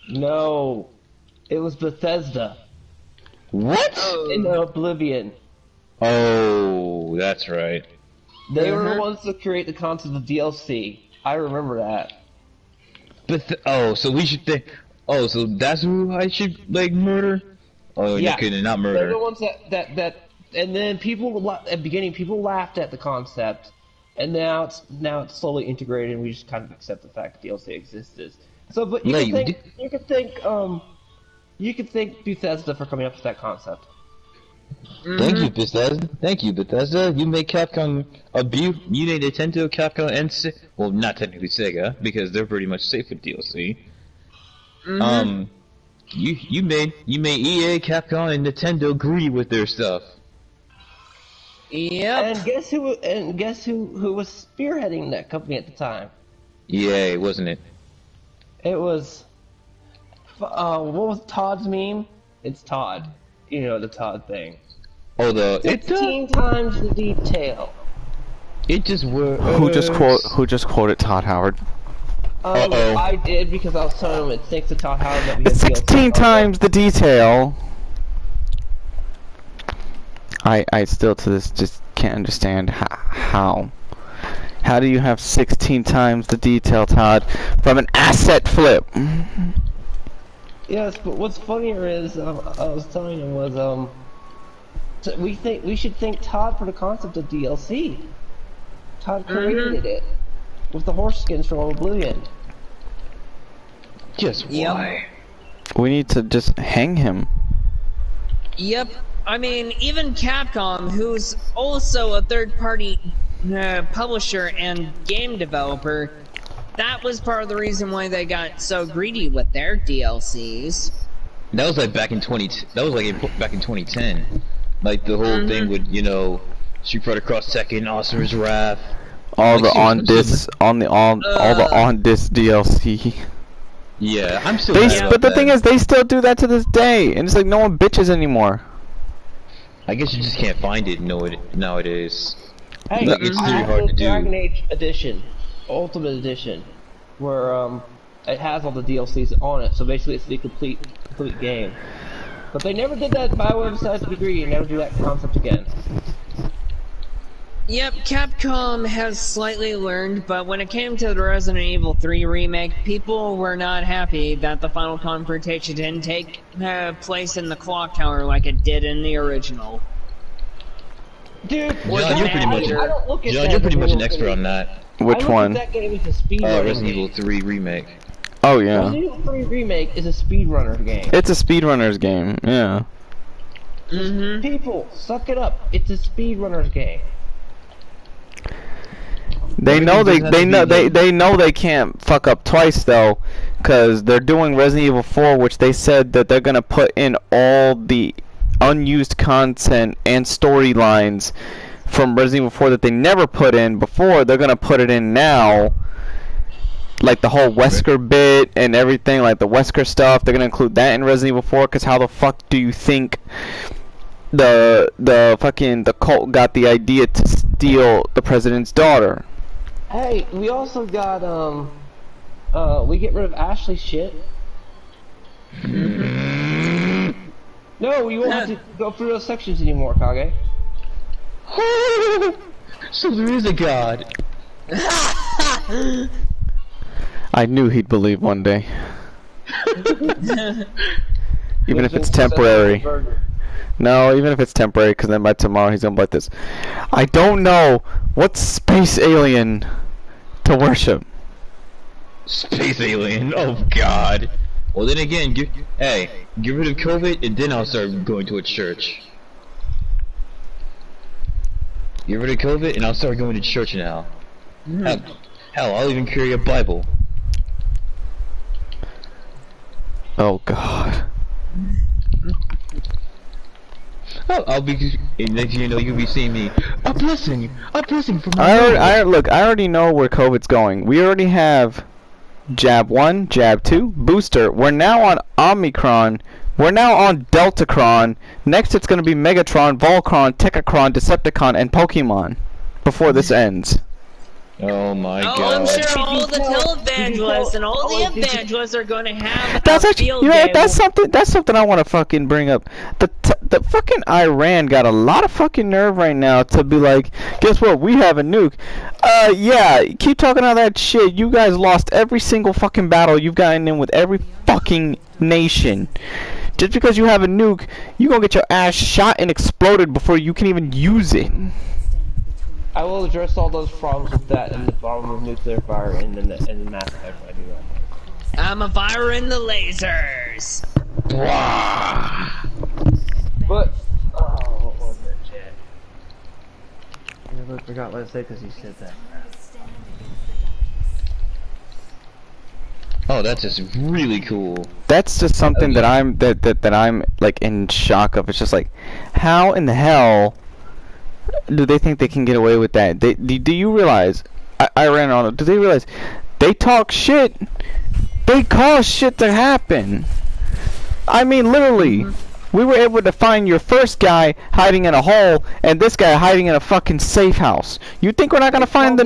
Speaker 5: No, it was Bethesda
Speaker 4: What?
Speaker 5: in Oblivion.
Speaker 4: Oh, that's right.
Speaker 5: They were the ones to create the concept of DLC. I remember that.
Speaker 4: So we should think. Oh, so that's who I should like murder? Oh,
Speaker 5: Yeah.
Speaker 4: you couldn't not
Speaker 5: They're
Speaker 4: murder.
Speaker 5: the ones that and then people at the beginning people laughed at the concept, and now it's slowly integrated, and we just kind of accept the fact that DLC exists. So, but you could thank Bethesda for coming up with that concept.
Speaker 4: Thank you, Bethesda. Thank you, Bethesda. You made Capcom you made Nintendo, Capcom, and well, not technically Sega because they're pretty much safe with DLC. You made EA, Capcom, and Nintendo agree with their stuff.
Speaker 3: Yep.
Speaker 5: And guess who was spearheading that company at the time?
Speaker 4: EA, wasn't it?
Speaker 5: It was what was Todd's meme? It's Todd. You know the Todd thing.
Speaker 4: Oh,
Speaker 5: 16 times the detail.
Speaker 4: It just worked.
Speaker 2: Who just quoted Todd Howard?
Speaker 4: Uh-oh.
Speaker 5: I did because I was telling him it thanks to Todd Howard that we had
Speaker 2: 16
Speaker 5: DLC.
Speaker 2: times the detail. I still to this just can't understand how. How do you have 16 times the detail, Todd, from an asset flip?
Speaker 5: Yes, but what's funnier is I was telling him was we should thank Todd for the concept of DLC. Todd created it with the horse skins from Oblivion.
Speaker 4: Just
Speaker 3: Yep.
Speaker 4: why?
Speaker 2: We need to just hang him.
Speaker 3: Yep. I mean, even Capcom, who's also a third-party publisher and game developer, that was part of the reason why they got so greedy with their DLCs.
Speaker 4: That was like back in 2010. Like the whole thing with Street Fighter Cross Tekken, Oscar's Wrath.
Speaker 2: All
Speaker 4: Like,
Speaker 2: the on
Speaker 4: seriously,
Speaker 2: disc all the on disc DLC.
Speaker 4: Yeah, I'm still. mad about
Speaker 2: But the
Speaker 4: that.
Speaker 2: thing is, they still do that to this day, and it's like no one bitches anymore.
Speaker 4: I guess you just can't find it nowadays.
Speaker 5: Hey,
Speaker 4: Like, it's
Speaker 5: I
Speaker 4: really
Speaker 5: have
Speaker 4: hard
Speaker 5: the
Speaker 4: to do.
Speaker 5: Dragon Age edition, Ultimate Edition, where it has all the DLCs on it. So basically, it's the complete game. But they never did that. BioWare decides to be greedy and never do that concept again.
Speaker 3: Yep, Capcom has slightly learned, but when it came to the Resident Evil 3 remake, people were not happy that the final confrontation didn't take place in the clock tower like it did in the original.
Speaker 5: Dude,
Speaker 4: John, you're pretty much
Speaker 5: I don't look at
Speaker 4: John,
Speaker 5: that
Speaker 4: you're pretty
Speaker 5: as a
Speaker 4: much an
Speaker 5: real
Speaker 4: expert
Speaker 5: game.
Speaker 4: on that.
Speaker 2: Which
Speaker 5: I look
Speaker 2: one?
Speaker 5: At that game as a speed
Speaker 4: Resident Evil 3 remake.
Speaker 2: Oh yeah.
Speaker 5: Resident Evil 3 Remake is a speedrunner game.
Speaker 2: It's a speedrunner's game. Yeah.
Speaker 5: People, suck it up. It's a speedrunner's game.
Speaker 2: They know they know they can't fuck up twice though, cause they're doing Resident Evil 4, which they said that they're gonna put in all the unused content and storylines from Resident Evil 4 that they never put in before. They're gonna put it in now, like the whole Wesker bit and everything, like the Wesker stuff. They're gonna include that in Resident Evil 4, cause how the fuck do you think the cult got the idea to steal the president's daughter?
Speaker 5: Hey, we also got we get rid of Ashley's shit. No, you won't have to go through those sections anymore, Kage.
Speaker 4: So there is a god.
Speaker 2: I knew he'd believe one day. Even if it's temporary. No, even if it's temporary, because then by tomorrow he's gonna be like this. I don't know what space alien to worship.
Speaker 4: Space alien. Oh god. Well then again, get rid of COVID, and then I'll start going to a church. Get rid of COVID, and I'll start going to church now. Hell, I'll even carry a Bible.
Speaker 2: Oh god.
Speaker 4: Oh, I'll be, and next you know, you'll be seeing me. A blessing from my
Speaker 2: Look, I already know where COVID's going. We already have jab 1, jab 2, booster. We're now on Omicron. We're now on Deltacron. Next it's going to be Megatron, Voltron, Techacron, Decepticon, and Pokemon before this ends.
Speaker 4: Oh my god.
Speaker 3: I'm sure all the televangelists and all the evangelists are going to have
Speaker 2: That's
Speaker 3: a
Speaker 2: actually,
Speaker 3: field
Speaker 2: you know,
Speaker 3: day.
Speaker 2: that's something I want to fucking bring up. The fucking Iran got a lot of fucking nerve right now to be like, guess what? We have a nuke. Yeah, keep talking all that shit. You guys lost every single fucking battle you've gotten in with every fucking nation. Just because you have a nuke, you gonna get your ass shot and exploded before you can even use it.
Speaker 5: I will address all those problems with that and the problem of nuclear fire and the mass effect when I do that.
Speaker 3: I'm a fire in the lasers.
Speaker 5: But, what was that, Chad? I forgot what to say because you said that.
Speaker 4: Oh, that's just really cool.
Speaker 2: That's just something that I'm like in shock of. It's just like, how in the hell do they think they can get away with that? Do you realize? Iran on it. Do they realize they talk shit? They cause shit to happen. I mean, literally, we were able to find your first guy hiding in a hole, and this guy hiding in a fucking safe house. You think we're not gonna find the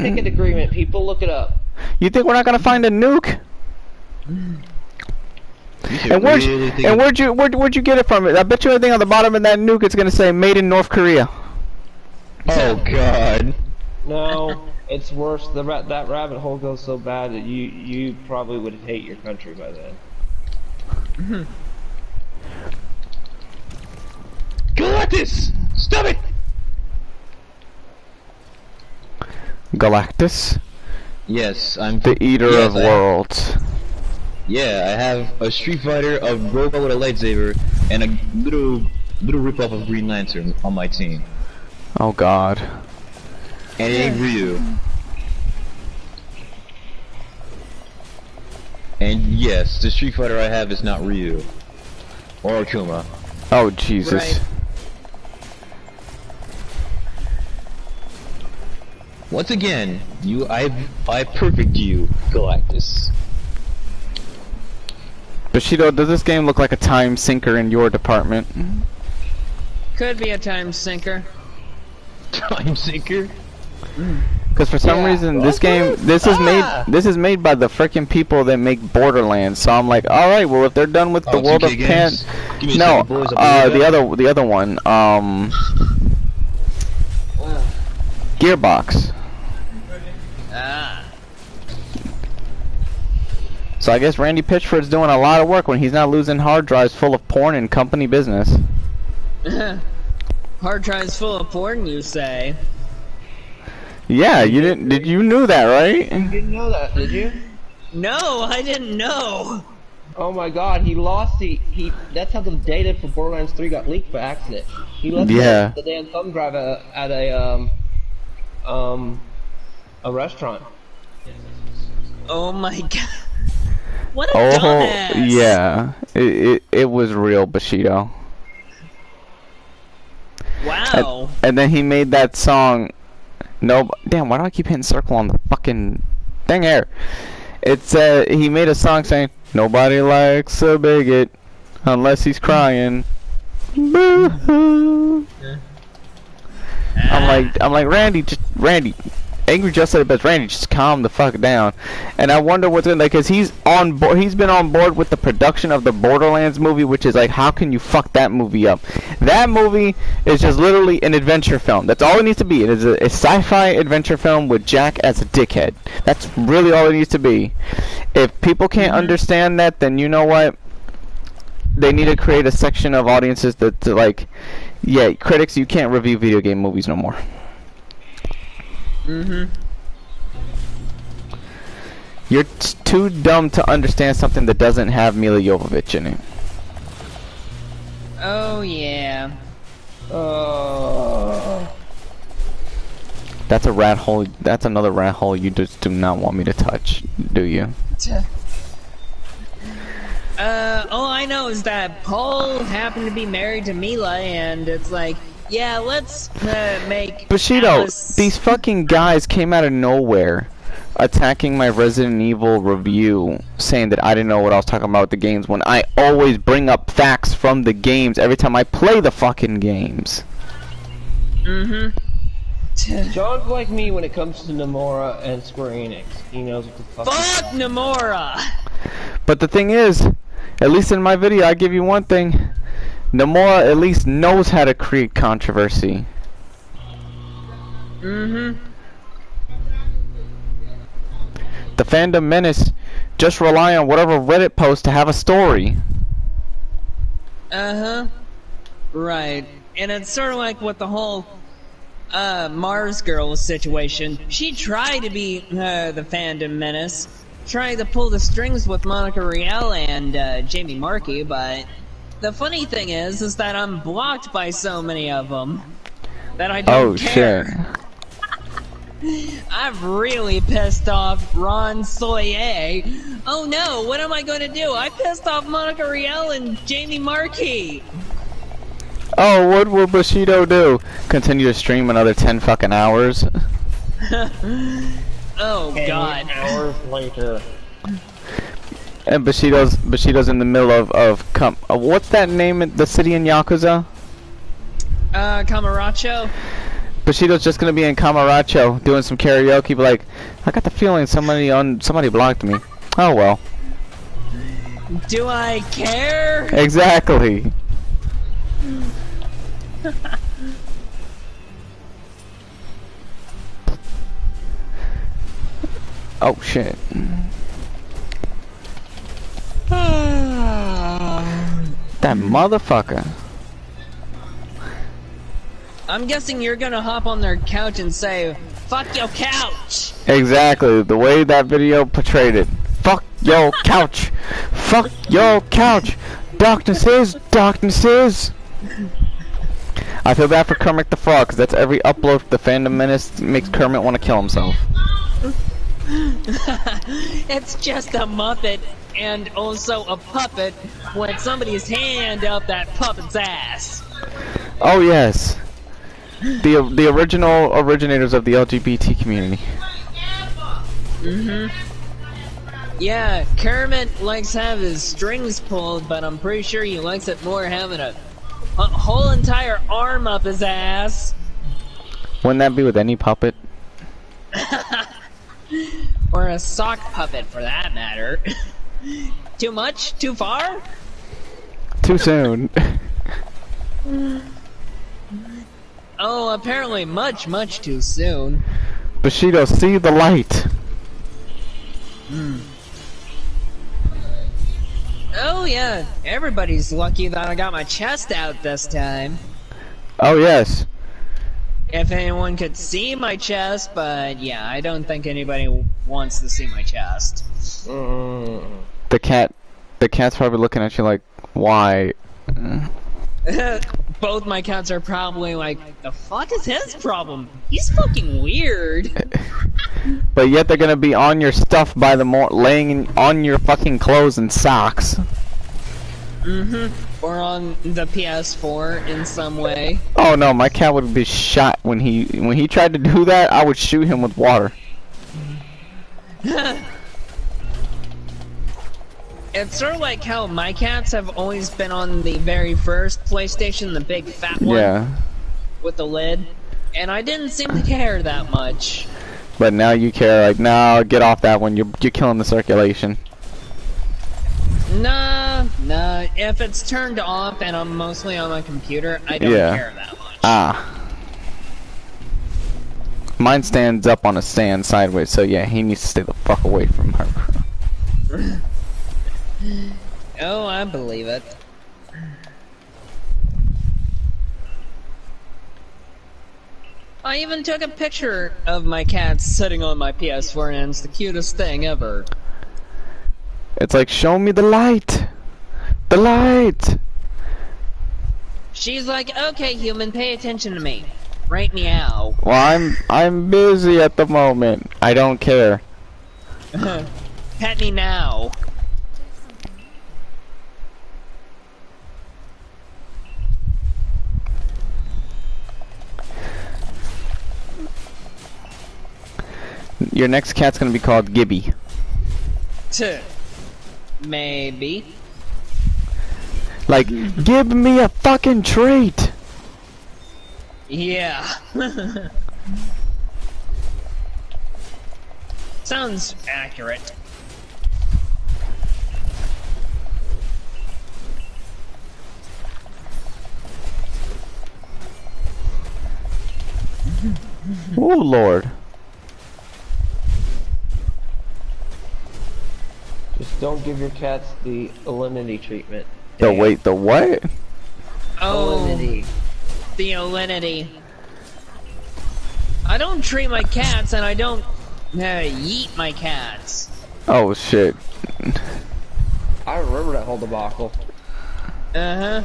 Speaker 5: ticket agreement? People, look it up.
Speaker 2: You think we're not gonna find a nuke? And where'd you get it from? I bet you anything on the bottom of that nuke it's gonna say "Made in North Korea."
Speaker 4: Oh god.
Speaker 5: No, it's worse. That rabbit hole goes so bad that you probably would hate your country by then.
Speaker 4: Galactus! Stop it!
Speaker 2: Galactus,
Speaker 4: Yes, I'm
Speaker 2: the eater of worlds.
Speaker 4: Yeah, I have a Street Fighter, a robot with a lightsaber, and a little ripoff of Green Lantern on my team.
Speaker 2: Oh god.
Speaker 4: And it ain't Ryu. And yes, the Street Fighter I have is not Ryu. Or Akuma.
Speaker 2: Oh Jesus.
Speaker 3: Right.
Speaker 4: Once again, I perfect you, Galactus.
Speaker 2: Bushido, does this game look like a time sinker in your department?
Speaker 3: Could be a time sinker.
Speaker 4: Time Sinker?
Speaker 2: Because for some reason this is made by the freaking people that make Borderlands. So I'm like, all right, well if they're done with the world of Pan, no, the other one, Gearbox. So I guess Randy Pitchford's doing a lot of work when he's not losing hard drives full of porn and company business.
Speaker 3: Hard drives full of porn, you say?
Speaker 2: Yeah, you didn't. You knew that, right?
Speaker 5: You didn't know that, did you?
Speaker 3: No, I didn't know.
Speaker 5: Oh my god, he lost that's how the data for Borderlands 3 got leaked by accident. He left the damn thumb drive at a restaurant.
Speaker 3: Oh my god. What a dumbass.
Speaker 2: Yeah. It was real, Bushido.
Speaker 3: Wow.
Speaker 2: And then he made that song. No, damn, why do I keep hitting circle on the fucking dang air? It's he made a song saying nobody likes a bigot unless he's crying. Boo-hoo. I'm like Randy, Angry just said it best. Randy, just calm the fuck down. And I wonder what's in there, because he's on board. He's been on board with the production of the Borderlands movie, which is like, how can you fuck that movie up? That movie is just literally an adventure film. That's all it needs to be. It is a sci-fi adventure film with Jack as a dickhead. That's really all it needs to be. If people can't understand that, then you know what? They need to create a section of audiences that like, yeah, critics, you can't review video game movies no more. You're too dumb to understand something that doesn't have Mila Jovovich in it.
Speaker 3: Oh yeah.
Speaker 2: That's a rat hole. That's another rat hole you just do not want me to touch, do you?
Speaker 3: All I know is that Paul happened to be married to Mila, and it's like, yeah, let's make
Speaker 2: Bushido,
Speaker 3: Alice...
Speaker 2: these fucking guys came out of nowhere attacking my Resident Evil review, saying that I didn't know what I was talking about with the games, when I always bring up facts from the games every time I play the fucking games.
Speaker 5: John's like me when it comes to Nomura and Square Enix. He knows what the fuck.
Speaker 3: Fuck Nomura!
Speaker 2: But the thing is, at least in my video, I give you one thing. Nomura at least knows how to create controversy. The Fandom Menace just rely on whatever Reddit post to have a story.
Speaker 3: Right. And it's sort of like with the whole Mars Girl situation. She tried to be the Fandom Menace, tried to pull the strings with Monica Riel and Jamie Markey, but the funny thing is that I'm blocked by so many of them that I don't care.
Speaker 2: Shit.
Speaker 3: I've really pissed off Ron Soye. Oh no, what am I going to do? I pissed off Monica Riel and Jamie Markey.
Speaker 2: Oh, what will Bushido do? Continue to stream another 10 fucking hours?
Speaker 3: Oh god.
Speaker 5: Hours later.
Speaker 2: And Bushido's in the middle of what's that name in the city in Yakuza?
Speaker 3: Camaracho?
Speaker 2: Bushido's just gonna be in Camaracho doing some karaoke, be like, I got the feeling somebody blocked me. Oh well.
Speaker 3: Do I care?
Speaker 2: Exactly. Oh shit. That motherfucker.
Speaker 3: I'm guessing you're gonna hop on their couch and say, fuck your couch!
Speaker 2: Exactly, the way that video portrayed it. Fuck your couch! Fuck your couch! Darkness is! I feel bad for Kermit the Frog, because that's every upload the Fandom Menace makes Kermit want to kill himself.
Speaker 3: It's just a Muppet, and also a puppet, when somebody's hand up that puppet's ass.
Speaker 2: Oh yes. The originators of the LGBT community.
Speaker 3: Yeah, Kermit likes to have his strings pulled, but I'm pretty sure he likes it more having a whole entire arm up his ass.
Speaker 2: Wouldn't that be with any puppet?
Speaker 3: Or a sock puppet, for that matter. Too much? Too far?
Speaker 2: Too soon.
Speaker 3: Oh, apparently much, much too soon.
Speaker 2: Bushido, see the light.
Speaker 3: Oh yeah, everybody's lucky that I got my chest out this time.
Speaker 2: Oh yes.
Speaker 3: if anyone could see my chest, but yeah, I don't think anybody wants to see my chest.
Speaker 2: The cat's probably looking at you like, why?
Speaker 3: Both my cats are probably like, the fuck is his problem? He's fucking weird.
Speaker 2: But yet they're gonna be on your stuff by the laying on your fucking clothes and socks.
Speaker 3: Or on the PS4 in some way.
Speaker 2: Oh no, my cat would be shot when he tried to do that. I would shoot him with water.
Speaker 3: It's sort of like how my cats have always been on the very first PlayStation, the big fat one.
Speaker 2: Yeah.
Speaker 3: With the lid. And I didn't seem to care that much.
Speaker 2: But now you care, like, no, get off that one. You're killing the circulation.
Speaker 3: Nah. If it's turned off and I'm mostly on my computer, I don't care that much.
Speaker 2: Ah. Mine stands up on a stand sideways, so yeah, he needs to stay the fuck away from her.
Speaker 3: Oh, I believe it. I even took a picture of my cat sitting on my PS4 and it's the cutest thing ever.
Speaker 2: It's like, show me the light! The light!
Speaker 3: She's like, okay human, pay attention to me. Right meow.
Speaker 2: Well, I'm busy at the moment. I don't care.
Speaker 3: Pet me now.
Speaker 2: Your next cat's gonna be called Gibby.
Speaker 3: Maybe.
Speaker 2: Like, give me a fucking treat!
Speaker 3: Yeah. Sounds accurate.
Speaker 2: Oh Lord.
Speaker 5: Just don't give your cats the alinity treatment.
Speaker 2: The wait, the what?
Speaker 3: Oh,
Speaker 5: Alinity.
Speaker 3: the alinity. I don't treat my cats and I don't yeet my cats.
Speaker 2: Oh shit.
Speaker 5: I remember that whole debacle.
Speaker 3: Uh-huh.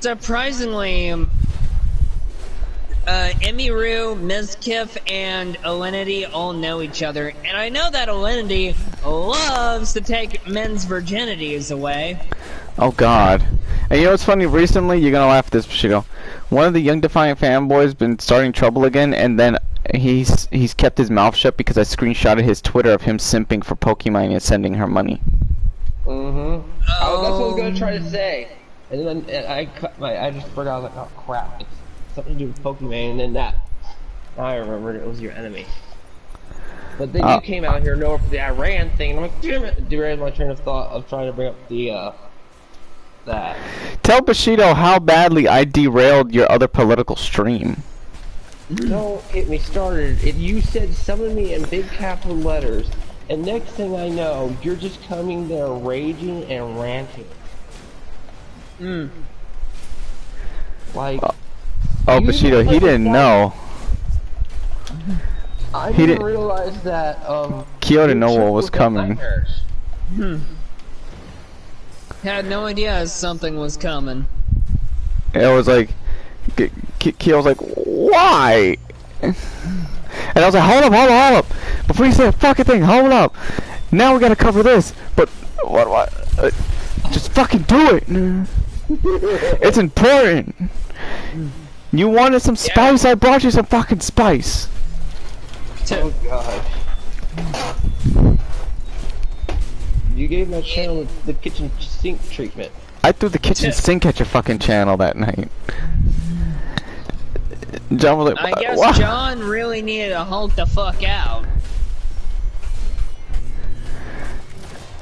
Speaker 3: Surprisingly, Emiru, Mizkif, and Alinity all know each other, and I know that Alinity loves to take men's virginities away.
Speaker 2: Oh god. And you know what's funny? Recently, you're gonna laugh at this, Bushido. One of the Young Defiant fanboys been starting trouble again, and then he's kept his mouth shut because I screenshotted his Twitter of him simping for Pokemon and sending her money.
Speaker 5: Mm-hmm. That's what I was gonna try to say. And then I just forgot. I was like, oh crap, it's something to do with Pokemon, and then that. Now I remembered it was your enemy. But then you came out here over for the Iran thing, and I'm like, damn it, derailed my train of thought of trying to bring up the that.
Speaker 2: Tell Bushido how badly I derailed your other political stream.
Speaker 5: Don't get me started. You said summon me in big capital letters, and next thing I know, you're just coming there raging and ranting. Like,
Speaker 2: Oh, Bushido, he didn't know.
Speaker 5: I
Speaker 2: He
Speaker 5: didn't
Speaker 2: didn't-
Speaker 5: realize that,
Speaker 2: Kyo didn't know
Speaker 5: your
Speaker 2: what was
Speaker 5: trip got
Speaker 2: coming.
Speaker 5: nightmares.
Speaker 3: Had no idea something was coming.
Speaker 2: And it was like, Kyo was like, why? And I was like, hold up. Before you say a fucking thing, hold up. Now we gotta cover this. But, what? Just fucking do it. It's important. You wanted some spice? I brought you some fucking spice.
Speaker 5: Oh god. You gave my channel the kitchen sink treatment.
Speaker 2: I threw the kitchen sink at your fucking channel that night. John was like,
Speaker 3: I guess
Speaker 2: "What?"
Speaker 3: John really needed to Hulk the fuck out.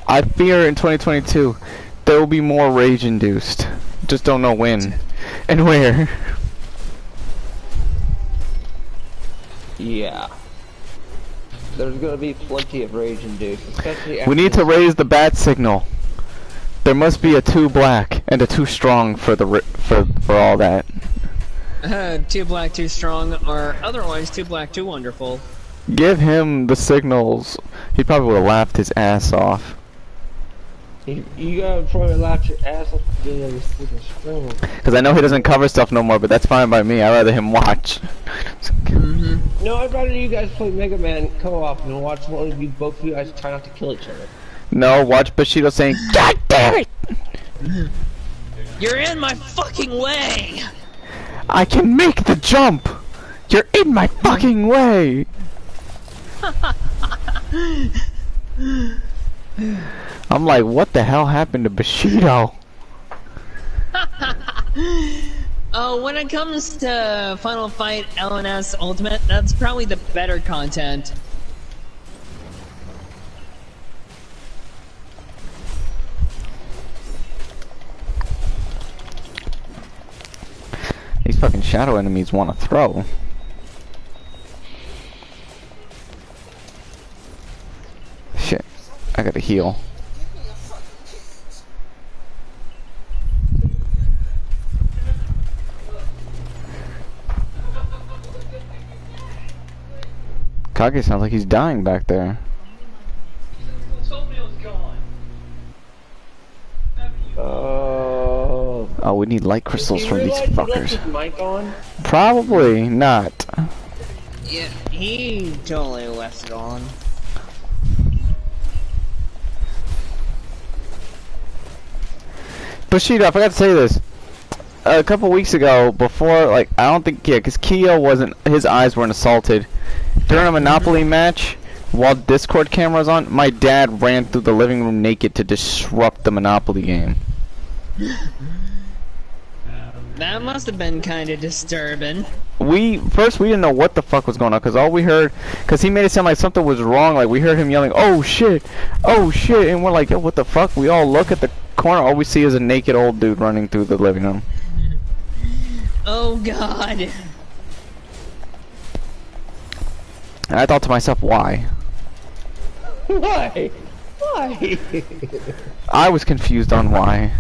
Speaker 2: I fear in 2022 there will be more rage-induced. Just don't know when and where.
Speaker 5: Yeah. There's gonna be plenty of rage induced, especially after
Speaker 2: We need to raise the bat signal. There must be a too black and a too strong for the for all that.
Speaker 3: Too black, too strong, or otherwise too black, too wonderful.
Speaker 2: Give him the signals. He probably would have laughed his ass off.
Speaker 5: You gotta probably laugh your ass off to get this freaking string.
Speaker 2: Because I know he doesn't cover stuff no more, but that's fine by me. I'd rather him watch.
Speaker 5: No, I'd rather you guys play Mega Man co-op and watch one of you, both of you guys try not to kill each other.
Speaker 2: No, watch Bushido saying, God damn it!
Speaker 3: You're in my fucking way!
Speaker 2: I can make the jump! You're in my fucking way! I'm like, what the hell happened to Bushido?
Speaker 3: Oh, when it comes to Final Fight LNS Ultimate, that's probably the better content.
Speaker 2: These fucking shadow enemies want to throw. Shit, I gotta heal. Kage sounds like he's dying back there. Oh, we need light crystals from these fuckers.
Speaker 5: He left his mic on?
Speaker 2: Probably not.
Speaker 3: Yeah, he totally left it on.
Speaker 2: Bushido, I forgot to say this. A couple weeks ago, before, like, I don't think, yeah, because Keo wasn't, his eyes weren't assaulted. During a Monopoly match, while Discord camera was on, my dad ran through the living room naked to disrupt the Monopoly game.
Speaker 3: That must have been kind of disturbing.
Speaker 2: First we didn't know what the fuck was going on, because all we heard, because he made it sound like something was wrong, like we heard him yelling, oh shit, and we're like, yo, what the fuck? We all look at the corner, all we see is a naked old dude running through the living room.
Speaker 3: Oh god.
Speaker 2: And I thought to myself, why?
Speaker 5: Why? Why?
Speaker 2: I was confused on why.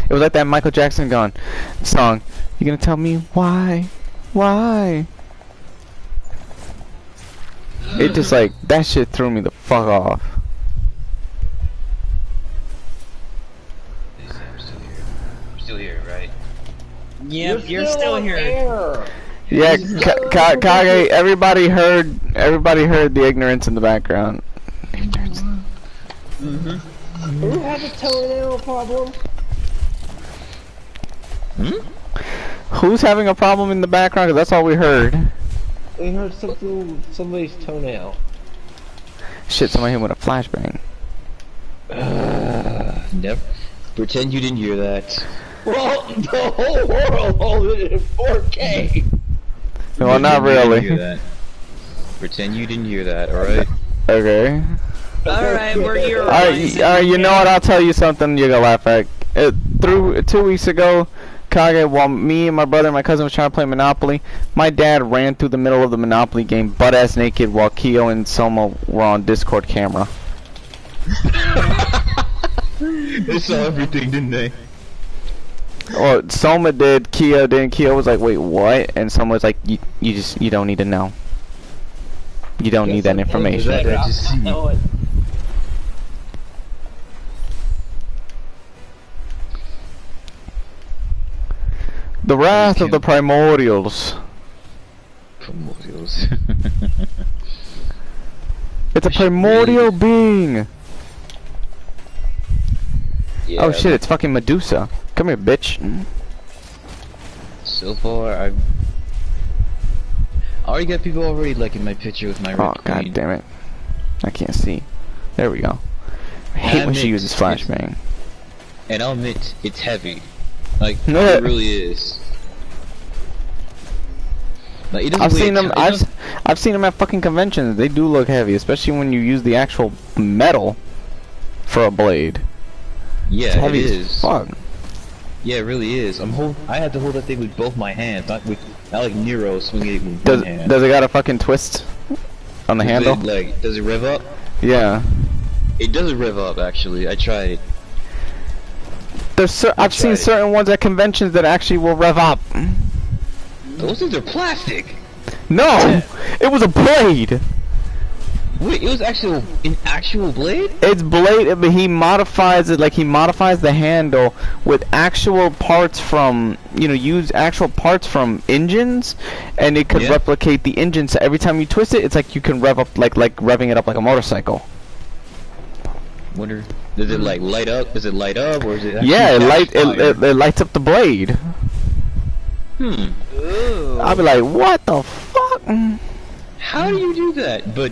Speaker 2: It was like that Michael Jackson song. You gonna tell me why? Why? It just like, that shit threw me the fuck off.
Speaker 4: We're still here, right?
Speaker 3: Yep, you're still here.
Speaker 2: Yeah, Kage, everybody heard the ignorance in the background. Ignorance.
Speaker 5: Who has a toenail problem?
Speaker 2: Who's having a problem in the background? 'Cause that's all we heard.
Speaker 5: We heard somebody's toenail.
Speaker 2: Shit, somebody hit with a flashbang.
Speaker 4: Never. Pretend you didn't hear that.
Speaker 5: Well, the whole world holds it in 4K.
Speaker 2: Well, not really.
Speaker 4: Pretend you didn't hear that, alright?
Speaker 2: Okay.
Speaker 3: Alright, we're your
Speaker 2: Alright, you know what? I'll tell you something you're gonna laugh at. 2 weeks ago, Kage, while me and my brother and my cousin was trying to play Monopoly, my dad ran through the middle of the Monopoly game butt-ass naked while Keo and Soma were on Discord camera.
Speaker 4: They saw everything, didn't they?
Speaker 2: Well, Soma did, Keo didn't. Keo was like, wait, what? And Soma was like, you don't need to know. You don't need that information. The wrath of the primordials.
Speaker 4: Primordials.
Speaker 2: It's a primordial being.
Speaker 4: Yeah,
Speaker 2: Oh shit, it's fucking Medusa. Come here, bitch.
Speaker 4: So far, I already got people already liking my picture with my red
Speaker 2: Oh
Speaker 4: queen.
Speaker 2: god damn it. I can't see. There we go. I hate when she uses flashbang.
Speaker 4: And I'll admit, it's heavy. Like, it really is. Like, it
Speaker 2: I've seen them. I've seen them at fucking conventions. They do look heavy, especially when you use the actual metal for a blade.
Speaker 4: Yeah,
Speaker 2: it's heavy
Speaker 4: it
Speaker 2: as
Speaker 4: is.
Speaker 2: fuck.
Speaker 4: Yeah, it really is. I had to hold that thing with both my hands, not like Nero swinging it with one hand.
Speaker 2: Does it got a fucking twist on the handle?
Speaker 4: Does it rev up?
Speaker 2: Yeah.
Speaker 4: It doesn't rev up, actually. I tried it.
Speaker 2: I've seen certain ones at conventions that actually will rev up.
Speaker 4: Those things are plastic.
Speaker 2: No, it was a blade.
Speaker 4: Wait, it was actually an actual blade?
Speaker 2: It's blade, but he modifies it, like he modifies the handle with actual parts from, you know, use actual parts from engines, and it could replicate the engine. So every time you twist it, it's like you can rev up, like revving it up like a motorcycle.
Speaker 4: Wonder, does it like light up? Does it light up, or is it?
Speaker 2: Yeah, it lights up the blade.
Speaker 3: Ooh.
Speaker 2: I'll be like, what the fuck?
Speaker 4: How do you do that? But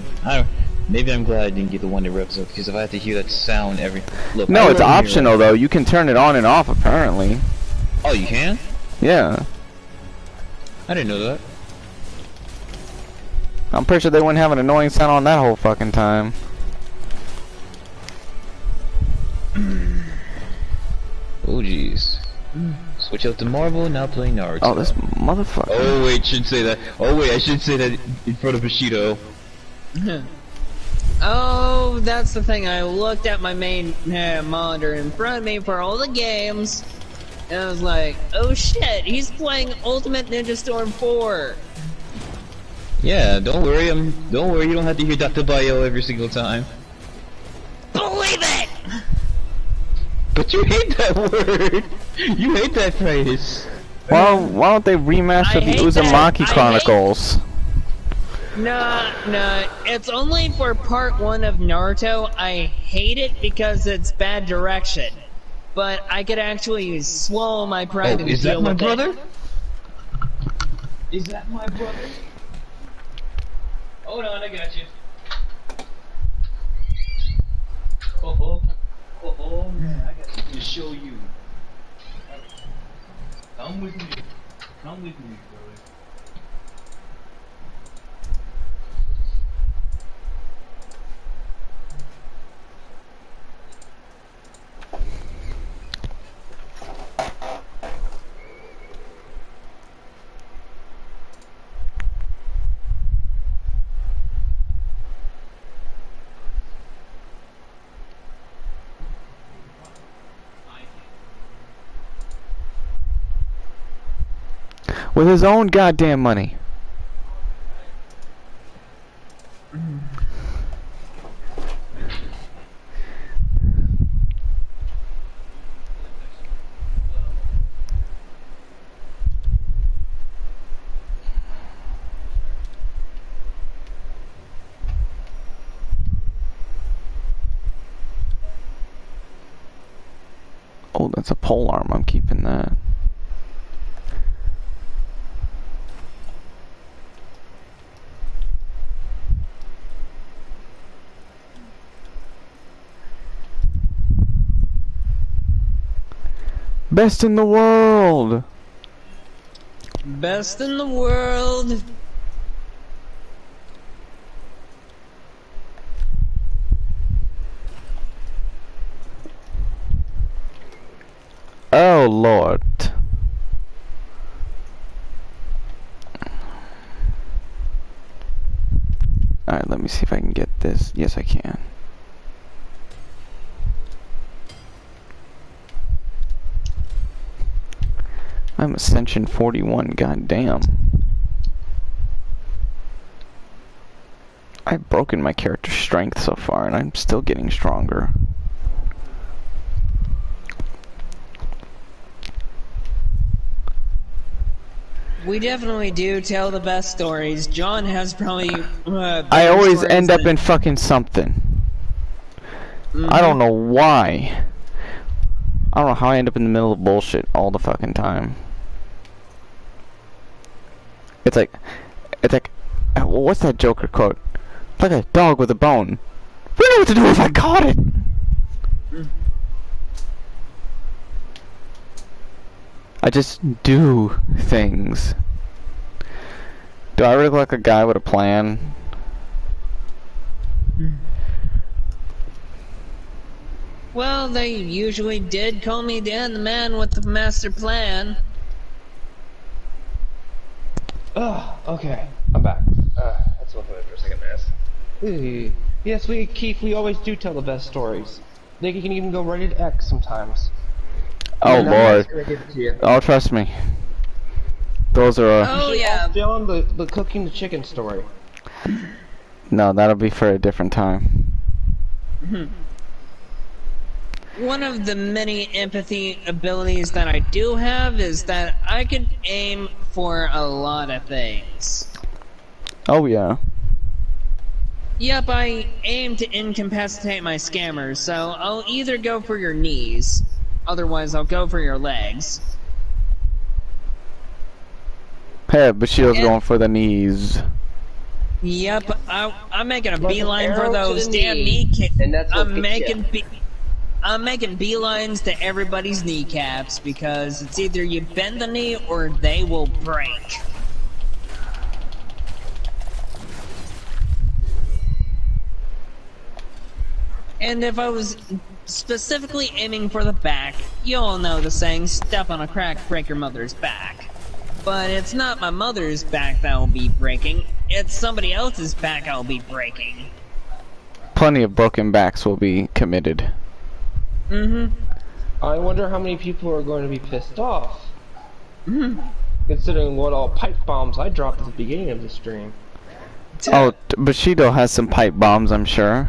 Speaker 4: maybe I'm glad I didn't get the one that revs up, because if I had to hear that sound every look.
Speaker 2: No, it's optional though. You can turn it on and off apparently.
Speaker 4: Oh, you can?
Speaker 2: Yeah.
Speaker 4: I didn't know that.
Speaker 2: I'm pretty sure they wouldn't have an annoying sound on that whole fucking time.
Speaker 4: Oh jeez. Switch out to Marvel, now play Naruto.
Speaker 2: Oh, this motherfucker.
Speaker 4: Oh wait, shouldn't say that. Oh wait, I should say that in front of Bushido.
Speaker 3: Oh, that's the thing. I looked at my main monitor in front of me for all the games, and I was like, oh shit, he's playing Ultimate Ninja Storm 4.
Speaker 4: Yeah, don't worry, don't worry, you don't have to hear Dr. Bio every single time.
Speaker 3: Believe it!
Speaker 4: But you hate that word! You hate that phrase!
Speaker 2: Why don't they remaster the Uzumaki Chronicles?
Speaker 3: Nah, it's only for part 1 of Naruto. I hate it because it's bad direction. But I could actually swallow my pride and
Speaker 4: is that
Speaker 3: deal
Speaker 4: my
Speaker 3: with
Speaker 4: brother?
Speaker 3: it.
Speaker 4: Is that my brother? Hold on, I got you. Oh man, I got something to show you. Come with me. Come with me, brother.
Speaker 2: With his own goddamn money. Oh, that's a pole arm. I'm keeping that. Best in the world!
Speaker 3: Best in the world!
Speaker 2: Oh Lord. Alright, let me see if I can get this. Yes, I can. I'm Ascension 41, goddamn. I've broken my character's strength so far, and I'm still getting stronger.
Speaker 3: We definitely do tell the best stories. John has probably
Speaker 2: I always end up in fucking something. I don't know why. I don't know how I end up in the middle of bullshit all the fucking time. It's like, what's that Joker quote? Like a dog with a bone. We know what to do if I caught it! I just do things. Do I really look like a guy with a plan?
Speaker 3: Well, they usually did call me Dan, the man with the master plan.
Speaker 5: Oh, okay. I'm back. That's one for a second, man. Yes, Keith, we always do tell the best stories. They can even go rated X sometimes.
Speaker 2: Oh
Speaker 5: And I'm
Speaker 2: Lord.
Speaker 5: just gonna give it to you.
Speaker 2: Oh, trust me. Those are.
Speaker 3: Oh yeah.
Speaker 5: John, the cooking the chicken story.
Speaker 2: No, that'll be for a different time.
Speaker 3: One of the many empathy abilities that I do have is that I can aim for a lot of things.
Speaker 2: Oh yeah.
Speaker 3: Yep, I aim to incapacitate my scammers, so I'll either go for your knees, otherwise I'll go for your legs.
Speaker 2: Hey, Bushido's going for the knees.
Speaker 3: Yep, I'm making a
Speaker 5: Like an
Speaker 3: beeline for
Speaker 5: arrow to
Speaker 3: those
Speaker 5: the
Speaker 3: damn
Speaker 5: knee,
Speaker 3: kneecaps.
Speaker 5: and that's what
Speaker 3: I'm making beelines to everybody's kneecaps because it's either you bend the knee or they will break. And if I was specifically aiming for the back, you all know the saying, step on a crack, break your mother's back. But it's not my mother's back that will be breaking, it's somebody else's back I'll be breaking.
Speaker 2: Plenty of broken backs will be committed.
Speaker 5: I wonder how many people are going to be pissed off. Considering what all pipe bombs I dropped at the beginning of the stream.
Speaker 2: Oh, Bushido has some pipe bombs, I'm sure.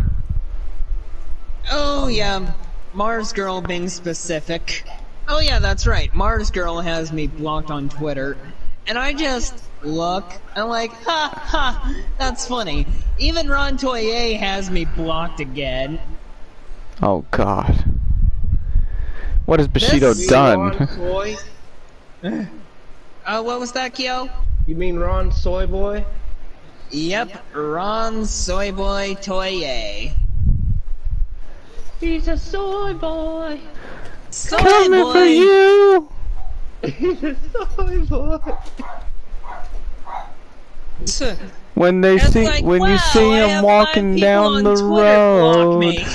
Speaker 3: Oh yeah, Mars Girl being specific. Oh yeah, that's right, Mars Girl has me blocked on Twitter. And I just look, and I'm like, ha ha, that's funny. Even Ron Toye has me blocked again.
Speaker 2: Oh god. What has Bushido
Speaker 3: This-
Speaker 2: done?
Speaker 5: Ron Soy?
Speaker 3: What was that, Kyo?
Speaker 5: You mean Ron Soy Boy?
Speaker 3: Yep, Ron Soyboy Toye.
Speaker 5: He's a soy boy.
Speaker 3: Soy
Speaker 2: Coming
Speaker 3: boy.
Speaker 2: for you!
Speaker 5: He's a soy boy.
Speaker 2: When they
Speaker 3: It's
Speaker 2: see,
Speaker 3: like,
Speaker 2: when you
Speaker 3: wow,
Speaker 2: see
Speaker 3: I
Speaker 2: him
Speaker 3: have
Speaker 2: walking
Speaker 3: 5 people
Speaker 2: down
Speaker 3: on
Speaker 2: the
Speaker 3: Twitter block
Speaker 2: road,
Speaker 3: me.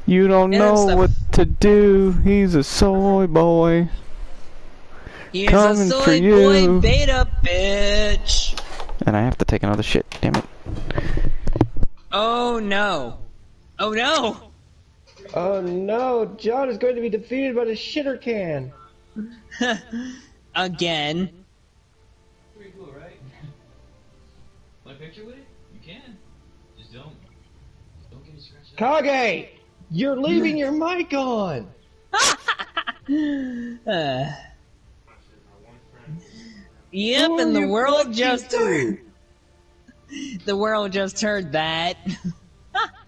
Speaker 2: you don't
Speaker 3: And
Speaker 2: know
Speaker 3: it's the-
Speaker 2: what to do. He's a soy boy.
Speaker 3: He's
Speaker 2: Coming
Speaker 3: a
Speaker 2: for
Speaker 3: soy
Speaker 2: you.
Speaker 3: boy beta bitch.
Speaker 2: And I have to take another shit. Damn it.
Speaker 3: Oh no. Oh no.
Speaker 5: Oh no, John is going to be defeated by the shitter can.
Speaker 3: Again.
Speaker 4: Pretty cool, right? Want a picture with it? You can. Just don't get it scratched up.
Speaker 5: Kage! You're leaving your mic on!
Speaker 3: Yep,
Speaker 5: Who
Speaker 3: and
Speaker 5: are
Speaker 3: the
Speaker 5: you
Speaker 3: world
Speaker 5: talking
Speaker 3: just
Speaker 5: to?
Speaker 3: the world just heard that.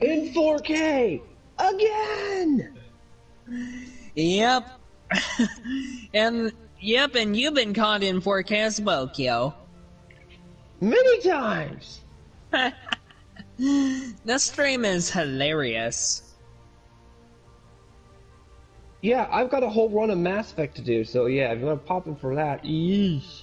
Speaker 5: In 4K! Again!
Speaker 3: Yep. and you've been caught in 4K as well, Kyo.
Speaker 5: Many times!
Speaker 3: This stream is hilarious.
Speaker 5: Yeah, I've got a whole run of Mass Effect to do, so yeah, if you want to pop in for that, yeesh.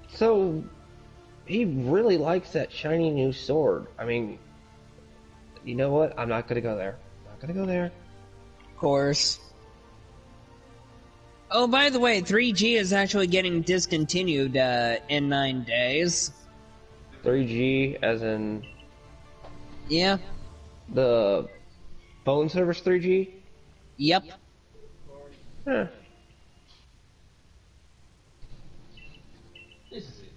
Speaker 5: So, he really likes that shiny new sword. I mean, you know what? I'm not gonna go there. Not gonna go there.
Speaker 3: Of course. Oh, by the way, 3G is actually getting discontinued in 9 days.
Speaker 5: 3G, as in
Speaker 3: Yeah.
Speaker 5: the phone service 3G?
Speaker 3: Yep.
Speaker 5: Huh.
Speaker 4: This is it.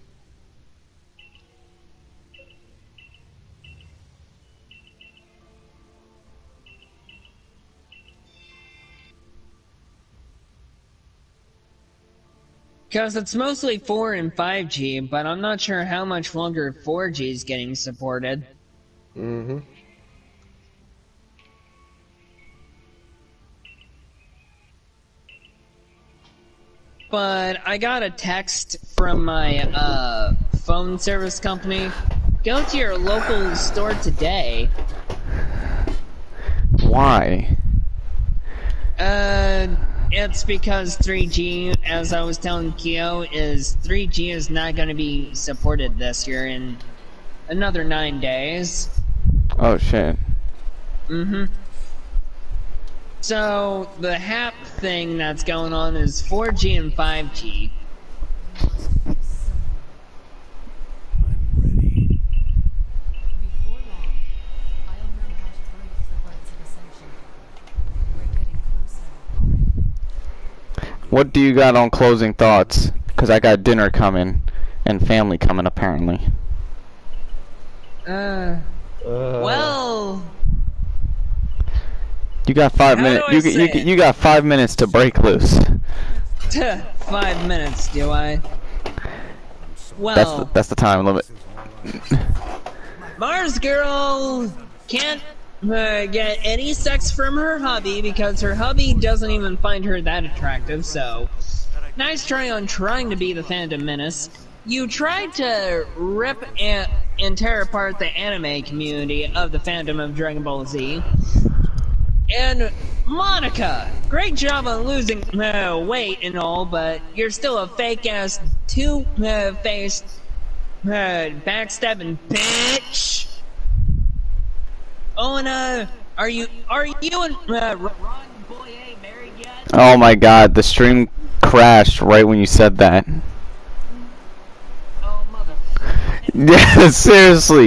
Speaker 3: Because it's mostly 4 and 5G, but I'm not sure how much longer 4G is getting supported.
Speaker 5: Mm-hmm.
Speaker 3: But I got a text from my phone service company. Go to your local store today.
Speaker 2: Why?
Speaker 3: It's because 3G, as I was telling Kyo, 3G is not going to be supported this year in another 9 days.
Speaker 2: Oh shit.
Speaker 3: Mm-hmm. So, the HAP thing that's going on is 4G and 5G.
Speaker 2: What do you got on closing thoughts? Because I got dinner coming and family coming apparently.
Speaker 3: Well,
Speaker 2: You got 5 minutes.
Speaker 3: do I say it?
Speaker 2: You got 5 minutes to break loose.
Speaker 3: 5 minutes, do I? Well,
Speaker 2: That's the time limit.
Speaker 3: Mars Girl can't get any sex from her hubby because her hubby doesn't even find her that attractive, so nice try on trying to be the fandom menace. You tried to rip and tear apart the anime community of the fandom of Dragon Ball Z. And Monica, great job on losing weight and all, but you're still a fake-ass two-faced backstabbing bitch. Oh, and are you and Ron Boye married yet?
Speaker 2: Oh my God, the stream crashed right when you said that.
Speaker 3: Oh, mother.
Speaker 2: Yeah, seriously.